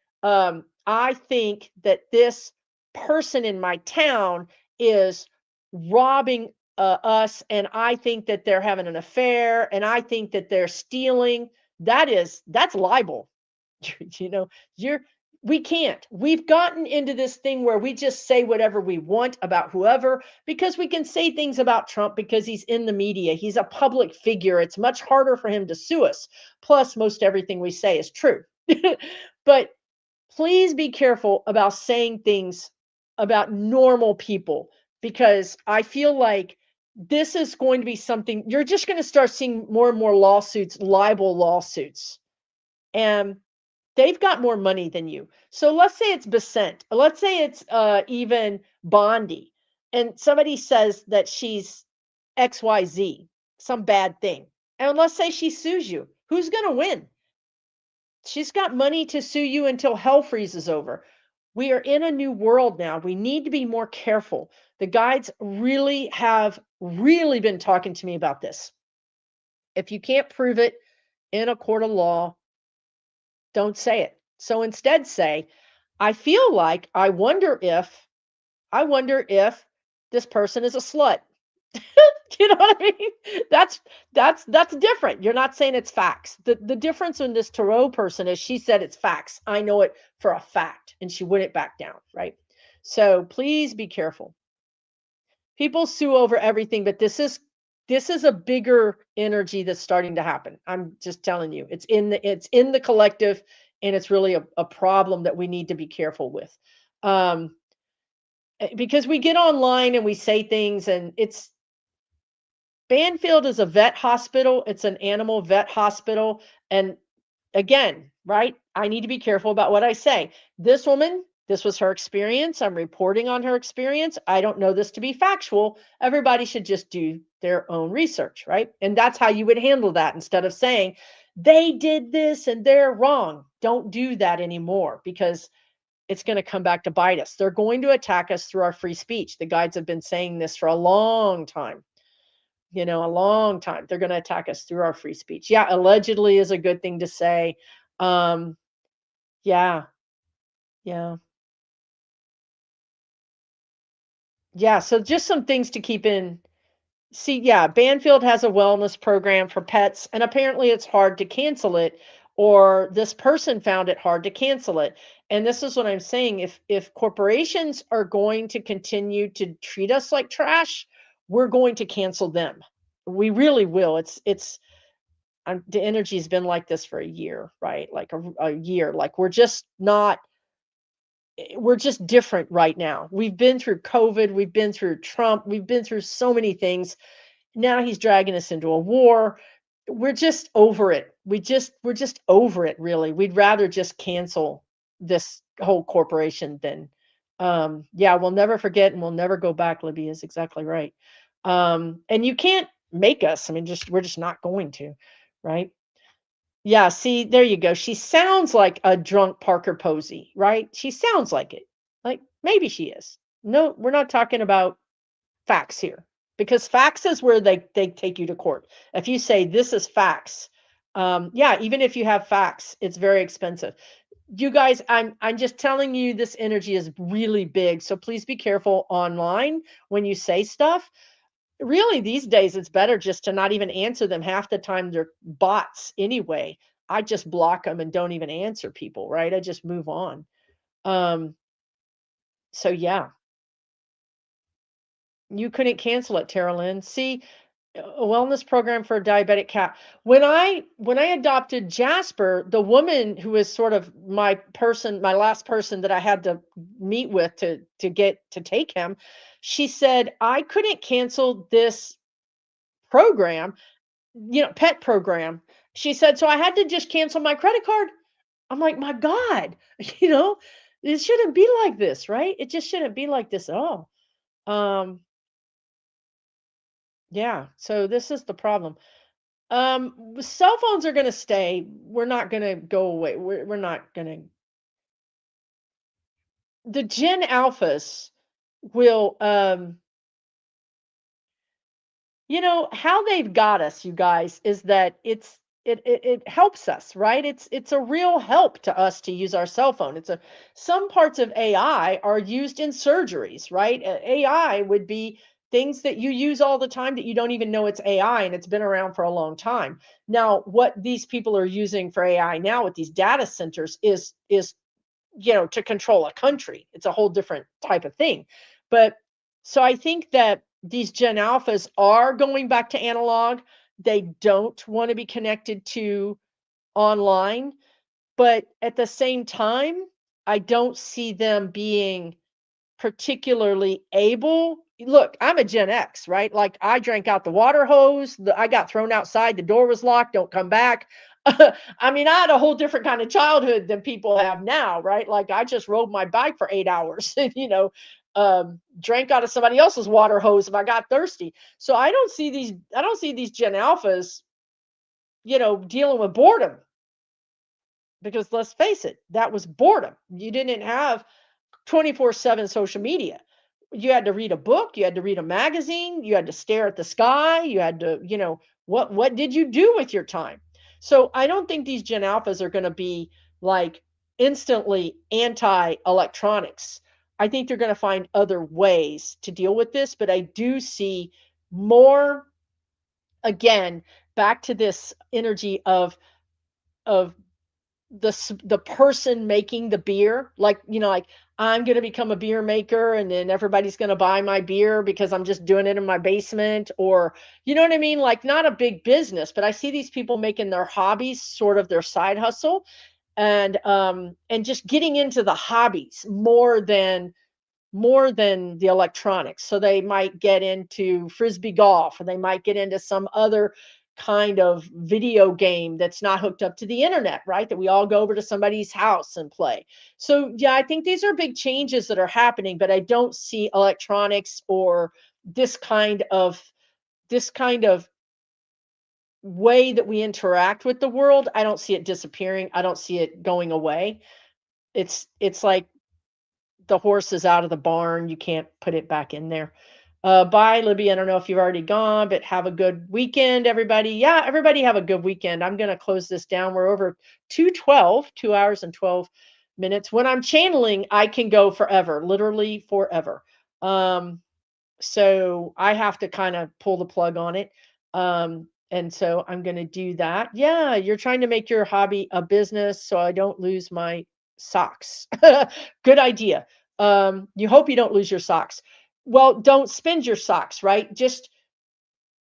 I think that this person in my town is robbing us, and I think that they're having an affair, and I think that they're stealing. That's libel. you know, you're we can't. We've gotten into this thing where we just say whatever we want about whoever, because we can say things about Trump because he's in the media. He's a public figure. It's much harder for him to sue us. Plus, most everything we say is true. But please be careful about saying things about normal people, because I feel like this is going to be something you're just going to start seeing more and more lawsuits, libel lawsuits. And they've got more money than you. So let's say it's Besant. Let's say it's even Bondi, and somebody says that she's XYZ, some bad thing. And let's say she sues you. Who's going to win? She's got money to sue you until hell freezes over. We are in a new world now. We need to be more careful. The guides really have really been talking to me about this. If you can't prove it in a court of law, don't say it. So instead say, I feel like I wonder if this person is a slut. You know what I mean? That's different. You're not saying it's facts. The difference in this tarot person is she said it's facts. I know it for a fact, and she wouldn't back down, right? So please be careful. People sue over everything, but this is a bigger energy that's starting to happen. I'm just telling you. It's in the collective, and it's really a problem that we need to be careful with. Um, because we get online and we say things, and it's Banfield is a vet hospital. It's an animal vet hospital. And again, right? I need to be careful about what I say. This woman, this was her experience. I'm reporting on her experience. I don't know this to be factual. Everybody should just do their own research, right? And that's how you would handle that, instead of saying they did this and they're wrong. Don't do that anymore, because it's going to come back to bite us. They're going to attack us through our free speech. The guides have been saying this for a long time. A long time. They're going to attack us through our free speech. Yeah, allegedly is a good thing to say. Um, yeah, yeah, yeah. So just some things to keep in. See, yeah, Banfield has a wellness program for pets, and apparently it's hard to cancel it, or this person found it hard to cancel it. And this is what I'm saying. If corporations are going to continue to treat us like trash, we're going to cancel them. We really will. The energy's been like this for a year, right? Like a year. Like we're just different right now. We've been through COVID, we've been through Trump, we've been through so many things. Now he's dragging us into a war. We're just over it. We're just over it, really. We'd rather just cancel this whole corporation than yeah, we'll never forget and we'll never go back. Libby is exactly right. And you can't make us. I mean, we're just not going to, right? Yeah, see, there you go. She sounds like a drunk Parker Posey, right? She sounds like it. Like maybe she is. No, we're not talking about facts here, because facts is where they take you to court. If you say this is facts, yeah, even if you have facts, it's very expensive. You guys, I'm just telling you, this energy is really big. So please be careful online when you say stuff. Really, these days, it's better just to not even answer them. Half the time, they're bots anyway. I just block them and don't even answer people, right? I just move on. Um, so yeah, you couldn't cancel it, Tara Lynn. See, A wellness program for a diabetic cat. When I adopted Jasper, the woman who was sort of my person, my last person that I had to meet with to get to take him, she said I couldn't cancel this program, pet program. She said, so I had to just cancel my credit card. I'm like, my God, you know, it shouldn't be like this, right? It just shouldn't be like this at all. Um, yeah, so this is the problem. Cell phones are gonna stay. We're not gonna go away. We're not gonna. The Gen Alphas will. How they've got us, you guys, is that it helps us, right? It's a real help to us to use our cell phone. Some parts of AI are used in surgeries, right? AI would be things that you use all the time that you don't even know it's AI and it's been around for a long time. Now, what these people are using for AI now with these data centers is to control a country. It's a whole different type of thing. But so I think that these Gen Alphas are going back to analog. They don't want to be connected to online. But at the same time, I don't see them being particularly able. Look, I'm a Gen X, right? Like I drank out the water hose, I got thrown outside, the door was locked, don't come back. I mean, I had a whole different kind of childhood than people have now, right? Like I just rode my bike for 8 hours and, drank out of somebody else's water hose if I got thirsty. So I don't see these Gen Alphas, dealing with boredom because let's face it, that was boredom. You didn't have 24/7 social media. You had to read a book, you had to read a magazine, you had to stare at the sky, you had to, what did you do with your time? So I don't think these Gen Alphas are going to be like instantly anti-electronics. I think they're going to find other ways to deal with this, but I do see more, again, back to this energy of the person making the beer, like, like I'm going to become a beer maker and then everybody's going to buy my beer because I'm just doing it in my basement, or you know what I mean, like not a big business, but I see these people making their hobbies sort of their side hustle, and just getting into the hobbies more than the electronics. So they might get into frisbee golf, or they might get into some other kind of video game that's not hooked up to the internet, right? That we all go over to somebody's house and play. So yeah, I think these are big changes that are happening, but I don't see electronics or this kind of this kind of way that we interact with the world. I don't see it disappearing. I don't see it going away. It's like the horse is out of the barn. You can't put it back in there. Bye, Libby. I don't know if you've already gone, but have a good weekend, everybody. Yeah, everybody have a good weekend. I'm going to close this down. We're over 2 hours and 12 minutes. When I'm channeling, I can go forever, literally forever. So I have to kind of pull the plug on it. And so I'm going to do that. Yeah, you're trying to make your hobby a business so I don't lose my socks. Good idea. You hope you don't lose your socks. Well, don't spend your socks, right? Just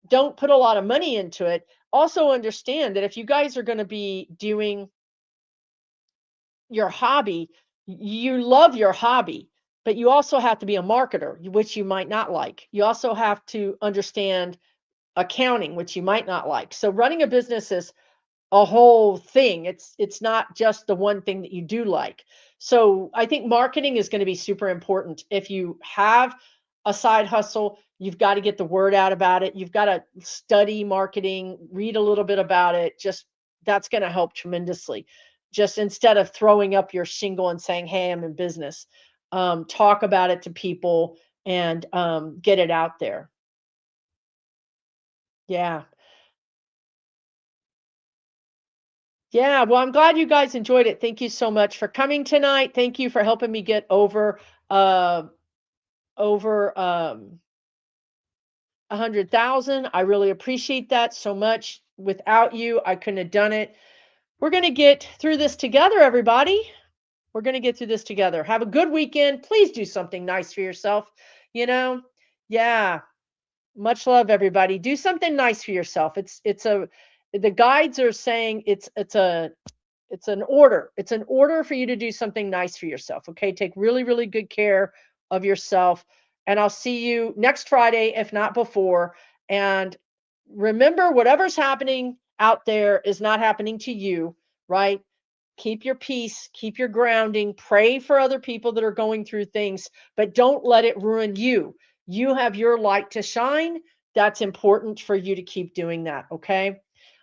don't put a lot of money into it. Also understand that if you guys are going to be doing your hobby, you love your hobby, but you also have to be a marketer, which you might not like. You also have to understand accounting, which you might not like. So running a business is a whole thing. It's not just the one thing that you do like. So I think marketing is going to be super important. If you have a side hustle, you've got to get the word out about it. You've got to study marketing, read a little bit about it. Just that's going to help tremendously. Just instead of throwing up your shingle and saying, "Hey, I'm in business," talk about it to people and get it out there. Yeah. Yeah, well, I'm glad you guys enjoyed it. Thank you so much for coming tonight. Thank you for helping me get uh over 100,000. I really appreciate that so much. Without you, I couldn't have done it. We're going to get through this together, everybody. We're going to get through this together. Have a good weekend. Please do something nice for yourself, you know? Yeah. Much love, everybody. Do something nice for yourself. The guides are saying it's an order. It's an order for you to do something nice for yourself. Okay. Take really, really good care of yourself. And I'll see you next Friday, if not before. And remember, whatever's happening out there is not happening to you, right? Keep your peace, keep your grounding, pray for other people that are going through things, but don't let it ruin you. You have your light to shine. That's important for you to keep doing that. Okay.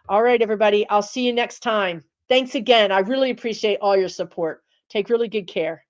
All right, everybody. I'll see you next time. Thanks again. I really appreciate all your support. Take really good care.